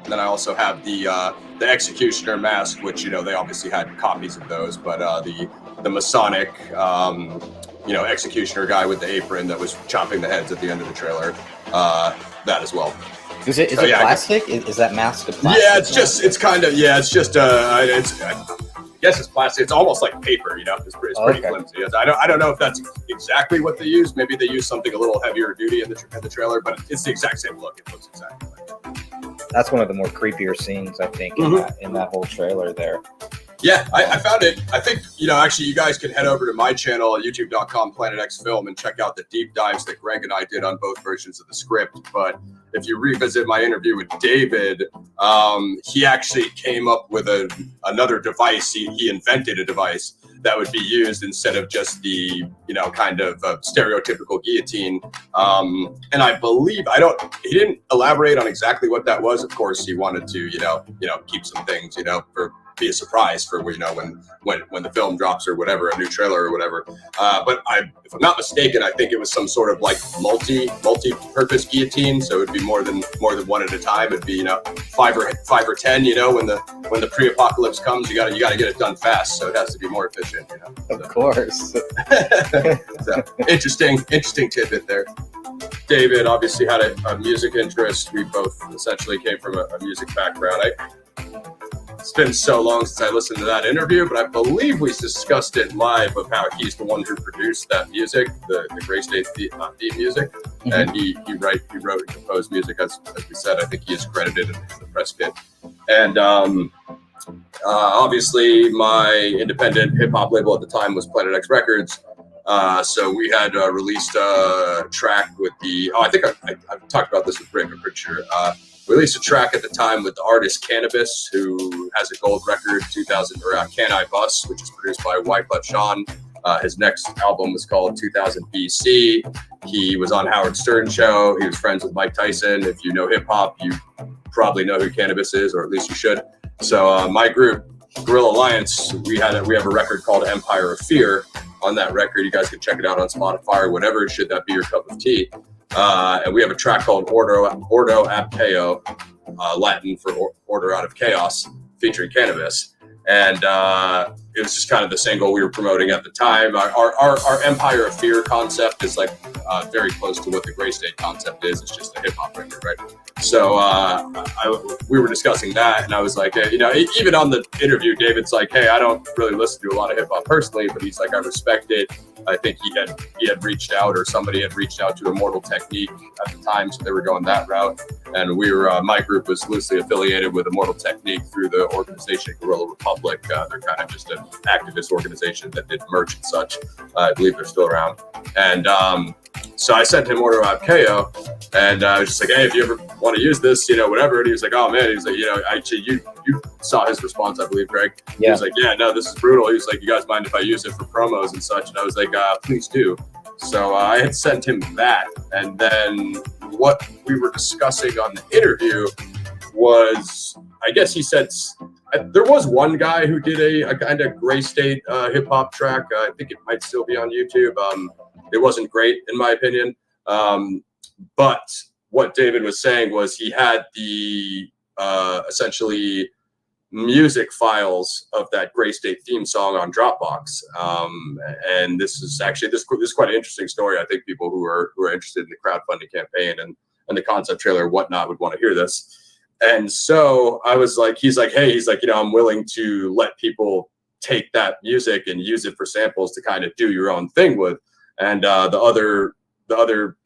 Then I also have the Executioner mask, which, you know, they obviously had copies of those, but the Masonic, you know, Executioner guy with the apron that was chopping the heads at the end of the trailer, that as well. Is it So, yeah, plastic? Is that mask a plastic? Yeah, it's kind of, yeah, it's just I guess it's plastic. It's almost like paper, you know. It's pretty flimsy. I don't know if that's exactly what they use. Maybe they use something a little heavier duty in the trailer, but it's the exact same look. It looks exactly like that. That's one of the more creepier scenes, I think, in that whole trailer there. Yeah, I found it. I think, you know, actually you guys can head over to my channel at youtube.com PlanetXFilm and check out the deep dives that Greg and I did on both versions of the script. But if you revisit my interview with David, he actually came up with another device. He invented a device that would be used instead of just the, you know, kind of stereotypical guillotine. And I believe, he didn't elaborate on exactly what that was. Of course, he wanted to, you know, keep some things, you know, be a surprise for, you know, when the film drops or whatever, a new trailer or whatever. But if I'm not mistaken, I think it was some sort of like multi-purpose guillotine. So it'd be more than one at a time. It'd be, you know, five or 10. You know, when the pre-apocalypse comes, you gotta get it done fast. So it has to be more efficient. You know, of course. So, interesting tidbit there. David obviously had a music interest. We both essentially came from a music background. It's been so long since I listened to that interview, but I believe we discussed it live of how he's the one who produced that music, the Gray State theme music, and he wrote and composed music, as we said. I think he is credited in the press kit. And obviously, my independent hip hop label at the time was Planet X Records. So we had released a track with I think I've talked about this with Rick, I'm pretty sure. Released a track at the time with the artist Cannabis, who has a gold record, 2000, or Can I Bus, which is produced by Wyclef Jean. His next album was called 2000 BC. He was on Howard Stern show. He was friends with Mike Tyson. If you know hip hop, you probably know who Cannabis is, or at least you should. So my group, Guerrilla Alliance, we have a record called Empire of Fear. On that record, you guys can check it out on Spotify or whatever, should that be your cup of tea. And we have a track called Ordo ab Chao, Latin for order out of chaos, featuring Cannabis. And it was just kind of the single we were promoting at the time. Our Empire of Fear concept is like very close to what the Gray State concept is. It's just a hip hop record, right? So we were discussing that, and I was like, you know, even on the interview, David's like, hey, I don't really listen to a lot of hip hop personally, but he's like, I respect it. I think he had reached out, or somebody had reached out to Immortal Technique at the time, so they were going that route. And we were, my group was loosely affiliated with Immortal Technique through the organization Guerrilla Republic. They're kind of just an activist organization that did merch and such. I believe they're still around. And so I sent him order out KO, and I was just like, hey, if you ever want to use this, you know, whatever. And he was like, oh man, he's like, you know, actually, you saw his response, I believe, Greg. Yeah. He was like, yeah, no, this is brutal. He was like, you guys mind if I use it for promos and such? And I was like, please do. So I had sent him that, and then what we were discussing on the interview was, I guess he said there was one guy who did a kind of Gray State hip hop track. I think it might still be on YouTube. It wasn't great in my opinion, but what David was saying was he had the essentially music files of that Gray State theme song on Dropbox, and this is actually this is quite an interesting story. I think people who are interested in the crowdfunding campaign and the concept trailer and whatnot would want to hear this. And so I was like, he's like, hey, he's like, you know, I'm willing to let people take that music and use it for samples to kind of do your own thing with. And the other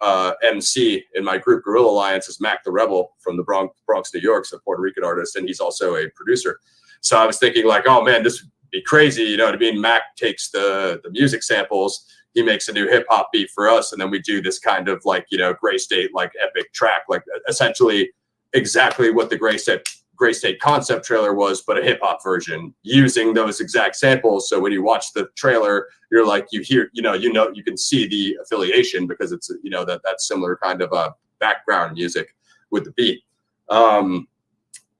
MC in my group, Guerrilla Alliance, is Mac the Rebel from the Bronx, New York, so a Puerto Rican artist, and he's also a producer. So I was thinking like, oh man, this would be crazy, you know what I mean? Mac takes the music samples, he makes a new hip hop beat for us, and then we do this kind of like, you know, Gray State like epic track, like essentially exactly what the Gray State concept trailer was, but a hip hop version using those exact samples. So when you watch the trailer, you're like, you hear, you can see the affiliation because it's, you know, that's similar kind of background music with the beat.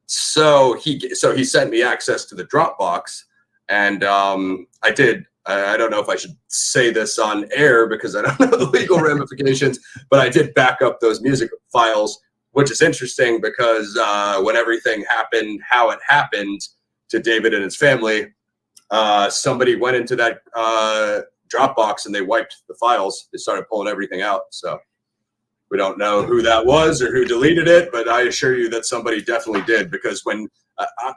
So he sent me access to the Dropbox, and I did. I don't know if I should say this on air because I don't know the legal ramifications, but I did back up those music files, which is interesting because when everything happened, how it happened to David and his family, somebody went into that Dropbox and they wiped the files. They started pulling everything out. So we don't know who that was or who deleted it, but I assure you that somebody definitely did, because when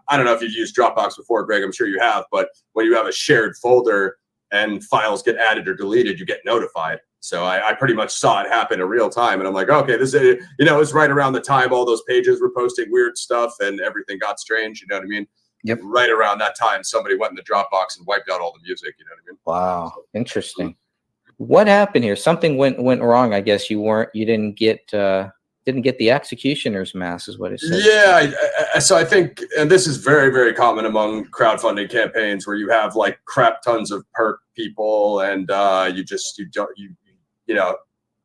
I don't know if you've used Dropbox before, Greg, I'm sure you have, but when you have a shared folder and files get added or deleted, you get notified. So I pretty much saw it happen in real time, and I'm like, okay, this is, you know, it's right around the time all those pages were posting weird stuff and everything got strange. You know what I mean? Yep. Right around that time, somebody went in the Dropbox and wiped out all the music. You know what I mean? Wow, interesting. What happened here? Something went wrong. I guess you didn't get the executioner's mask, is what it said. Yeah, so I think, and this is very, very common among crowdfunding campaigns where you have like crap tons of perk people, and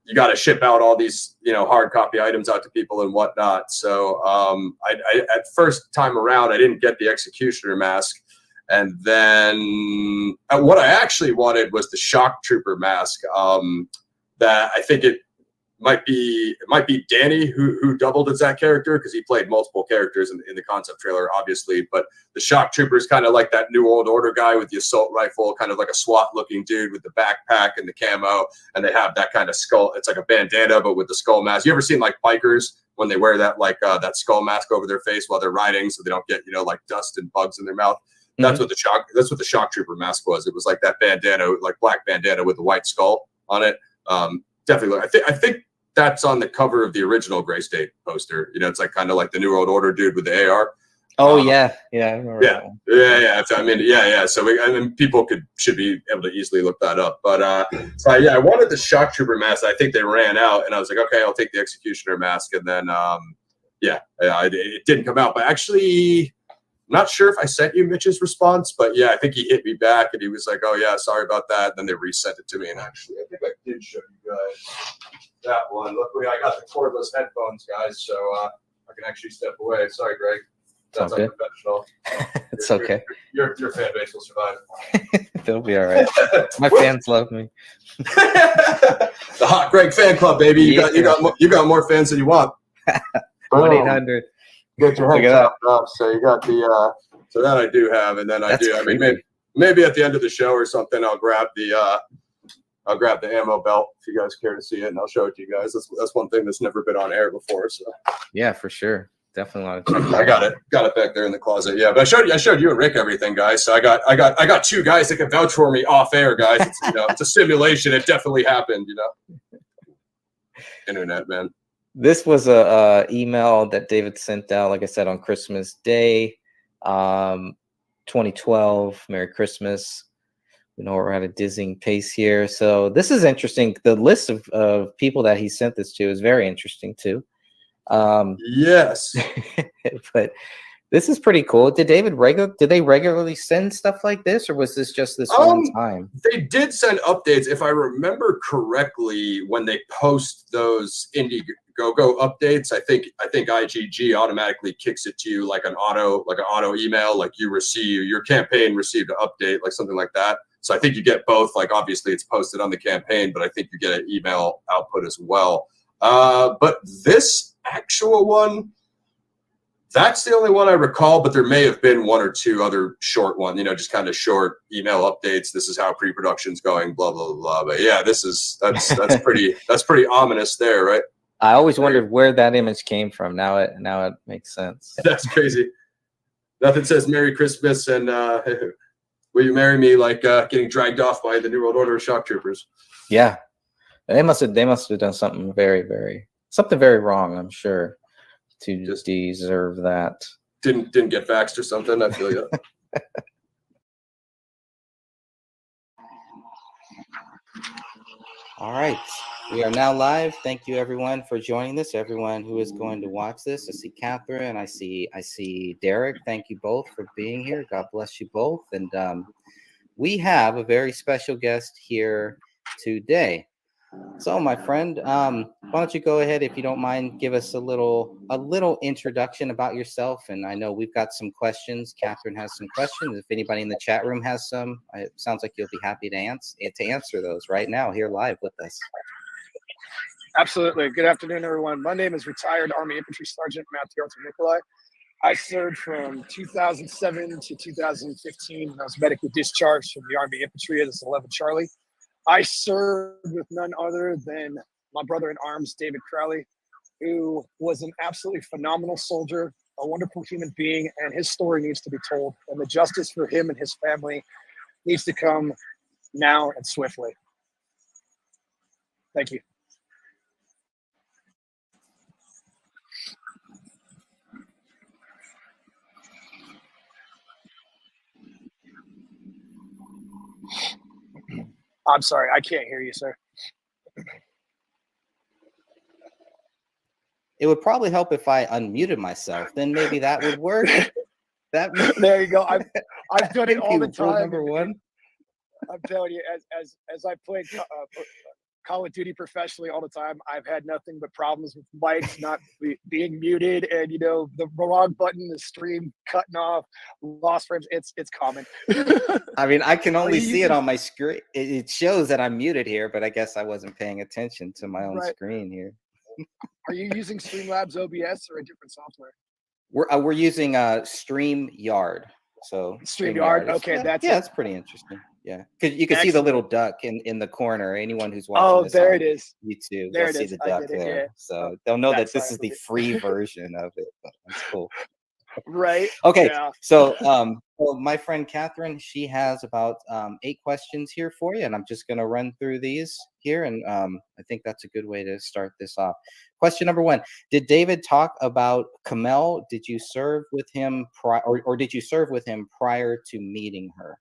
you got to ship out all these, you know, hard copy items out to people and whatnot. So I at first time around, I didn't get the executioner mask. And then what I actually wanted was the shock trooper mask. That I think it might be Danny who doubled as that character, because he played multiple characters in the concept trailer, obviously. But the shock trooper is kind of like that New World Order guy with the assault rifle, kind of like a SWAT looking dude with the backpack and the camo, and they have that kind of skull. It's like a bandana, but with the skull mask. You ever seen like bikers when they wear that that skull mask over their face while they're riding, so they don't get, you know, like dust and bugs in their mouth? That's what the shock trooper mask was. It was like that bandana, like black bandana with the white skull on it. Definitely. I think that's on the cover of the original Gray State poster. You know, it's like kind of like the New World Order dude with the AR. Oh yeah. I remember that one. Yeah. So people should be able to easily look that up. But I wanted the shock trooper mask. I think they ran out, and I was like, okay, I'll take the executioner mask. And then it didn't come out. But actually, I'm not sure if I sent you Mitch's response, but yeah, I think he hit me back and he was like, oh yeah, sorry about that. And then they resent it to me, and actually I think I did show you guys that one. Luckily I got the cordless headphones, guys, so I can actually step away. Sorry, Greg. That's unprofessional. It's okay. Your fan base will survive. They'll be all right. My fans love me. The Hot Greg fan club, baby. You got more fans than you want. 1-800. Get your head chopped off. So you got the So that I do have, and then I mean, maybe at the end of the show or something, I'll grab the ammo belt if you guys care to see it, and I'll show it to you guys. That's one thing that's never been on air before. So Yeah, for sure. Definitely want to check that I got out. it back there in the closet. Yeah, but I showed you and Rick everything, guys. So I got two guys that can vouch for me off air, guys. It's, it's a simulation. It definitely happened. Internet, man. This was a email that David sent out, like I said, on Christmas Day, 2012. Merry Christmas. We know we're at a dizzying pace here. So this is interesting. The list of people that he sent this to is very interesting too. Yes. But this is pretty cool. Did they regularly send stuff like this, or was this just this one time? They did send updates, if I remember correctly, when they post those Indiegogo updates. I think IGG automatically kicks it to you like an auto email, like your campaign received an update, like something like that. So I think you get both. Like obviously it's posted on the campaign, but I think you get an email output as well. But this actual one, that's the only one I recall, but there may have been one or two other short one, just kind of short email updates. This is how pre-production's going, blah, blah, blah. But yeah, that's pretty ominous there, right? I always wondered where that image came from. Now it makes sense. That's crazy. Nothing says Merry Christmas and will you marry me like getting dragged off by the New World Order of shock troopers. Yeah. They must have done something very wrong, I'm sure, to just deserve that. Didn't get vaxxed or something. I feel you. All right, we are now live. Thank you, everyone, for joining this. Everyone who is going to watch this. I see Catherine. I see Derek. Thank you both for being here. God bless you both. And we have a very special guest here today. So, my friend, why don't you go ahead, if you don't mind, give us a little introduction about yourself. And I know we've got some questions. Catherine has some questions. If anybody in the chat room has some, it sounds like you'll be happy to answer those right now here live with us. Absolutely. Good afternoon, everyone. My name is retired Army Infantry Sergeant Matthew Arthur Nikolai. I served from 2007 to 2015 when I was medically discharged from the Army Infantry as 11 Charlie. I served with none other than my brother in arms, David Crowley, who was an absolutely phenomenal soldier, a wonderful human being, and his story needs to be told. And the justice for him and his family needs to come now and swiftly. Thank you. I'm sorry, I can't hear you, sir. It would probably help if I unmuted myself. Then maybe that would work. There you go. I've done it all the time. Number one. I'm telling you, as I played Call of Duty professionally all the time, I've had nothing but problems with mics not being muted, and the wrong button, the stream cutting off, lost frames. It's common. I mean, I can only see it on my screen. It shows that I'm muted here, but I guess I wasn't paying attention to my own screen here. Are you using Streamlabs OBS or a different software? We're using StreamYard. So StreamYard. Okay, that's pretty interesting. Yeah, because you can see the little duck in the corner. Anyone who's watching this there on it is. YouTube, there they'll see the duck there. Yeah. So they'll know that this is the free version of it. That's cool. Right. Okay. Yeah. So, well, my friend Catherine, she has about 8 questions here for you, and I'm just going to run through these here, and I think that's a good way to start this off. Question number 1: did David talk about Kamel? Did you serve with him or did you serve with him prior to meeting her?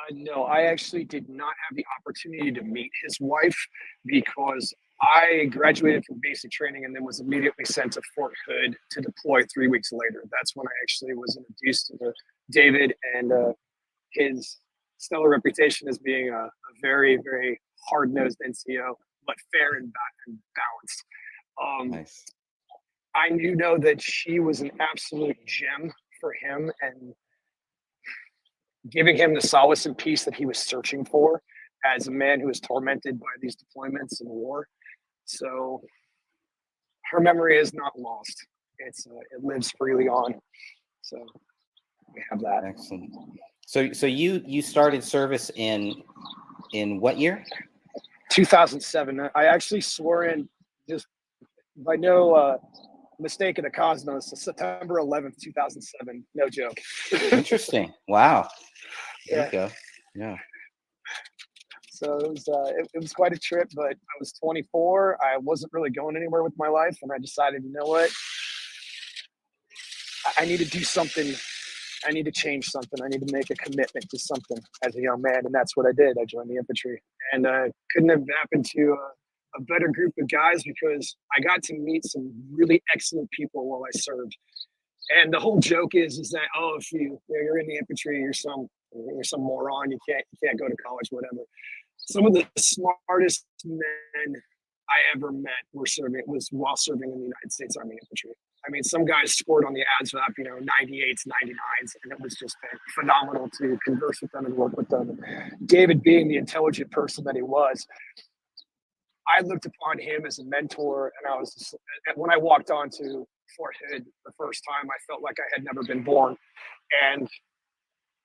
No, I actually did not have the opportunity to meet his wife because I graduated from basic training and then was immediately sent to Fort Hood to deploy 3 weeks later. That's when I actually was introduced to David and his stellar reputation as being a very, very hard-nosed NCO, but fair and balanced. Nice. I know that she was an absolute gem for him and giving him the solace and peace that he was searching for as a man who was tormented by these deployments and war. So her memory is not lost. It lives freely on. So we have that. Excellent. So you started service in what year? 2007. I actually swore in, just by no mistake of the cosmos, September 11th, 2007. No joke. Interesting. Wow. There you go. Yeah. So it was quite a trip, but I was 24. I wasn't really going anywhere with my life, and I decided, you know what? I need to do something. I need to change something. I need to make a commitment to something as a young man, and that's what I did. I joined the infantry, and couldn't have happened to a better group of guys because I got to meet some really excellent people while I served. And the whole joke is that, oh, if you're in the infantry, you're some moron. You can't go to college, whatever. Some of the smartest men I ever met was while serving in the United States Army Infantry. I mean, some guys scored on the ASVAB, 98s, 99s, and it was just phenomenal to converse with them and work with them. David, being the intelligent person that he was, I looked upon him as a mentor, and I was just, when I walked onto Fort Hood the first time, I felt like I had never been born. And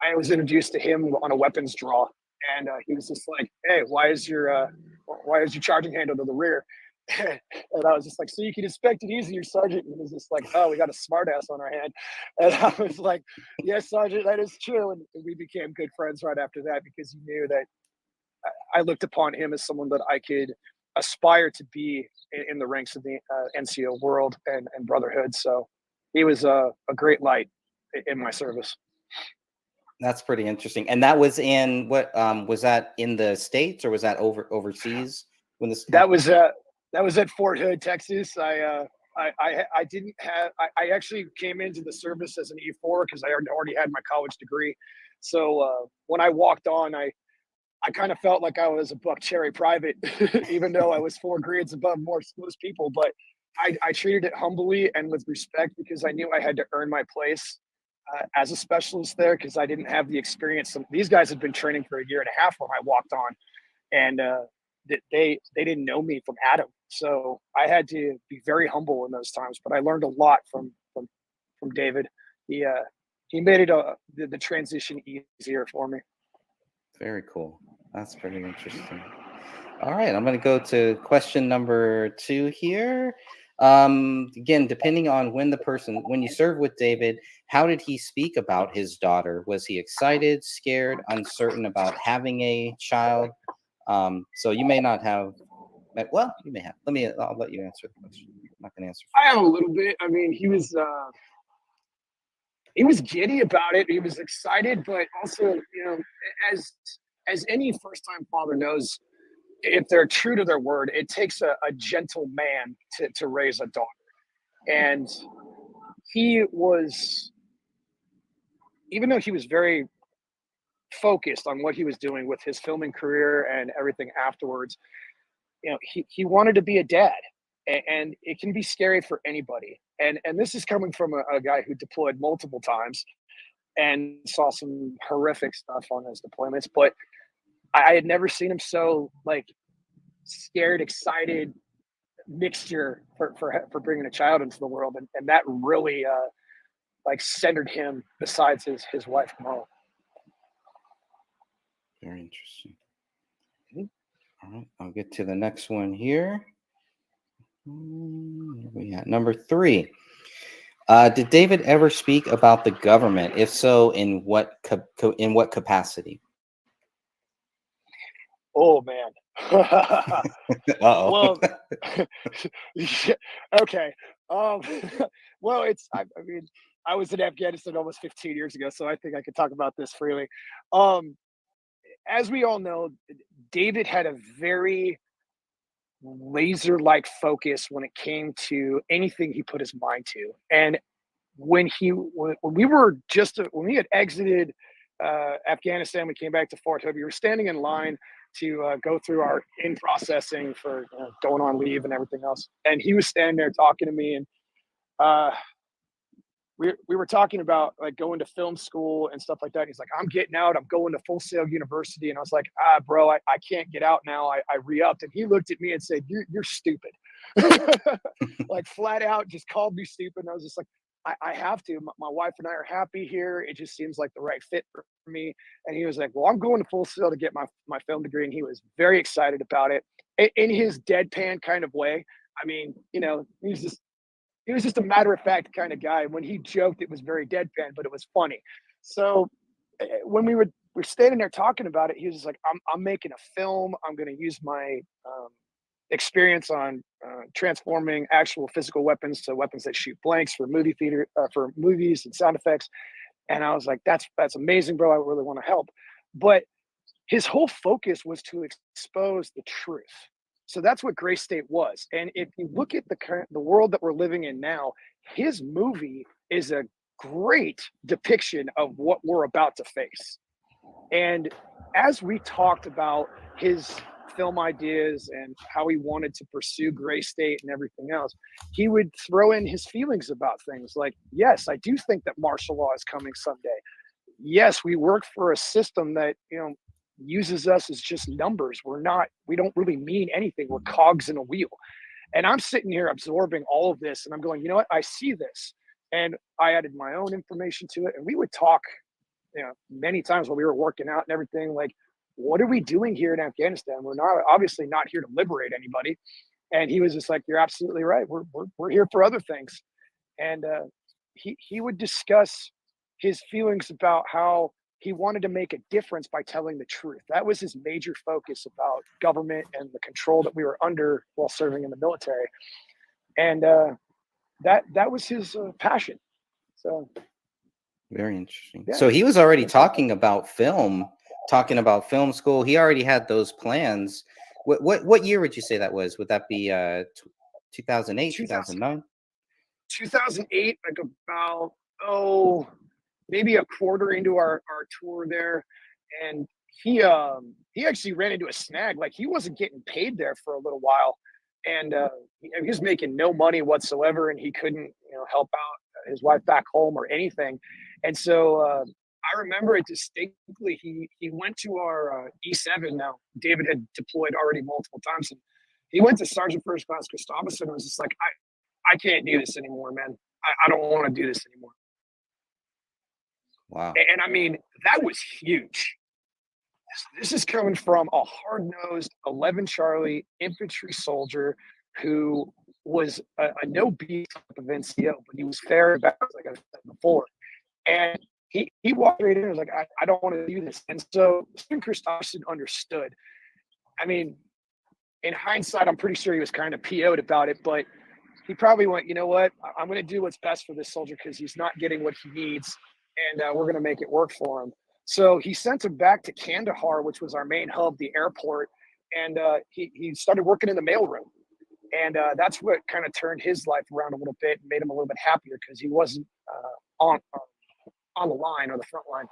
I was introduced to him on a weapons draw, and he was just like, "Hey, why is your charging handle to the rear?" And I was just like, "So you can inspect it easier, Sergeant." And he was just like, "Oh, we got a smart ass on our hand." And I was like, "Yes, Sergeant, that is true." And we became good friends right after that because he knew that I looked upon him as someone that I could aspire to be in the ranks of the NCO world and brotherhood. So he was a great light in my service. That's pretty interesting. And that was in what was that in the States or was that overseas? When this that was at Fort Hood, Texas. I didn't have. I actually came into the service as an E4 because I already had my college degree. So when I walked on, I kind of felt like I was a buck cherry private, even though I was 4 grades above most people. But I treated it humbly and with respect because I knew I had to earn my place as a specialist there because I didn't have the experience. These guys had been training for 1.5 years when I walked on, and they didn't know me from Adam. So I had to be very humble in those times. But I learned a lot from David. He made it the transition easier for me. Very cool. That's pretty interesting. All right, I'm going to go to question number 2 here. Again, depending on when you served with David, how did he speak about his daughter? Was he excited, scared, uncertain about having a child? So you may not have, well, you may have. I'll let you answer the question. I'm not going to answer. I have a little bit. I mean, he was giddy about it. He was excited, but also, as any first-time father knows, if they're true to their word, it takes a gentle man to raise a daughter. And he was, even though he was very focused on what he was doing with his filming career and everything afterwards, he wanted to be a dad. And it can be scary for anybody. And this is coming from a guy who deployed multiple times and saw some horrific stuff on his deployments. But I had never seen him so scared, excited mixture for bringing a child into the world. And that really centered him besides his wife, Mo. Very interesting. All right, I'll get to the next one here. We got number 3. Did David ever speak about the government? If so, in what capacity? Oh man. Well, okay. Well, I was in Afghanistan almost 15 years ago, so I think I could talk about this freely. As we all know, David had a very laser-like focus when it came to anything he put his mind to. And when we had exited Afghanistan, we came back to Fort Hood. We were standing in line to go through our in-processing for going on leave and everything else. And he was standing there talking to me, and we were talking about going to film school and stuff like that. He's like, "I'm getting out. I'm going to Full Sail University." And I was like, bro, I can't get out now. I re-upped. And he looked at me and said, you're stupid. Flat out just called me stupid. And I was just like, I have to. My wife and I are happy here. It just seems like the right fit for me. And he was like, well, I'm going to Full Sail to get my film degree. And he was very excited about it in his deadpan kind of way. I mean, you know, he was just a matter of fact kind of guy. When he joked, it was very deadpan, but it was funny. So when we're standing there talking about it, he was just like, I'm making a film. I'm going to use my experience on transforming actual physical weapons to weapons that shoot blanks for movie theater, for movies and sound effects. And I was like, that's amazing, bro. I really want to help. But his whole focus was to expose the truth. So that's what Gray State was. And if you look at the world that we're living in now, his movie is a great depiction of what we're about to face. And as we talked about his film ideas and how he wanted to pursue Gray State and everything else, he would throw in his feelings about things like, yes, I do think that martial law is coming someday. Yes, we work for a system that, you know, uses us as just numbers. We don't really mean anything. We're cogs in a wheel. And I'm sitting here absorbing all of this and I'm going, you know what? I see this. And I added my own information to it. And we would talk, you know, many times when we were working out and everything, like, what are we doing here in Afghanistan? We're obviously not here to liberate anybody. And he was just like, you're absolutely right. We're here for other things. And he would discuss his feelings about how he wanted to make a difference by telling the truth. That was his major focus about government and the control that we were under while serving in the military. And that was his passion. So very interesting. Yeah. So he was already talking about film school. He already had those plans. What year would you say that was? Would that be 2008, 2009? 2008, like about maybe a quarter into our tour there. And he actually ran into a snag. Like, he wasn't getting paid there for a little while. And he was making no money whatsoever, and he couldn't, you know, help out his wife back home or anything. And so I remember it distinctly. He went to our E7. Now, David had deployed already multiple times. And he went to Sergeant First Class Christopherson and was just like, I can't do this anymore, man. I don't want to do this anymore. Wow. And I mean, that was huge. This is coming from a hard-nosed 11 Charlie infantry soldier who was a no-beat type of NCO, but he was fair about it, like I said before. And he walked right in and was like, I don't want to do this. And so Sergeant Christopherson understood. I mean, in hindsight, I'm pretty sure he was kind of PO'd about it, but he probably went, you know what? I'm going to do what's best for this soldier because he's not getting what he needs, and we're going to make it work for him. So he sent him back to Kandahar, which was our main hub, the airport, and he started working in the mailroom. And that's what kind of turned his life around a little bit and made him a little bit happier because he wasn't on the line or the front line.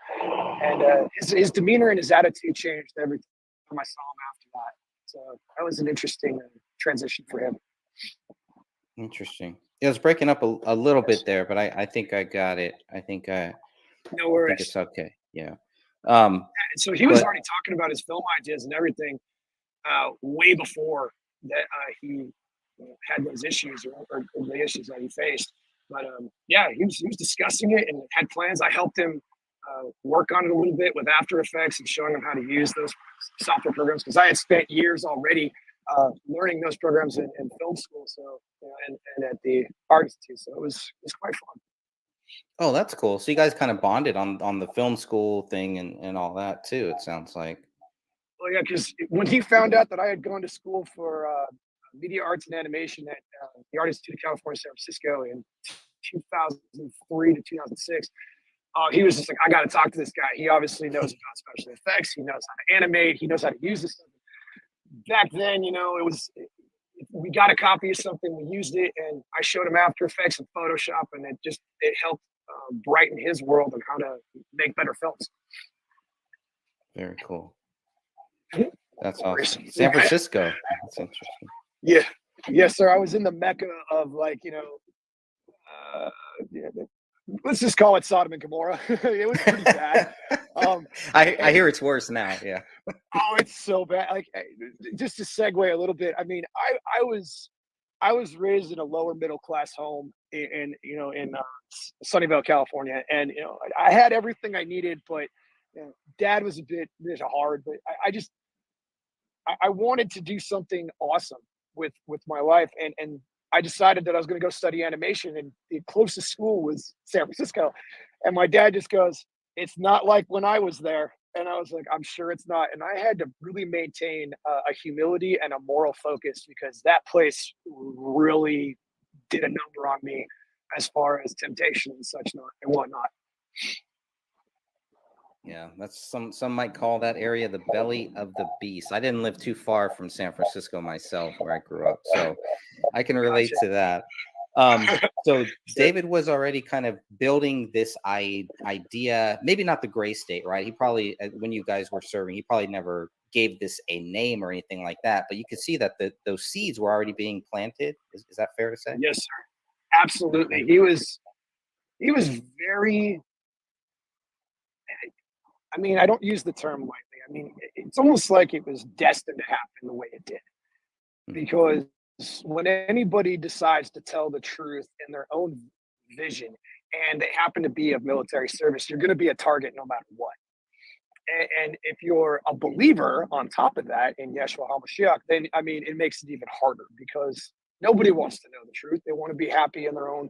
And his demeanor and his attitude changed every time I saw him after that. So that was an interesting transition for him. Interesting. It was breaking up a little bit there, but I think I got it. I think no worries. I think it's okay. Yeah. So he was already talking about his film ideas and everything way before that he had those issues or the issues that he faced. But yeah, he was discussing it and had plans. I helped him work on it a little bit with After Effects and showing him how to use those software programs because I had spent years already learning those programs in film school, so and at the Art Institute. So it was quite fun. Oh, that's cool. So you guys kind of bonded on the film school thing and all that too, it sounds like. Well, yeah, because when he found out that I had gone to school for media arts and animation at the Art Institute of California, San Francisco in 2003 to 2006, he was just like, I got to talk to this guy. He obviously knows about special effects. He knows how to animate. He knows how to use this stuff. Back then, you know, we got a copy of something, we used it, and I showed him After Effects and Photoshop, and it helped brighten his world on how to make better films. Very cool. That's awesome. San Francisco. That's interesting. Yeah. Yes, sir. I was in the mecca of, like, you know, let's just call it Sodom and Gomorrah. It was pretty bad. I hear it's worse now. Yeah. Oh, it's so bad. Like, just to segue a little bit. I mean, I was raised in a lower middle class home, in Sunnyvale, California, and I had everything I needed, but Dad was a bit hard. But I wanted to do something awesome with my life, and I decided that I was going to go study animation, and the closest school was San Francisco, and my dad just goes, "It's not like when I was there." And I was like, I'm sure it's not. And I had to really maintain a humility and a moral focus, because that place really did a number on me as far as temptation and such and whatnot. Yeah, that's some might call that area the belly of the beast. I didn't live too far from San Francisco myself, where I grew up, so I can relate to that. So David was already kind of building this idea, maybe not the gray state, right? He probably, when you guys were serving, he probably never gave this a name or anything like that, but you could see that those seeds were already being planted. Is that fair to say? Yes, sir. Absolutely. He was very, I mean, I don't use the term lightly. I mean, it's almost like it was destined to happen the way it did, because when anybody decides to tell the truth in their own vision and they happen to be of military service, you're going to be a target no matter what. And if you're a believer on top of that in Yeshua HaMashiach, then, I mean, it makes it even harder, because nobody wants to know the truth. They want to be happy in their own,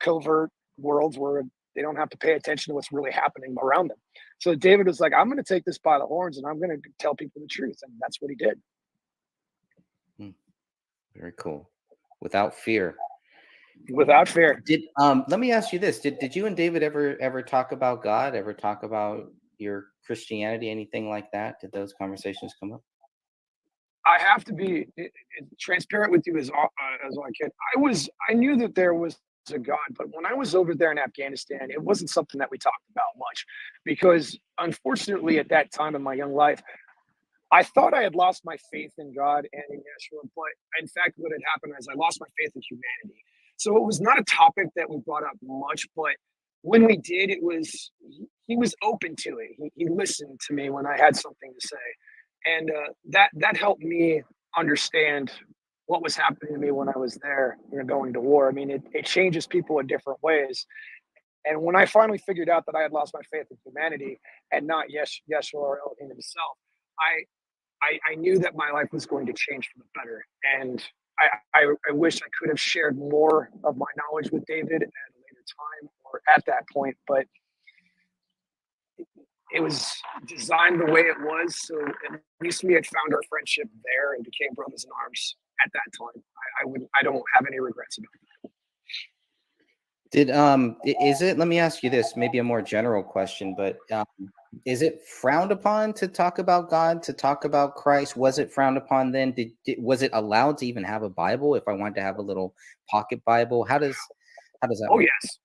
covert worlds where they don't have to pay attention to what's really happening around them. So David was like, I'm going to take this by the horns and I'm going to tell people the truth. And that's what he did. Very cool. Without fear. Without fear. Let me ask you this: Did you and David ever talk about God? Ever talk about your Christianity? Anything like that? Did those conversations come up? I have to be transparent with you as all I can. I knew that there was a God, but when I was over there in Afghanistan, it wasn't something that we talked about much, because unfortunately at that time in my young life, I thought I had lost my faith in God and in Yeshua, but in fact, what had happened is I lost my faith in humanity. So it was not a topic that we brought up much, but when we did, he was open to it. He listened to me when I had something to say, and that helped me understand what was happening to me when I was there, going to war. I mean, it changes people in different ways. And when I finally figured out that I had lost my faith in humanity and not Yeshua or Elohim himself, I knew that my life was going to change for the better. And I wish I could have shared more of my knowledge with David at a later time or at that point, but it was designed the way it was. So at least we had found our friendship there and became brothers in arms at that time. I don't have any regrets about that. Is it, let me ask you this, maybe a more general question, but is it frowned upon to talk about God, to talk about Christ? Was it frowned upon then? Was it allowed to even have a Bible if I wanted to have a little pocket Bible? How does that work? Yes.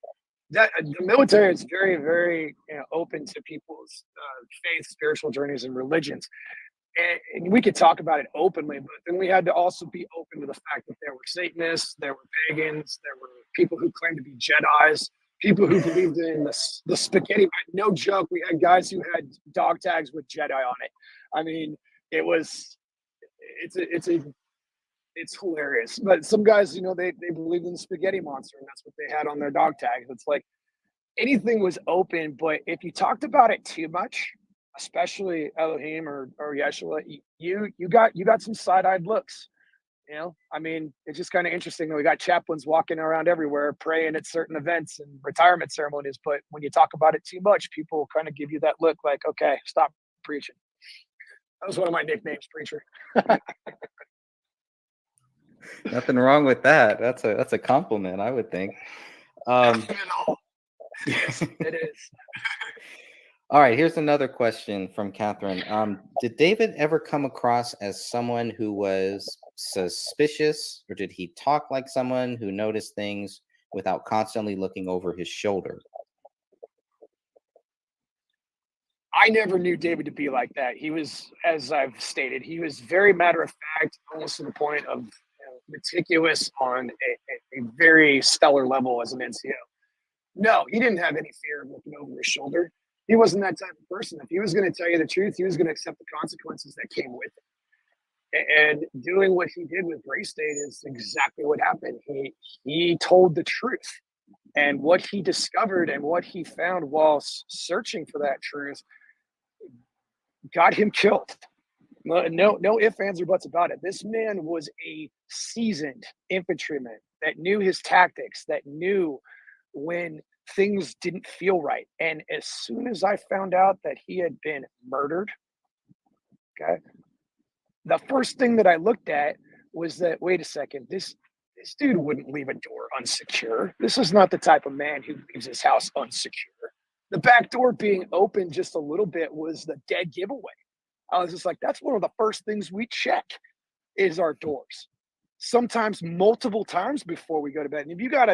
The military is very, very open to people's faith, spiritual journeys, and religions. And we could talk about it openly, but then we had to also be open to the fact that there were Satanists, there were pagans, there were people who claimed to be Jedis, people who believed in the spaghetti. No joke, we had guys who had dog tags with Jedi on it. I mean, it's hilarious. But some guys, they believed in the spaghetti monster, and that's what they had on their dog tags. It's like anything was open, but if you talked about it too much, especially Elohim or Yeshua, you got some side-eyed looks. I mean, it's just kind of interesting that we got chaplains walking around everywhere praying at certain events and retirement ceremonies, but when you talk about it too much, people kind of give you that look like, okay, stop preaching. That was one of my nicknames, preacher. Nothing wrong with that. That's a compliment, I would think. Yes, it is. All right, here's another question from Catherine. Did David ever come across as someone who was suspicious, or did he talk like someone who noticed things without constantly looking over his shoulder? I never knew David to be like that. He was, as I've stated, he was very matter of fact, almost to the point of meticulous on a very stellar level as an NCO. No, he didn't have any fear of looking over his shoulder. He wasn't that type of person. If he was going to tell you the truth, he was going to accept the consequences that came with it. And doing what he did with Gray State is exactly what happened. He told the truth, and what he discovered and what he found while searching for that truth got him killed. No ifs, ands, or buts about it. This man was a seasoned infantryman that knew his tactics, that knew when things didn't feel right. And as soon as I found out that he had been murdered, okay, the first thing that I looked at was that, wait a second, this dude wouldn't leave a door unsecure. This is not the type of man who leaves his house unsecure. The back door being open just a little bit was the dead giveaway. I was just like, that's one of the first things we check is our doors. Sometimes multiple times before we go to bed. And if you got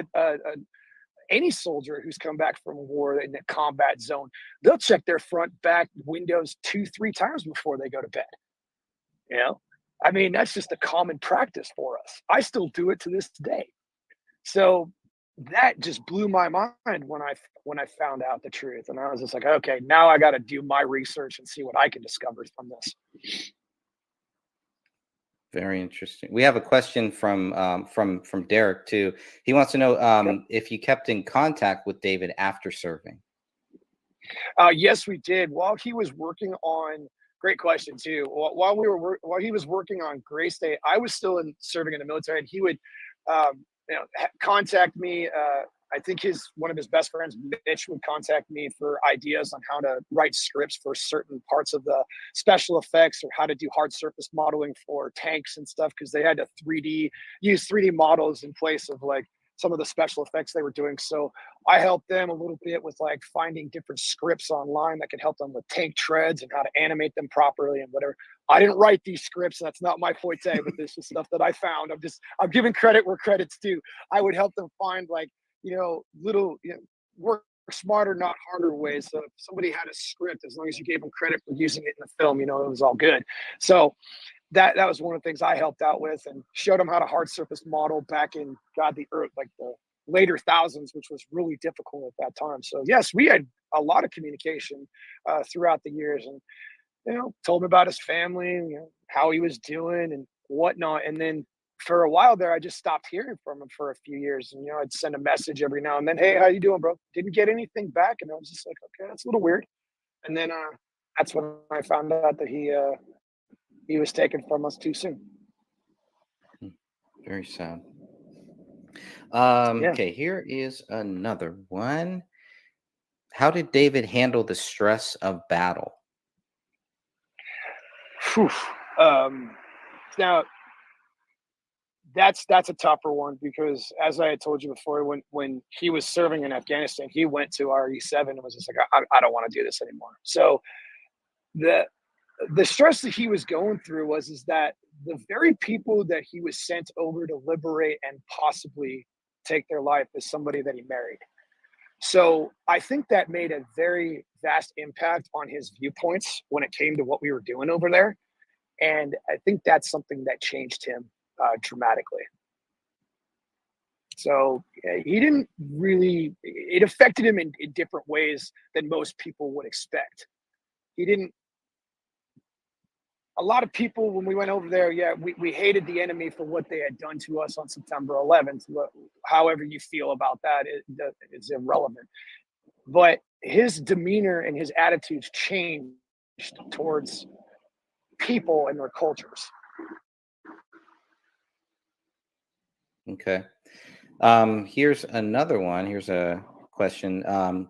any soldier who's come back from war in a combat zone, they'll check their front, back windows 2-3 times before they go to bed. You know, I mean, that's just a common practice for us. I still do it to this day. So that just blew my mind when I found out the truth. And I was just like, okay, now I got to do my research and see what I can discover from this. Very interesting. We have a question from Derek too. He wants to know if you kept in contact with David after serving. Yes, we did. While he was working on, great question too. While he was working on Gray State, I was still serving in the military, and he would, contact me. I think one of his best friends, Mitch, would contact me for ideas on how to write scripts for certain parts of the special effects, or how to do hard surface modeling for tanks and stuff, because they had to use 3D models in place of like some of the special effects they were doing. So I helped them a little bit with like finding different scripts online that could help them with tank treads and how to animate them properly and whatever. I didn't write these scripts. That's not my forte, but this is stuff that I found. I'm giving credit where credit's due. I would help them find like, little, work smarter, not harder ways. So if somebody had a script, as long as you gave them credit for using it in the film, it was all good. So that was one of the things I helped out with, and showed them how to hard surface model back in the later thousands, which was really difficult at that time. So yes, we had a lot of communication throughout the years, and told him about his family, how he was doing and whatnot. And then for a while there, I just stopped hearing from him for a few years. And I'd send a message every now and then, hey, how you doing, bro? Didn't get anything back, and I was just like, okay, that's a little weird. And then that's when I found out that he was taken from us too soon. Very sad. Okay, here is another one. How did David handle the stress of battle? Now, that's a tougher one, because as I had told you before, when he was serving in Afghanistan, he went to RE7 and was just like, I don't want to do this anymore. So the stress that he was going through is that the very people that he was sent over to liberate and possibly take their life is somebody that he married. So I think that made a very vast impact on his viewpoints when it came to what we were doing over there. And I think that's something that changed him dramatically. So he didn't really, it affected him in different ways than most people would expect. A lot of people, when we went over there, we hated the enemy for what they had done to us on September 11th. However you feel about that is irrelevant. But his demeanor and his attitudes changed towards people and their cultures. Okay. Here's another one. Here's a question.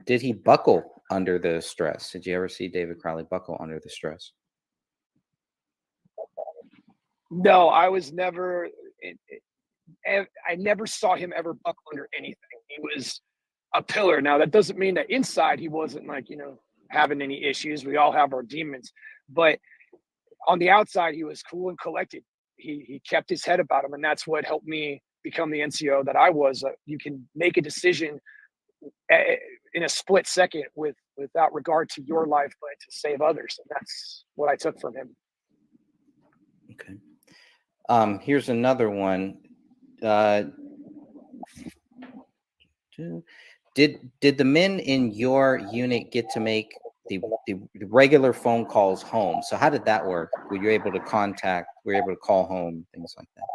Did he buckle under the stress? Did you ever see David Crowley buckle under the stress? No, I was never. I never saw him ever buckle under anything. He was a pillar. Now that doesn't mean that inside he wasn't having any issues. We all have our demons, but on the outside he was cool and collected. He kept his head about him, and that's what helped me become the NCO that I was. You can make a decision in a split second without regard to your life, but to save others, and that's what I took from him. Okay. Here's another one. Did the men in your unit get to make the regular phone calls home. So how did that work? Were you able to call home, things like that?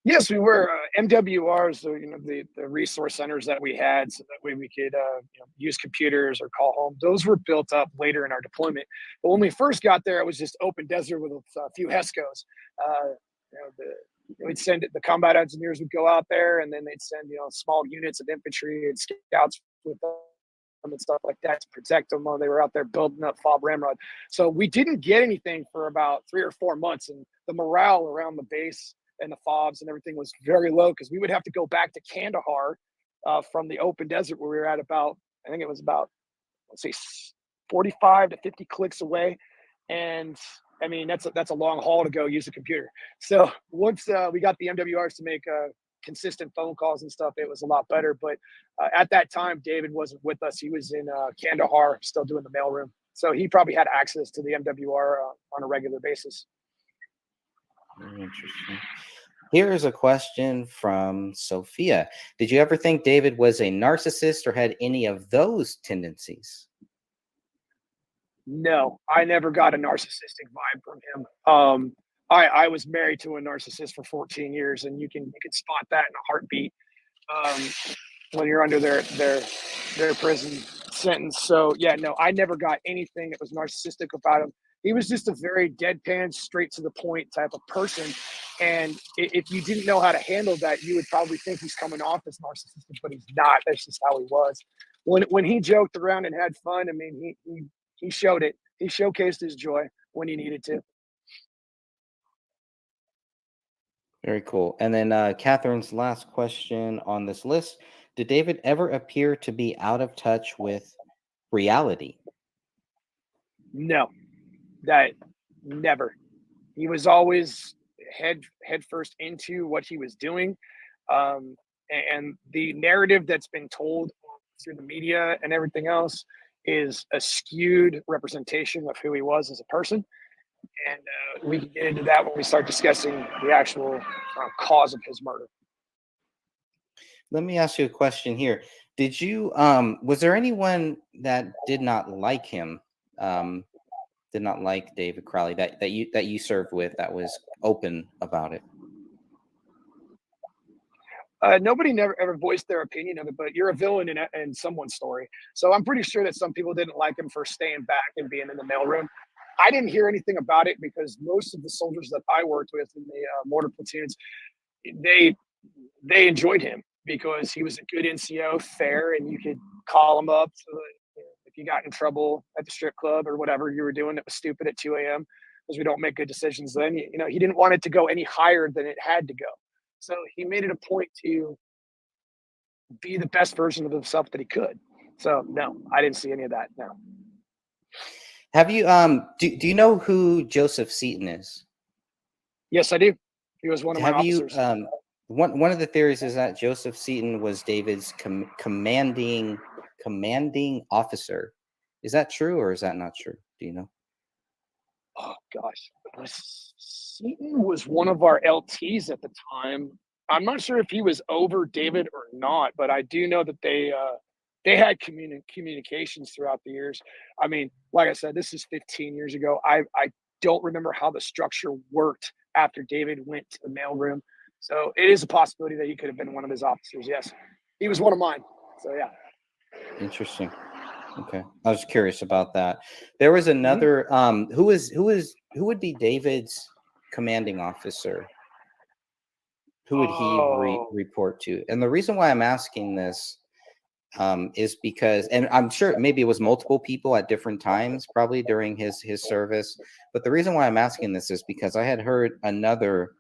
Yes, we were. MWRs, so, the resource centers that we had, so that way we could use computers or call home. Those were built up later in our deployment. But when we first got there, it was just open desert with a few HESCOs. We'd send it, the combat engineers would go out there, and then they'd send small units of infantry and scouts with them and stuff like that to protect them while they were out there building up FOB Ramrod. So we didn't get anything for about 3 or 4 months, and the morale around the base and the FOBs and everything was very low, because we would have to go back to Kandahar from the open desert where we were at about, I think it was about, let's say 45 to 50 clicks away. And I mean, that's a long haul to go use a computer. So once we got the MWRs to make consistent phone calls and stuff, it was a lot better. But at that time, David wasn't with us. He was in Kandahar, still doing the mailroom. So he probably had access to the MWR on a regular basis. Very interesting. Here is a question from Sophia. Did you ever think David was a narcissist or had any of those tendencies? No, I never got a narcissistic vibe from him. I was married to a narcissist for 14 years, and you can spot that in a heartbeat when you're under their prison sentence. So yeah, no, I never got anything that was narcissistic about him. He was just a very deadpan, straight to the point type of person. And if you didn't know how to handle that, you would probably think he's coming off as narcissistic, but he's not. That's just how he was. When he joked around and had fun, I mean, he showed it. He showcased his joy when he needed to. Very cool. And then Catherine's last question on this list. Did David ever appear to be out of touch with reality? No, that never. He was always head first into what he was doing. And the narrative that's been told through the media and everything else is a skewed representation of who he was as a person. And we can get into that when we start discussing the actual cause of his murder. Let me ask you a question here. Did you was there anyone that did not like him, did not like David Crowley that you served with that was open about it? Nobody never ever voiced their opinion of it, but you're a villain in someone's story. So I'm pretty sure that some people didn't like him for staying back and being in the mailroom. I didn't hear anything about it because most of the soldiers that I worked with in the mortar platoons, they enjoyed him because he was a good NCO, fair, and you could call him up if you got in trouble at the strip club or whatever you were doing that was stupid at 2 a.m. because we don't make good decisions then. He didn't want it to go any higher than it had to go. So he made it a point to be the best version of himself that he could. So no, I didn't see any of that. No. Have you do you know who Joseph Seaton is? Yes, I do. He was one of my officers. One of the theories is that Joseph Seaton was David's commanding officer. Is that true or is that not true? Do you know? Oh gosh, Seaton was one of our LTs at the time. I'm not sure if he was over David or not, but I do know that they had communications throughout the years. I mean, like I said, this is 15 years ago. I don't remember how the structure worked after David went to the mailroom. So it is a possibility that he could have been one of his officers. Yes, he was one of mine. So yeah. Interesting. Okay, I was curious about that. There was another. Who would be David's commanding officer? Who would he report to? And the reason why I'm asking this is because, and I'm sure maybe it was multiple people at different times, probably during his service. But the reason why I'm asking this is because I had heard another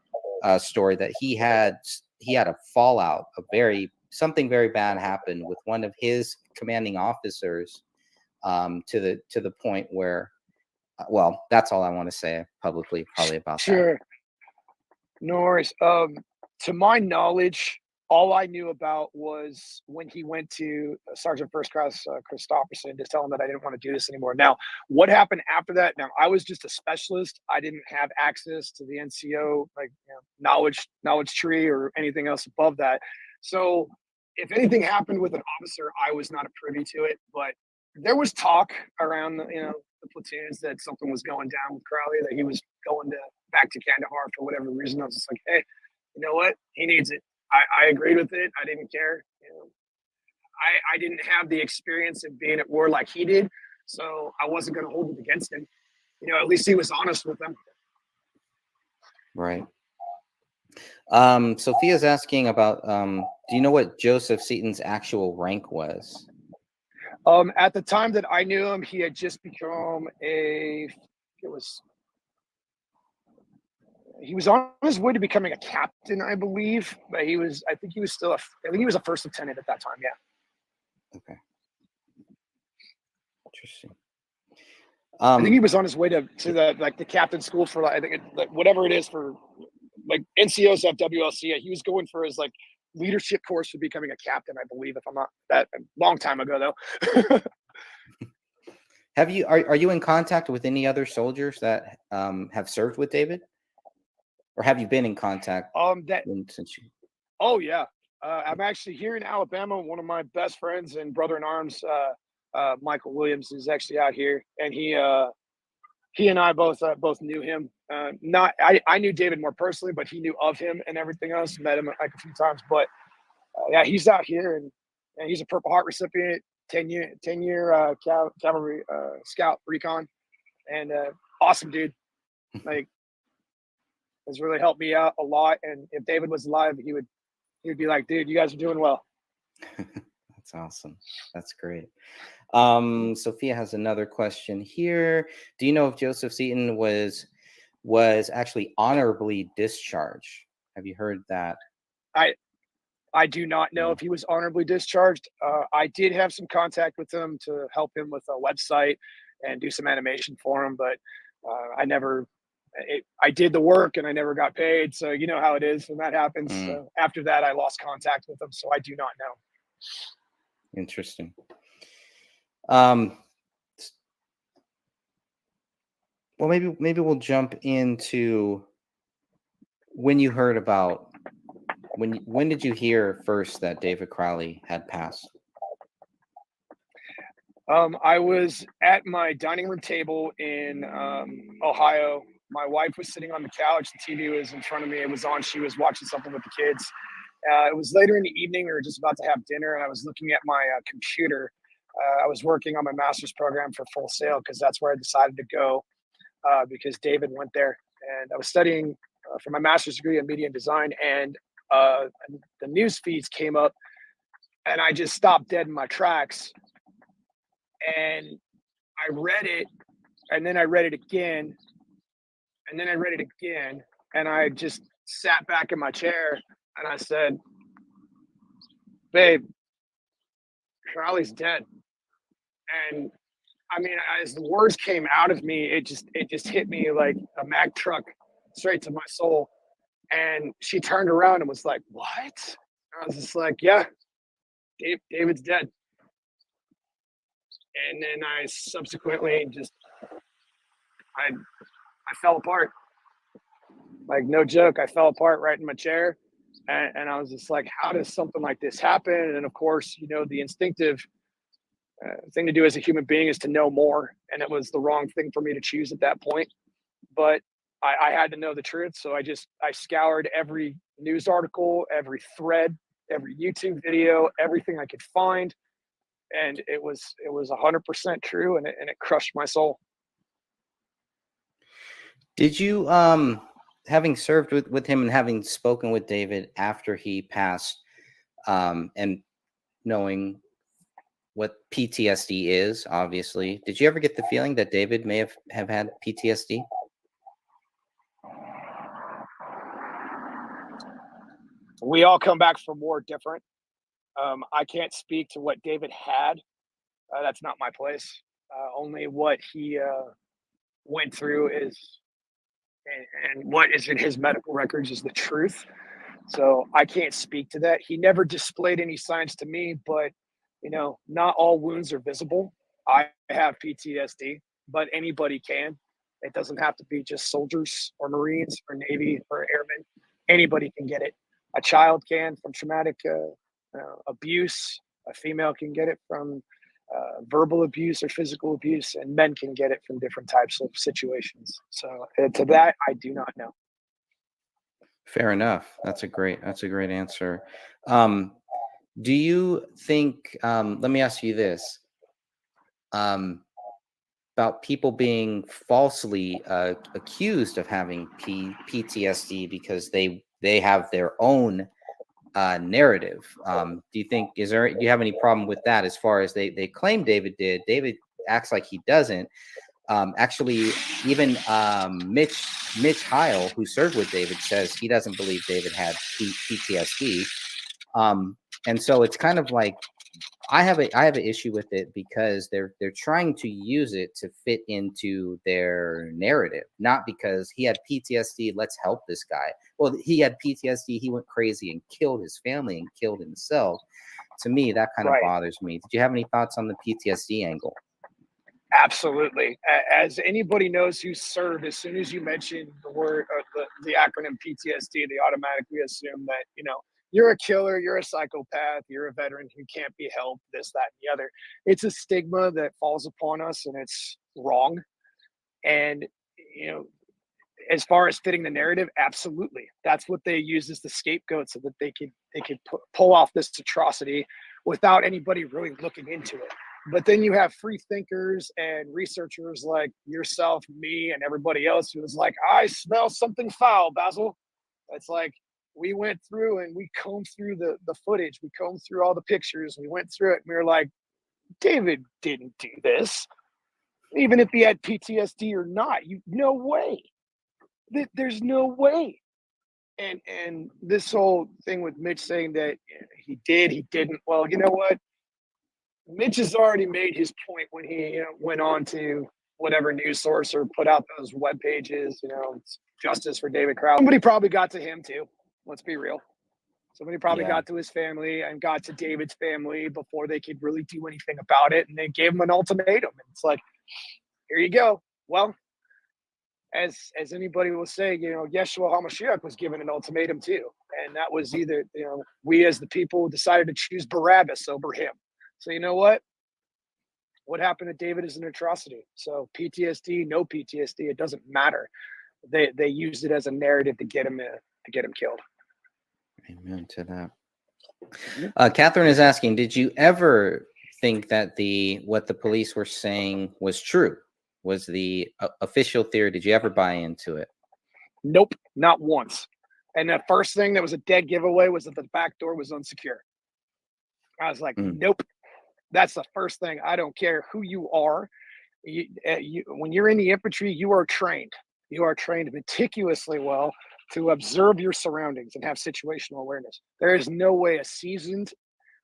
story that he had a fallout, something very bad happened with one of his commanding officers, to the point where, well, that's all I want to say publicly, probably about that. Sure. No worries. To my knowledge, all I knew about was when he went to Sergeant First Class Christopherson to tell him that I didn't want to do this anymore. Now, what happened after that? Now, I was just a specialist. I didn't have access to the NCO knowledge tree or anything else above that. So if anything happened with an officer, I was not privy to it. But there was talk around the platoons that something was going down with Crowley, that he was going back to Kandahar for whatever reason. I was just like, hey, you know what? He needs it. I agreed with it. I didn't care. I didn't have the experience of being at war like he did, so I wasn't going to hold it against him. At least he was honest with them. Right. Sophia's asking about, do you know what Joseph Seaton's actual rank was? At the time that I knew him, he had just become he was on his way to becoming a captain, I believe, but I think he was a first lieutenant at that time. Yeah. Okay. Interesting. I think he was on his way to the captain school for whatever it is for NCOs have WLC. He was going for his leadership course for becoming a captain, I believe, if I'm not that a long time ago though. Are you in contact with any other soldiers that have served with David? Or have you been in contact since you? Oh yeah. I'm actually here in Alabama. One of my best friends and brother in arms, Michael Williams, is actually out here, and he and I both knew him. I knew David more personally, but he knew of him and everything else. Met him a few times, but yeah, he's out here, and he's a Purple Heart recipient, 10-year cavalry scout recon, and awesome dude. Has really helped me out a lot. And if David was alive, he would be like, dude, you guys are doing well. That's awesome. That's great. Sophia has another question here. Do you know if Joseph Seaton was actually honorably discharged? Have you heard that? I do not know if he was honorably discharged. I did have some contact with him to help him with a website and do some animation for him, but I did the work and I never got paid. So you know how it is when that happens. So after that, I lost contact with him. So I do not know. Interesting. Well, maybe we'll jump into when you heard about when did you hear first that David Crowley had passed? I was at my dining room table in Ohio. My wife was sitting on the couch. The TV was in front of me. It was on. She was watching something with the kids. It was later in the evening. We were just about to have dinner, and I was looking at my computer. I was working on my master's program for Full Sail because that's where I decided to go because David went there. And I was studying for my master's degree in media and design, and the news feeds came up, and I just stopped dead in my tracks. And I read it, and then I read it again, and then I read it again, and I just sat back in my chair, and I said, babe, Crowley's dead. And I mean, as the words came out of me, it just hit me like a Mack truck straight to my soul. And she turned around and was like, what? And I was just like, yeah, David's dead. And then I subsequently I fell apart. Like, no joke, I fell apart right in my chair. And I was just like, how does something like this happen? And of course, the instinctive thing to do as a human being is to know more. And it was the wrong thing for me to choose at that point. But I had to know the truth. So I scoured every news article, every thread, every YouTube video, everything I could find. And it was 100% true. And it crushed my soul. Did you, having served with him and having spoken with David after he passed, and knowing what PTSD is, obviously, did you ever get the feeling that David may have had PTSD? We all come back from war different. I can't speak to what David had. That's not my place. Only what he went through is, and what is in his medical records is the truth. So I can't speak to that. He never displayed any signs to me, but not all wounds are visible. I have PTSD, but anybody can. It doesn't have to be just soldiers or Marines or Navy or airmen. Anybody can get it. A child can from traumatic abuse. A female can get it from verbal abuse or physical abuse, and men can get it from different types of situations. So to that, I do not know. Fair enough. That's a great answer. Do you think, let me ask you this, about people being falsely accused of having PTSD because they have their own narrative. Do you have any problem with that as far as they claim David did? David acts like he doesn't. Actually, even Mitch Heil, who served with David, says he doesn't believe David had PTSD. And so it's kind of like I have an issue with it because they're trying to use it to fit into their narrative, not because he had PTSD. Let's help this guy. Well, he had PTSD. He went crazy and killed his family and killed himself. To me, that kind of bothers me. Did you have any thoughts on the PTSD angle? Absolutely. As anybody knows who served, as soon as you mention the word or the acronym PTSD, they automatically assume that, you're a killer, you're a psychopath, you're a veteran who can't be helped, this, that, and the other. It's a stigma that falls upon us, and it's wrong. And, as far as fitting the narrative, absolutely. That's what they use as the scapegoat so that they could pull off this atrocity without anybody really looking into it. But then you have free thinkers and researchers like yourself, me, and everybody else who is like, I smell something foul, Basil. It's like, we went through and we combed through the footage. We combed through all the pictures. We went through it and we were like, David didn't do this. Even if he had PTSD or not, no way. There's no way. And this whole thing with Mitch saying that he didn't. Well, you know what? Mitch has already made his point when he went on to whatever news source or put out those web pages, justice for David Crowley. Somebody probably got to him too. Let's be real. Somebody probably got to his family and got to David's family before they could really do anything about it. And they gave him an ultimatum. And it's like, here you go. Well, as anybody will say, Yeshua HaMashiach was given an ultimatum too. And that was either, we as the people decided to choose Barabbas over him. So you know what? What happened to David is an atrocity. So PTSD, no PTSD, it doesn't matter. They used it as a narrative to get him killed. Amen to that. Catherine is asking, did you ever think that what the police were saying was true? Was the official theory, did you ever buy into it? Nope, not once. And the first thing that was a dead giveaway was that the back door was unsecure. I was like, nope. That's the first thing. I don't care who you are. When you're in the infantry, you are trained. You are trained meticulously well to observe your surroundings and have situational awareness. There is no way a seasoned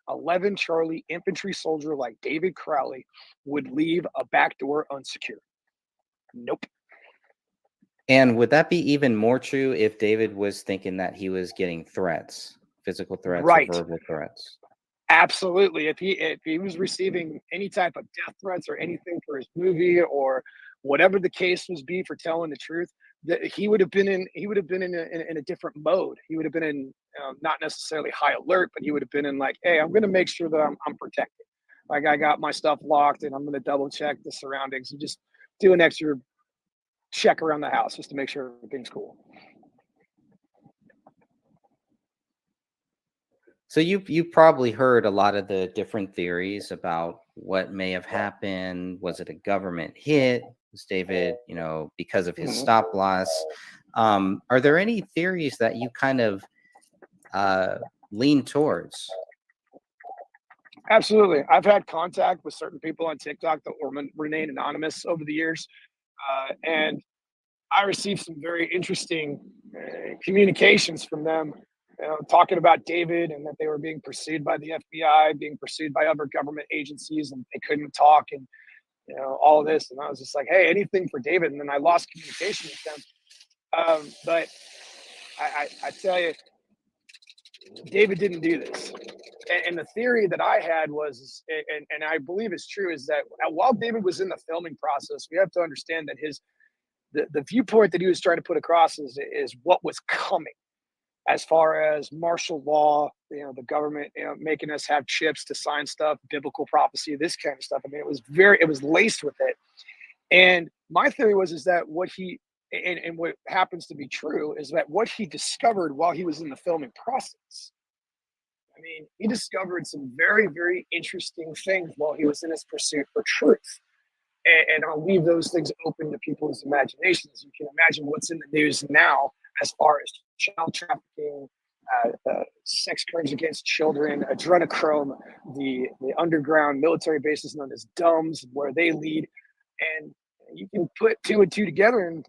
11 Charlie infantry soldier like David Crowley would leave a back door unsecured. Nope. And would that be even more true if David was thinking that he was getting threats, physical threats, or verbal threats? Absolutely. If he was receiving any type of death threats or anything for his movie or whatever the case was be for telling the truth, that he would have been in a different mode. He would have been in not necessarily high alert, but he would have been in like, hey, I'm going to make sure that I'm protected. Like I got my stuff locked and I'm going to double check the surroundings and just do an extra check around the house just to make sure everything's cool. So you probably heard a lot of the different theories about what may have happened. Was it a government hit? Was David, because of his stop loss? Are there any theories that you kind of lean towards? Absolutely. I've had contact with certain people on TikTok that remain anonymous over the years. And I received some very interesting communications from them, talking about David and that they were being pursued by the FBI, being pursued by other government agencies, and they couldn't talk and, all of this. And I was just like, hey, anything for David. And then I lost communication with them. But I tell you, David didn't do this. And the theory that I had was, and I believe it's true, is that while David was in the filming process, we have to understand that the viewpoint that he was trying to put across is what was coming as far as martial law, the government, making us have chips to sign stuff, biblical prophecy, this kind of stuff. I mean, it was laced with it. And my theory is that what he, and what happens to be true, is that what he discovered while he was in the filming process, I mean, he discovered some very, very interesting things while he was in his pursuit for truth. And I'll leave those things open to people's imaginations. You can imagine what's in the news now as far as child trafficking, sex crimes against children, adrenochrome, the underground military bases known as DUMBs, where they lead. And you can put two and two together, and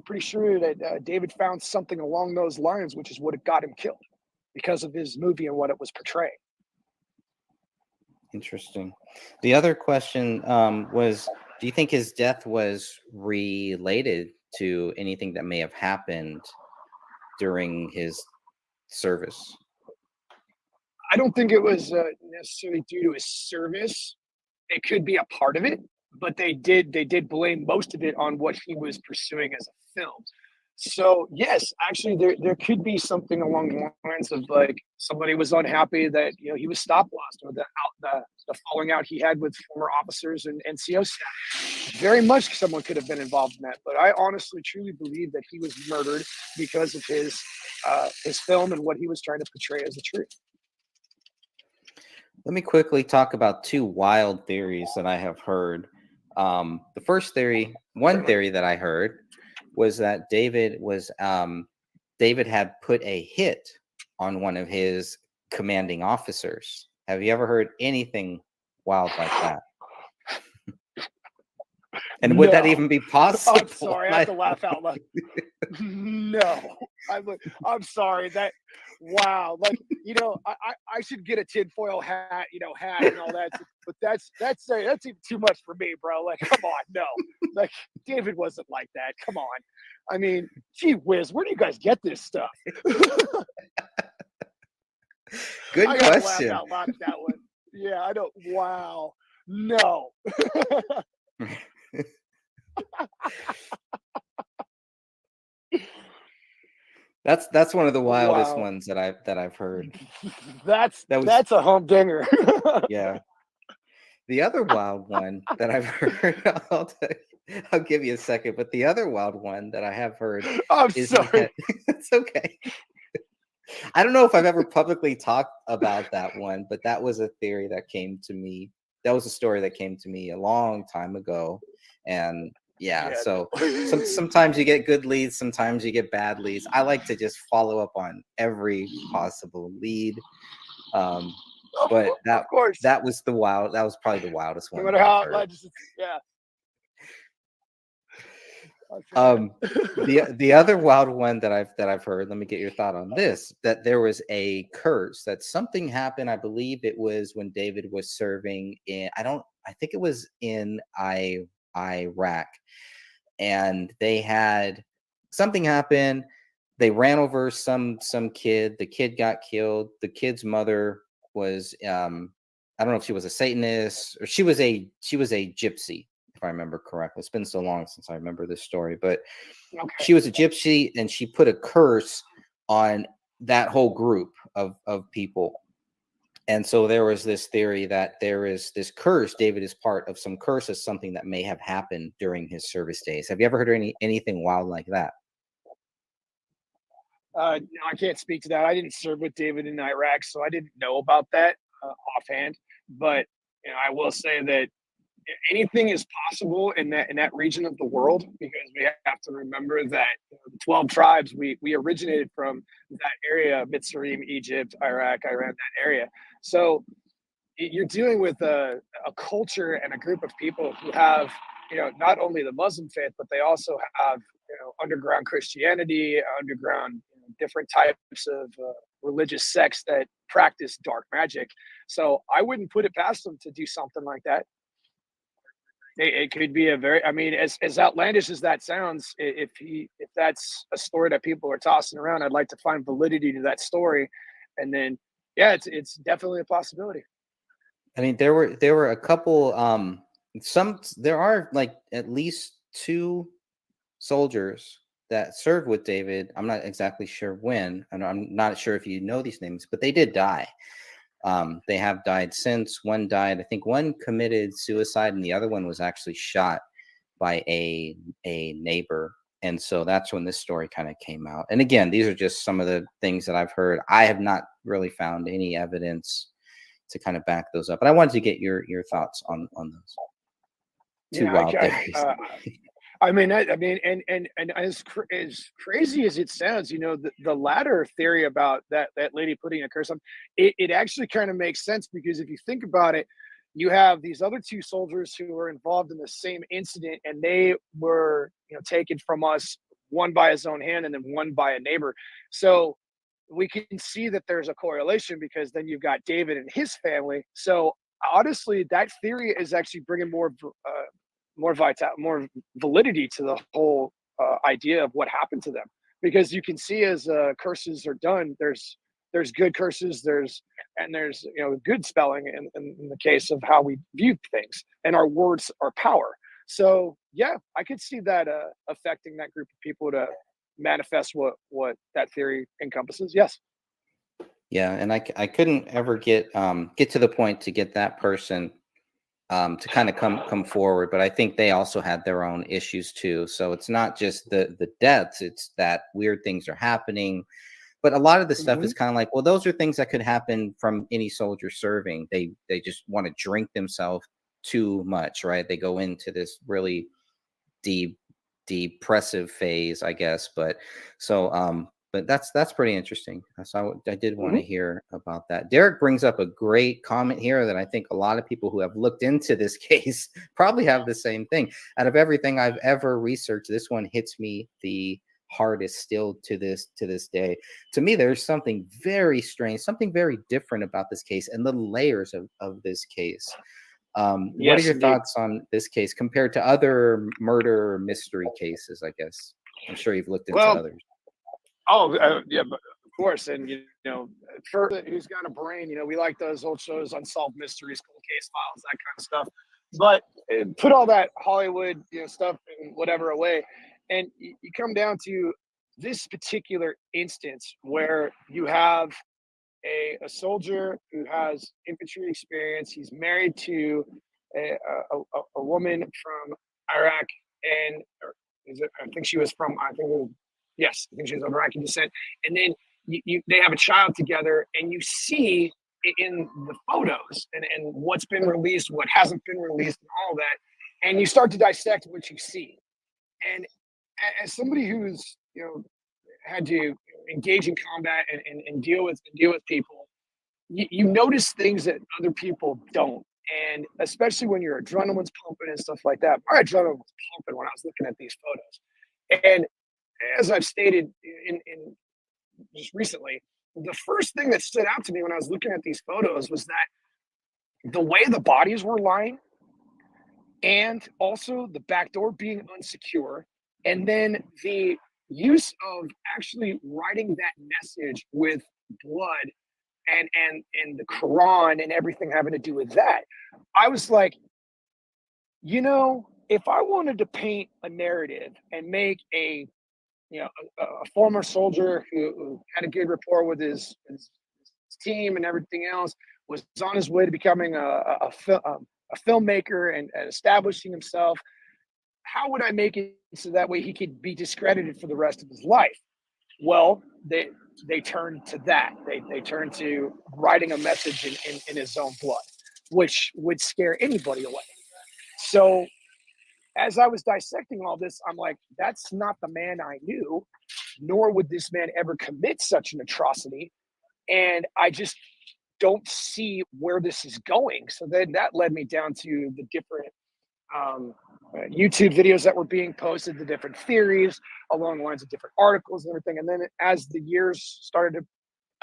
pretty sure that David found something along those lines, which is what got him killed because of his movie and what it was portraying. Interesting. The other question was, do you think his death was related to anything that may have happened during his service? I don't think it was necessarily due to his service. It could be a part of it, but they did blame most of it on what he was pursuing as a film. So yes, actually, there could be something along the lines of like somebody was unhappy that he was stop lost, or the falling out he had with former officers and NCO staff. Very much someone could have been involved in that, but I honestly truly believe that he was murdered because of his film and what he was trying to portray as the truth. Let me quickly talk about two wild theories that I have heard. The first theory, one theory that I heard, was that David had put a hit on one of his commanding officers. Have you ever heard anything wild like that? And would that even be possible? I'm sorry, I have to laugh out loud. No, I'm sorry. Wow, like I should get a tinfoil hat, and all that. But that's even too much for me, bro. Like, come on, no. Like, David wasn't like that. Come on. I mean, gee whiz, where do you guys get this stuff? Good I question. Laugh out loud at that one. Yeah, I don't. Wow, no. That's one of the wildest ones that I've heard. That's a humdinger. Yeah. The other wild one that I've heard, I'll give you a second, but the other wild one that I have heard is sorry. It's okay. I don't know if I've ever publicly talked about that one, but that was a theory that came to me. That was a story that came to me a long time ago. And so sometimes you get good leads, sometimes you get bad leads. I like to just follow up on every possible lead. But that was probably the wildest one. No matter how yeah. The other wild one that I've heard, let me get your thought on this, that there was a curse, that something happened. I believe it was when David was serving in, I think it was in Iraq, and they had something happen. They ran over some kid. The kid got killed. The kid's mother was I don't know if she was a Satanist or she was a gypsy, if I remember correctly. It's been so long since I remember this story, but she was a gypsy, and she put a curse on that whole group of people. And so there was this theory that there is this curse. David is part of some curse of something that may have happened during his service days. Have you ever heard anything wild like that? No, I can't speak to that. I didn't serve with David in Iraq, so I didn't know about that offhand. But I will say that anything is possible in that region of the world, because we have to remember that the 12 tribes, we originated from that area, Mitzrayim, Egypt, Iraq, Iran, that area. So you're dealing with a culture and a group of people who have not only the Muslim faith, but they also have underground Christianity, underground different types of religious sects that practice dark magic. So I wouldn't put it past them to do something like that. It could be as outlandish as that sounds, if that's a story that people are tossing around, I'd like to find validity to that story. And then, it's definitely a possibility. I mean, there were a couple, there are like at least 2 soldiers that served with David. I'm not exactly sure when, and I'm not sure if you know these names, but they did die. They have died since. One died, I think one committed suicide, and the other one was actually shot by a neighbor. And so that's when this story kind of came out. And again, these are just some of the things that I've heard. I have not really found any evidence to kind of back those up, but I wanted to get your thoughts on those two wild theories. I mean, and as crazy as it sounds, you know, the latter theory about that lady putting a curse on, it actually kind of makes sense, because if you think about it, you have these other two soldiers who were involved in the same incident, and they were, you know, taken from us, one by his own hand and then one by a neighbor. So we can see that there's a correlation, because then you've got David and his family. So honestly, that theory is actually bringing more validity to the whole idea of what happened to them, because you can see as curses are done, there's good curses, there's you know, good spelling in the case of how we view things, and our words are power. So yeah, I could see that affecting that group of people to manifest what that theory encompasses. Yes. Yeah, and I couldn't ever get to the point to get that person to kind of come forward, but I think they also had their own issues too. So it's not just the deaths, it's that weird things are happening. But a lot of the stuff is kind of like, well, those are things that could happen from any soldier serving. They just want to drink themselves too much, right? They go into this really depressive phase, I guess. But so but that's pretty interesting. So I did want to hear about that. Derek brings up a great comment here that I think a lot of people who have looked into this case probably have the same thing. Out of everything I've ever researched, this one hits me the hardest still to this day. To me, there's something very strange, something very different about this case and the layers of this case. What are your thoughts on this case compared to other murder mystery cases? I guess I'm sure you've looked into others. Yeah, but of course. And, you know, for who's got a brain, you know, we like those old shows, Unsolved Mysteries, Cold Case Files, that kind of stuff. But put all that Hollywood, you know, stuff and whatever away, and you come down to this particular instance where you have a I who has infantry experience. He's married to a woman from Iraq, and I think she was from, I think she was of Iraqi descent. And then they have a child together, and you see in the photos and what's been released, what hasn't been released, and all that, and you start to dissect what you see. And as somebody who's, you know, had to engage in combat and deal with people, you notice things that other people don't. And especially when your adrenaline's pumping and stuff like that. My adrenaline was pumping when I was looking at these photos. And as I've stated in just recently, the first thing that stood out to me when I was looking at these photos was that the way the bodies were lying, and also the back door being unsecure, and then the use of actually writing that message with blood and the Quran and everything having to do with that. I was like, you know, if I wanted to paint a narrative and make a former soldier who had a good rapport with his team and everything else, was on his way to becoming a filmmaker and establishing himself, how would I make it so that way he could be discredited for the rest of his life? Well, they turned to that. They turned to writing a message in his own blood, which would scare anybody away. So as I was dissecting all this, I'm like, that's not the man I knew, nor would this man ever commit such an atrocity. And I just don't see where this is going. So then that led me down to the different YouTube videos that were being posted, the different theories along the lines of different articles and everything. And then as the years started to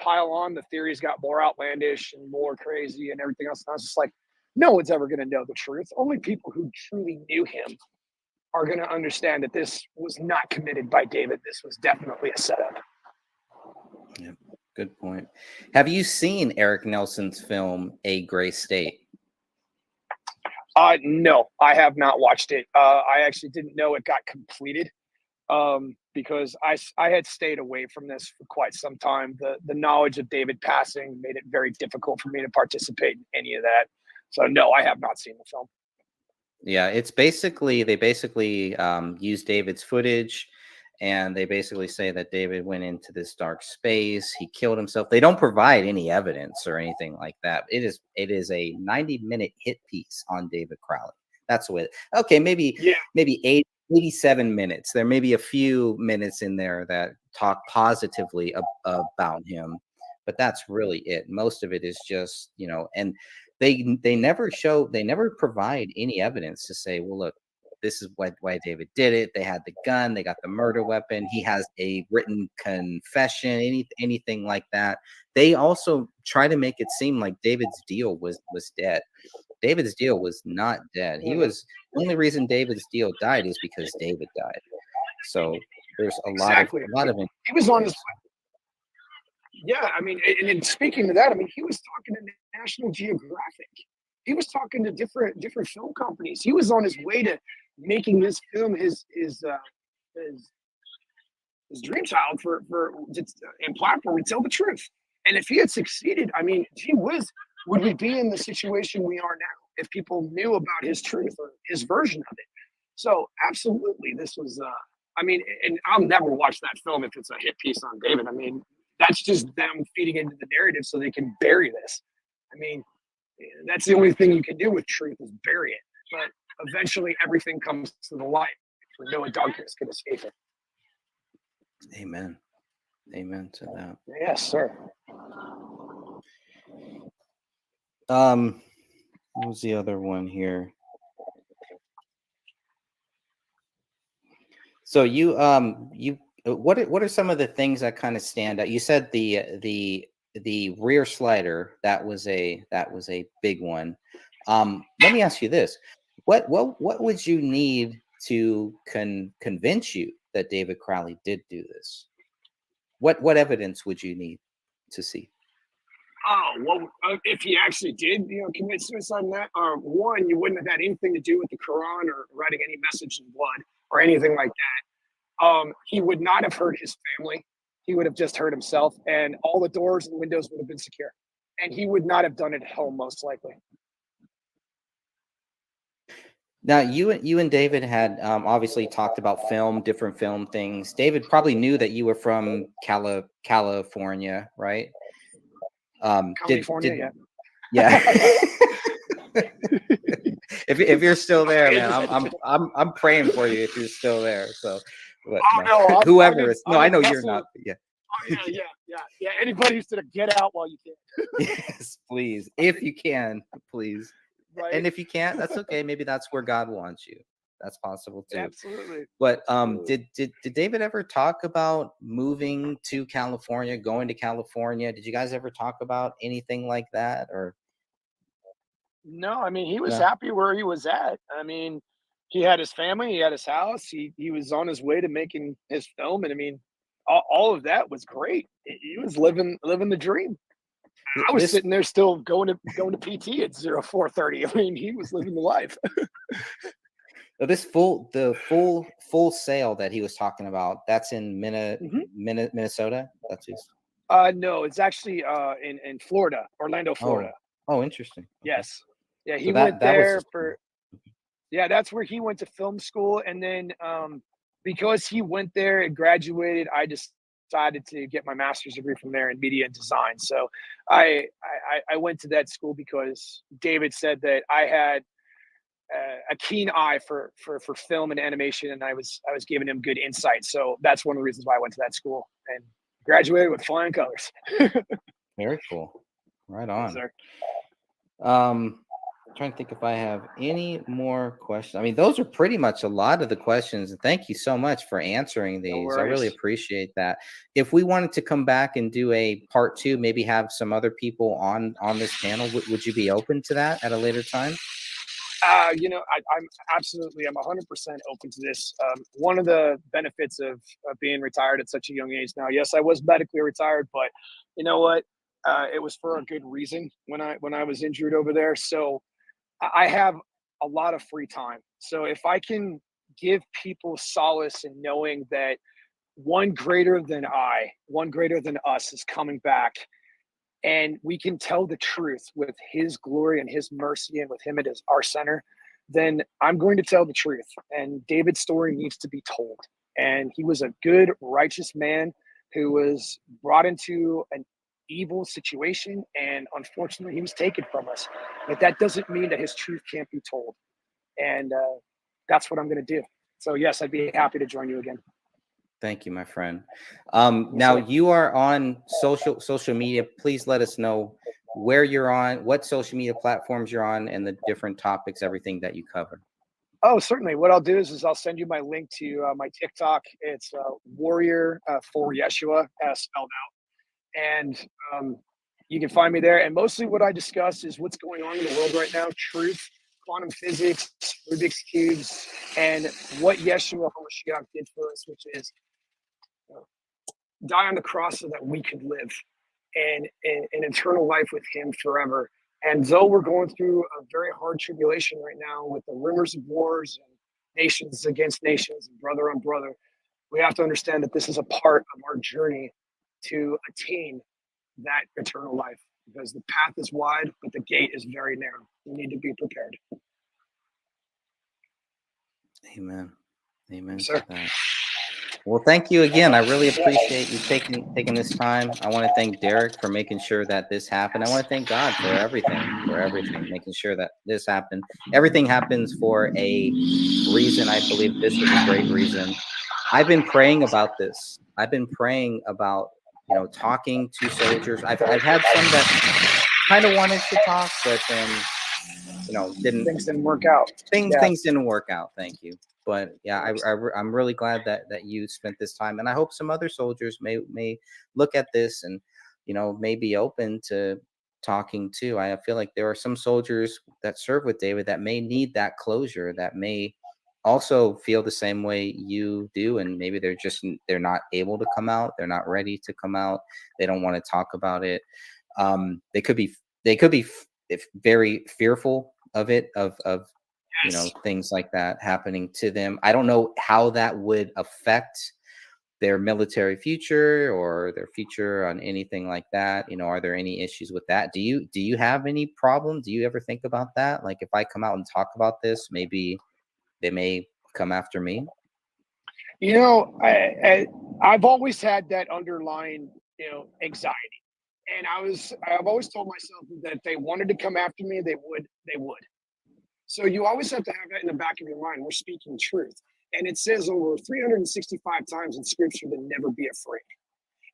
pile on, the theories got more outlandish and more crazy and everything else. And I was just like, no one's ever going to know the truth. Only people who truly knew him are going to understand that this was not committed by David. This was definitely a setup. Yeah, good point. Have you seen Eric Nelson's film, A Gray State? No, I have not watched it. I actually didn't know it got completed. because I had stayed away from this for quite some time. The knowledge of David passing made it very difficult for me to participate in any of that. So no, I have not seen the film. Yeah, it's basically they basically use David's footage, and they basically say that David went into this dark space. He killed himself. They don't provide any evidence or anything like that. It is a 90-minute hit piece on David Crowley. That's what. Okay, maybe 87 minutes. There may be a few minutes in there that talk positively about him, but that's really it. Most of it is just, and they never provide any evidence to say, well, look, this is why David did it. They had the gun, they got the murder weapon, he has a written confession, anything like that. They also try to make it seem like David's deal was dead. David's deal was not dead. The only reason David's deal died is because David died. So there's a lot of he was on his. Yeah, I mean, and speaking to that, I mean, he was talking to National Geographic. He was talking to different film companies. He was on his way to making this film his dream child for and platform to tell the truth. And if he had succeeded, I mean, gee whiz, would we be in the situation we are now if people knew about his truth or his version of it? So absolutely, this was. I mean, and I'll never watch that film if it's a hit piece on David. I mean, that's just them feeding into the narrative so they can bury this. I mean, that's the only thing you can do with truth is bury it. But eventually, everything comes to the light, for no darkness can escape it. Amen. Amen to that. Yes, sir. What was the other one here? So what are some of the things that kind of stand out? You said the rear slider, that was a big one. Let me ask you this: what would you need to convince you that David Crowley did do this? What evidence would you need to see? Oh, well, if he actually did, commit suicide in that, one, you wouldn't have had anything to do with the Quran or writing any message in blood or anything like that. He would not have hurt his family. He would have just hurt himself, and all the doors and windows would have been secure. And he would not have done it at home, most likely. Now, you and David had obviously talked about different film things. David probably knew that you were from California, right? California, yeah. if you're still there, man, I'm praying for you if you're still there. So, whoever is, I know you're not. Yeah. Yeah. Anybody who's gonna get out while you can. Yes, please, if you can, please. Right. And if you can't, that's okay. Maybe that's where God wants you. That's possible too. Absolutely. But did David ever talk about moving to California, going to California? Did you guys ever talk about anything like that? Or no, I mean, he was happy where he was at. I mean, he had his family, he had his house, he was on his way to making his film, and I mean, all of that was great. He was living the dream. I was sitting there still going to PT at 04:30. I mean, he was living the life. The full sale that he was talking about, that's in Minnesota. That's his. No, it's actually in Florida, Orlando, Florida. Oh, interesting. Yes. Yeah, he went there for. Yeah, that's where he went to film school, and then because he went there and graduated, I decided to get my master's degree from there in media and design. So I went to that school because David said that I had a keen eye for film and animation, and I was giving him good insight. So that's one of the reasons why I went to that school and graduated with flying colors. Very cool. Right on. Yes, I'm trying to think if I have any more questions. I mean, those are pretty much a lot of the questions. And thank you so much for answering these. No worries. I really appreciate that. If we wanted to come back and do a part 2, maybe have some other people on this panel, would you be open to that at a later time? I'm 100% open to this. One of the benefits of being retired at such a young age now, yes, I was medically retired, but you know what? It was for a good reason when I was injured over there. So I have a lot of free time. So if I can give people solace in knowing that one greater than one greater than us is coming back, and we can tell the truth with his glory and his mercy and with him at our center, then I'm going to tell the truth. And David's story needs to be told. And he was a good, righteous man who was brought into an evil situation, and unfortunately he was taken from us. But that doesn't mean that his truth can't be told. And that's what I'm going to do. So yes, I'd be happy to join you again. Thank you, my friend. Now you are on social media. Please let us know where you're on, what social media platforms you're on, and the different topics, everything that you cover. Oh, certainly. What I'll do is I'll send you my link to my TikTok. It's Warrior for Yeshua, spelled out. And you can find me there. And mostly what I discuss is what's going on in the world right now, truth, quantum physics, Rubik's Cubes, and what Yeshua HaMashiach did for us, which is die on the cross so that we could live and an eternal life with him forever. And though we're going through a very hard tribulation right now with the rumors of wars and nations against nations and brother on brother, we have to understand that this is a part of our journey to attain that eternal life, because the path is wide, but the gate is very narrow. We need to be prepared. Amen. Amen. Sir. To that. Well, thank you again. I really appreciate you taking this time. I want to thank Derek for making sure that this happened. I want to thank God for everything, making sure that this happened. Everything happens for a reason. I believe this was a great reason. I've been praying about this. I've been praying about, talking to soldiers. I've had some that kind of wanted to talk, but then, things didn't work out. Things didn't work out. Thank you. But yeah, I'm really glad that you spent this time, and I hope some other soldiers may look at this and may be open to talking too. I feel like there are some soldiers that serve with David that may need that closure, that may also feel the same way you do, and maybe they're not able to come out, they're not ready to come out, they don't want to talk about it. They could be very fearful of it, of things like that happening to them. I don't know how that would affect their military future or their future on anything like that. Are there any issues with that? Do you have any problem? Do you ever think about that? Like, if I come out and talk about this, maybe they may come after me. I've always had that underlying, anxiety. And I've always told myself that if they wanted to come after me, they would. So you always have to have that in the back of your mind. We're speaking truth. And it says over 365 times in scripture to never be afraid.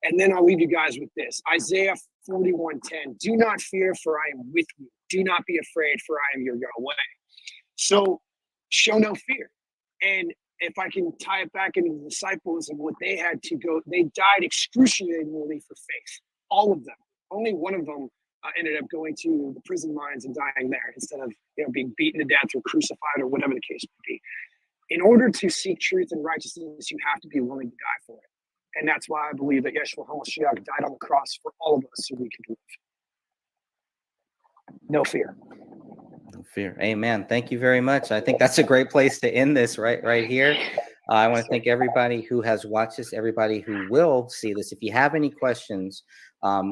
And then I'll leave you guys with this. Isaiah 41:10. Do not fear, for I am with you. Do not be afraid, for I am your Yahweh. So show no fear. And if I can tie it back into the disciples and what they had to go, they died excruciatingly for faith. All of them. Only one of them ended up going to the prison mines and dying there instead of being beaten to death or crucified or whatever the case may be. In order to seek truth and righteousness, you have to be willing to die for it. And that's why I believe that Yeshua HaMashiach died on the cross for all of us so we could live. No fear. No fear. Amen. Thank you very much. I think that's a great place to end this right here. I want to thank everybody who has watched this, everybody who will see this. If you have any questions,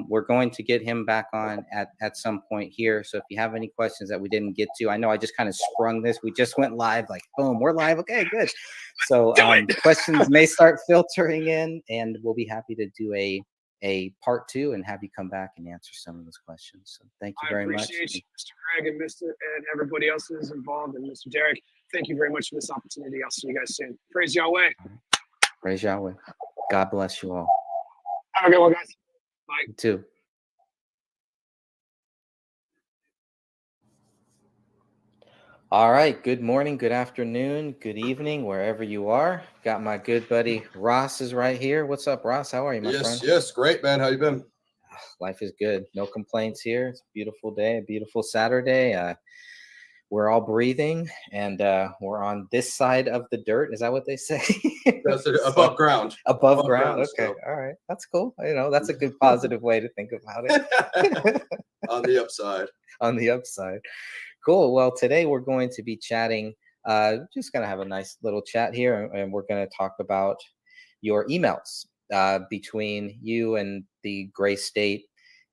we're going to get him back on at some point here. So if you have any questions that we didn't get to, I know I just kind of sprung this. We just went live, like, boom, we're live. Okay, good. So questions may start filtering in, and we'll be happy to do a part 2 and have you come back and answer some of those questions. So thank you very much. I appreciate you, Mr. Greg and everybody else who's involved, and Mr. Derek. Thank you very much for this opportunity. I'll see you guys soon. Praise Yahweh. Praise Yahweh. God bless you all. Have a good one, guys. Bye. You too. All right. Good morning, good afternoon, good evening, wherever you are. Got my good buddy Ross is right here. What's up, Ross? How are you, my friend? Yes, great, man. How you been? Life is good. No complaints here. It's a beautiful day, a beautiful Saturday. We're all breathing, and we're on this side of the dirt. Is that what they say? That's above ground. Above ground. Okay. So. All right. That's cool. That's a good positive way to think about it. On the upside. On the upside. Cool. Well, today we're going to be chatting just gonna have a nice little chat here, and we're gonna talk about your emails between you and the Gray State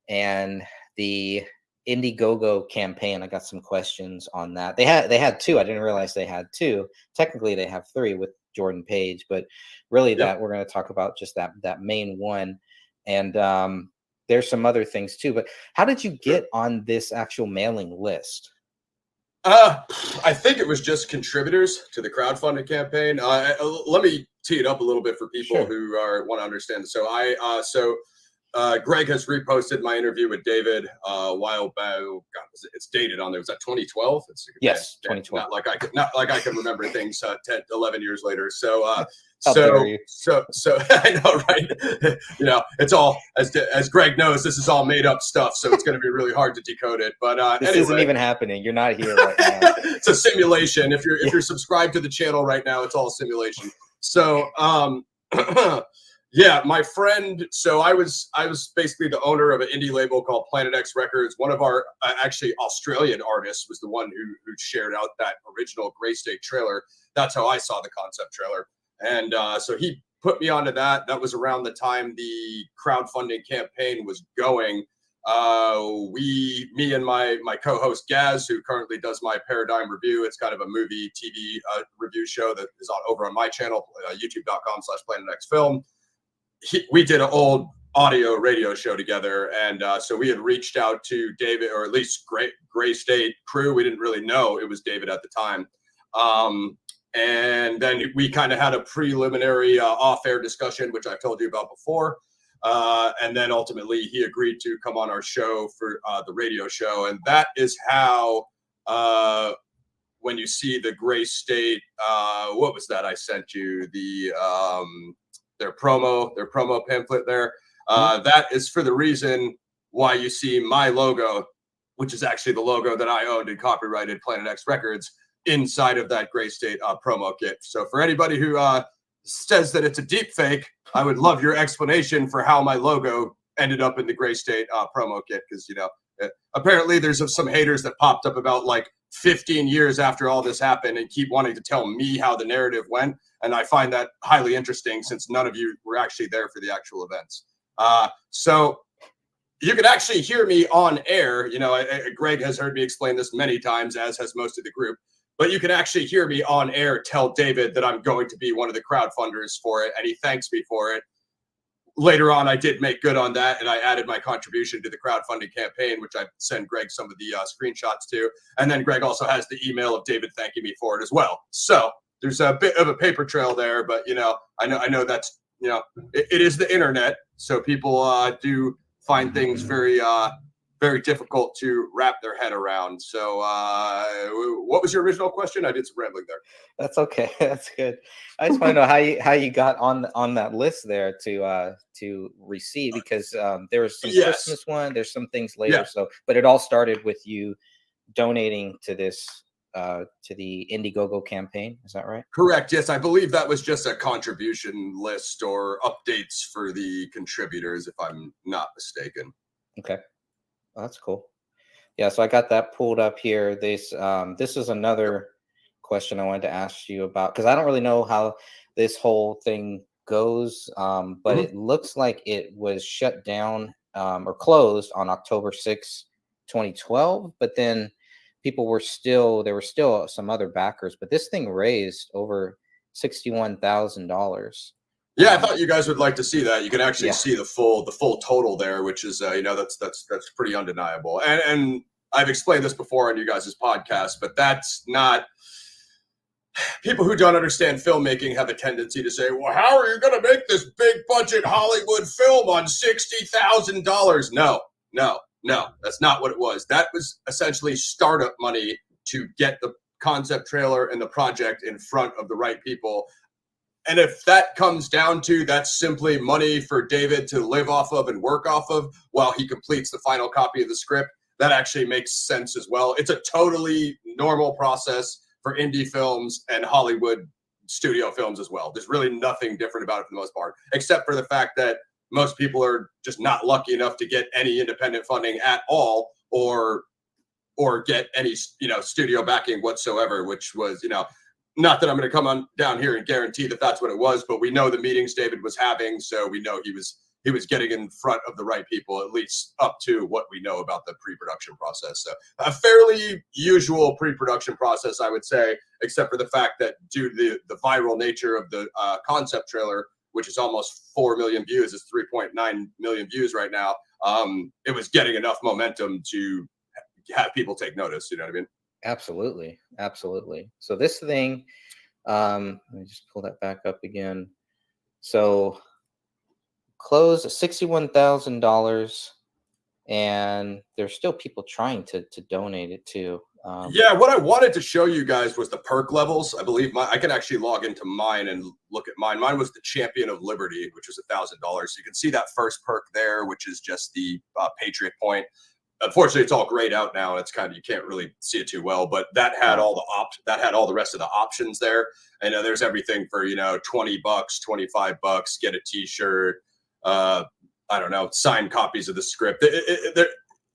and the Indiegogo campaign. I got some questions on that. They had two. I didn't realize they had two. Technically, they have three with Jordan Page, but really, that we're going to talk about just that main one. And there's some other things too. But how did you get on this actual mailing list? I think it was just contributors to the crowdfunding campaign. Let me tee it up a little bit for people who want to understand. So Greg has reposted my interview with David a while back. Oh, God, it's dated on there. Was that 2012? Yes, 2012. Not like I can remember things 10, 11 years later. So I know, right? You know, it's all as Greg knows. This is all made up stuff, so it's going to be really hard to decode it. But this anyway, isn't even happening. You're not here right now. It's a simulation. If you're subscribed to the channel right now, it's all a simulation. So yeah, my friend. So I was basically the owner of an indie label called Planet X Records. One of our actually Australian artists was the one who shared out that original Gray State trailer. That's how I saw the concept trailer. And so he put me onto that. That was around the time the crowdfunding campaign was going. Me and my co-host Gaz, who currently does my Paradigm Review. It's kind of a movie TV review show that is over on my channel, youtube.com/PlanetXFilm. We did an old audio radio show together, and so we had reached out to David, or at least Gray State crew. We didn't really know it was David at the time. And then we kind of had a preliminary off-air discussion, which I've told you about before. And then ultimately he agreed to come on our show for the radio show. And that is how, when you see the Gray State, what was that I sent you? Their promo pamphlet there. That is for the reason why you see my logo, which is actually the logo that I owned and copyrighted, Planet X Records, inside of that Gray State promo kit. So for anybody who says that it's a deep fake, I would love your explanation for how my logo ended up in the Gray State promo kit. Because, you know, apparently there's some haters that popped up about like 15 years after all this happened and keep wanting to tell me how the narrative went. And I find that highly interesting since none of you were actually there for the actual events. So you can actually hear me on air. You know, Greg has heard me explain this many times, as has most of the group. But you can actually hear me on air tell David that I'm going to be one of the crowdfunders for it, and he thanks me for it. Later on, I did make good on that, and I added my contribution to the crowdfunding campaign, which I sent Greg some of the screenshots to. And then Greg also has the email of David thanking me for it as well. So there's a bit of a paper trail there, but, you know, I know that's, you know, it is the internet, so people do find things very difficult to wrap their head around. So what was your original question? I did some rambling there. That's okay. That's good. I just want to know how you got on that list there to receive, because there was some Christmas one, there's some things later. Yeah. So, but it all started with you donating to this to the Indiegogo campaign. Is that right? Correct. Yes, I believe that was just a contribution list or updates for the contributors, if I'm not mistaken. Okay. Oh, that's cool. Yeah, so I got that pulled up here. This is another question I wanted to ask you about, because I don't really know how this whole thing goes, but it looks like it was shut down or closed on October 6, 2012, but then there were still some other backers, but this thing raised over $61,000. Yeah, I thought you guys would like to see that. You can actually see the full total there, which is you know, that's pretty undeniable. And I've explained this before on you guys' podcast, but that's not. People who don't understand filmmaking have a tendency to say, "Well, how are you going to make this big budget Hollywood film on $60,000?" No, that's not what it was. That was essentially startup money to get the concept trailer and the project in front of the right people. And if that comes down to that's simply money for David to live off of and work off of while he completes the final copy of the script, that actually makes sense as well. It's a totally normal process for indie films and Hollywood studio films as well. There's really nothing different about it for the most part, except for the fact that most people are just not lucky enough to get any independent funding at all, or get any, you know, studio backing whatsoever, which was, you know, not that I'm going to come on down here and guarantee that that's what it was, but we know the meetings David was having, so we know he was getting in front of the right people, at least up to what we know about the pre-production process. So a fairly usual pre-production process, I would say, except for the fact that due to the viral nature of the concept trailer, which is almost 4 million views, it's 3.9 million views right now. It was getting enough momentum to have people take notice. You know what I mean? Absolutely. Absolutely. So this thing, let me just pull that back up again. So close $61,000, and there's still people trying to donate it too. Yeah, what I wanted to show you guys was the perk levels. I believe I can actually log into mine and look at mine. Mine was the Champion of Liberty, which was $1,000. So you can see that first perk there, which is just the Patriot point. Unfortunately, it's all grayed out now. It's kind of, you can't really see it too well, but that had all the rest of the options there. And there's everything for, $20, $25, get a t-shirt, I don't know, signed copies of the script.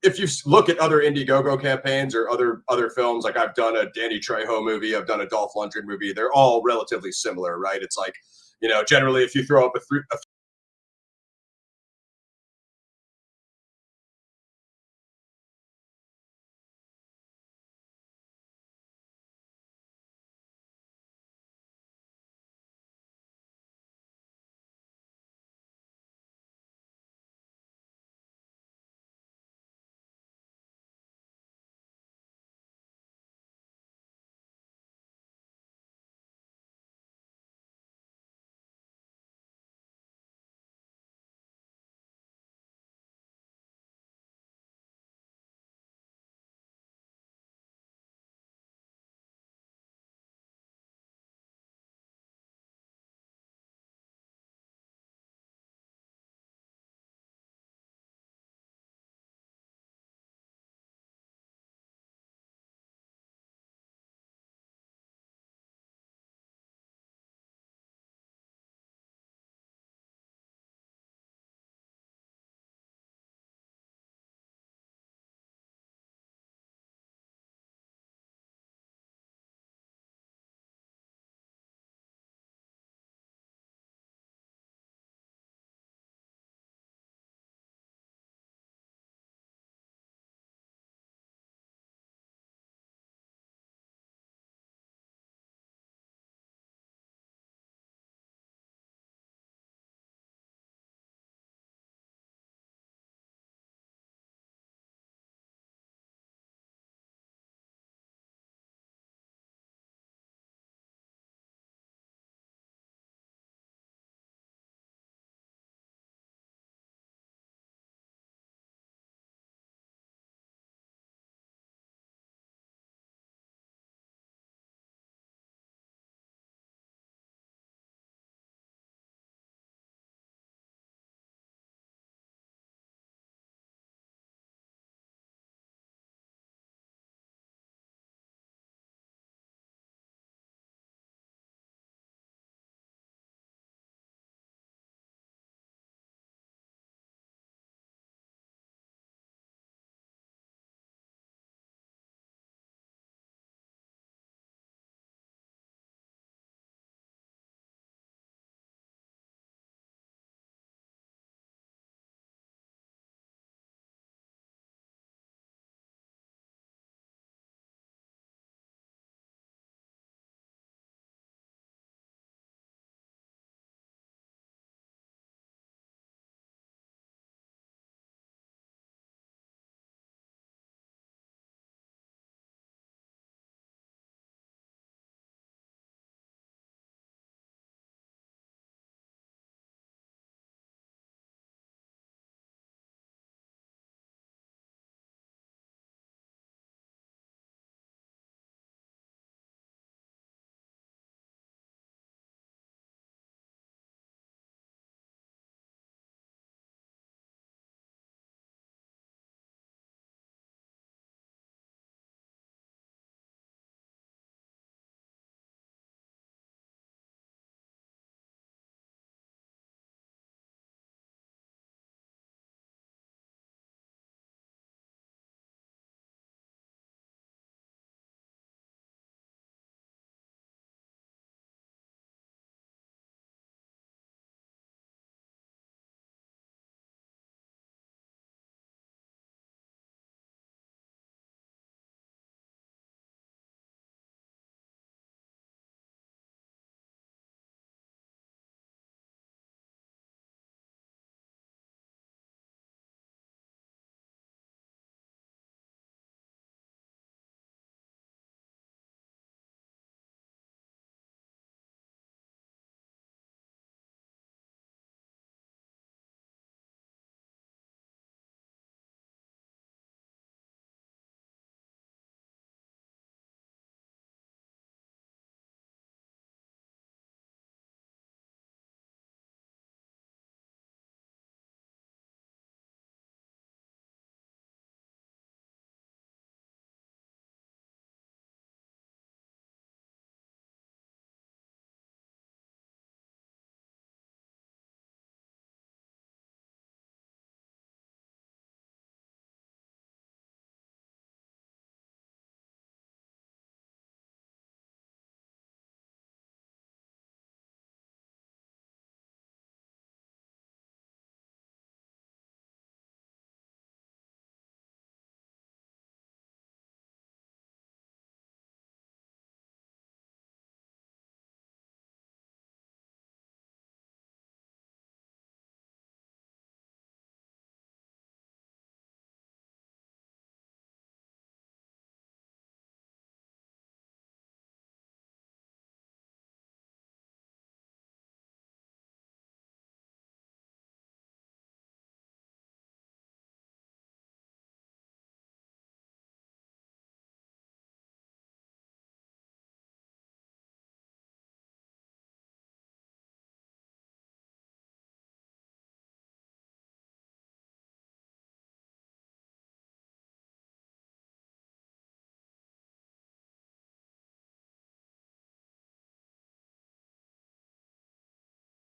If you look at other Indiegogo campaigns or other films, like I've done a Danny Trejo movie, I've done a Dolph Lundgren movie, they're all relatively similar, right? It's like, generally if you throw up a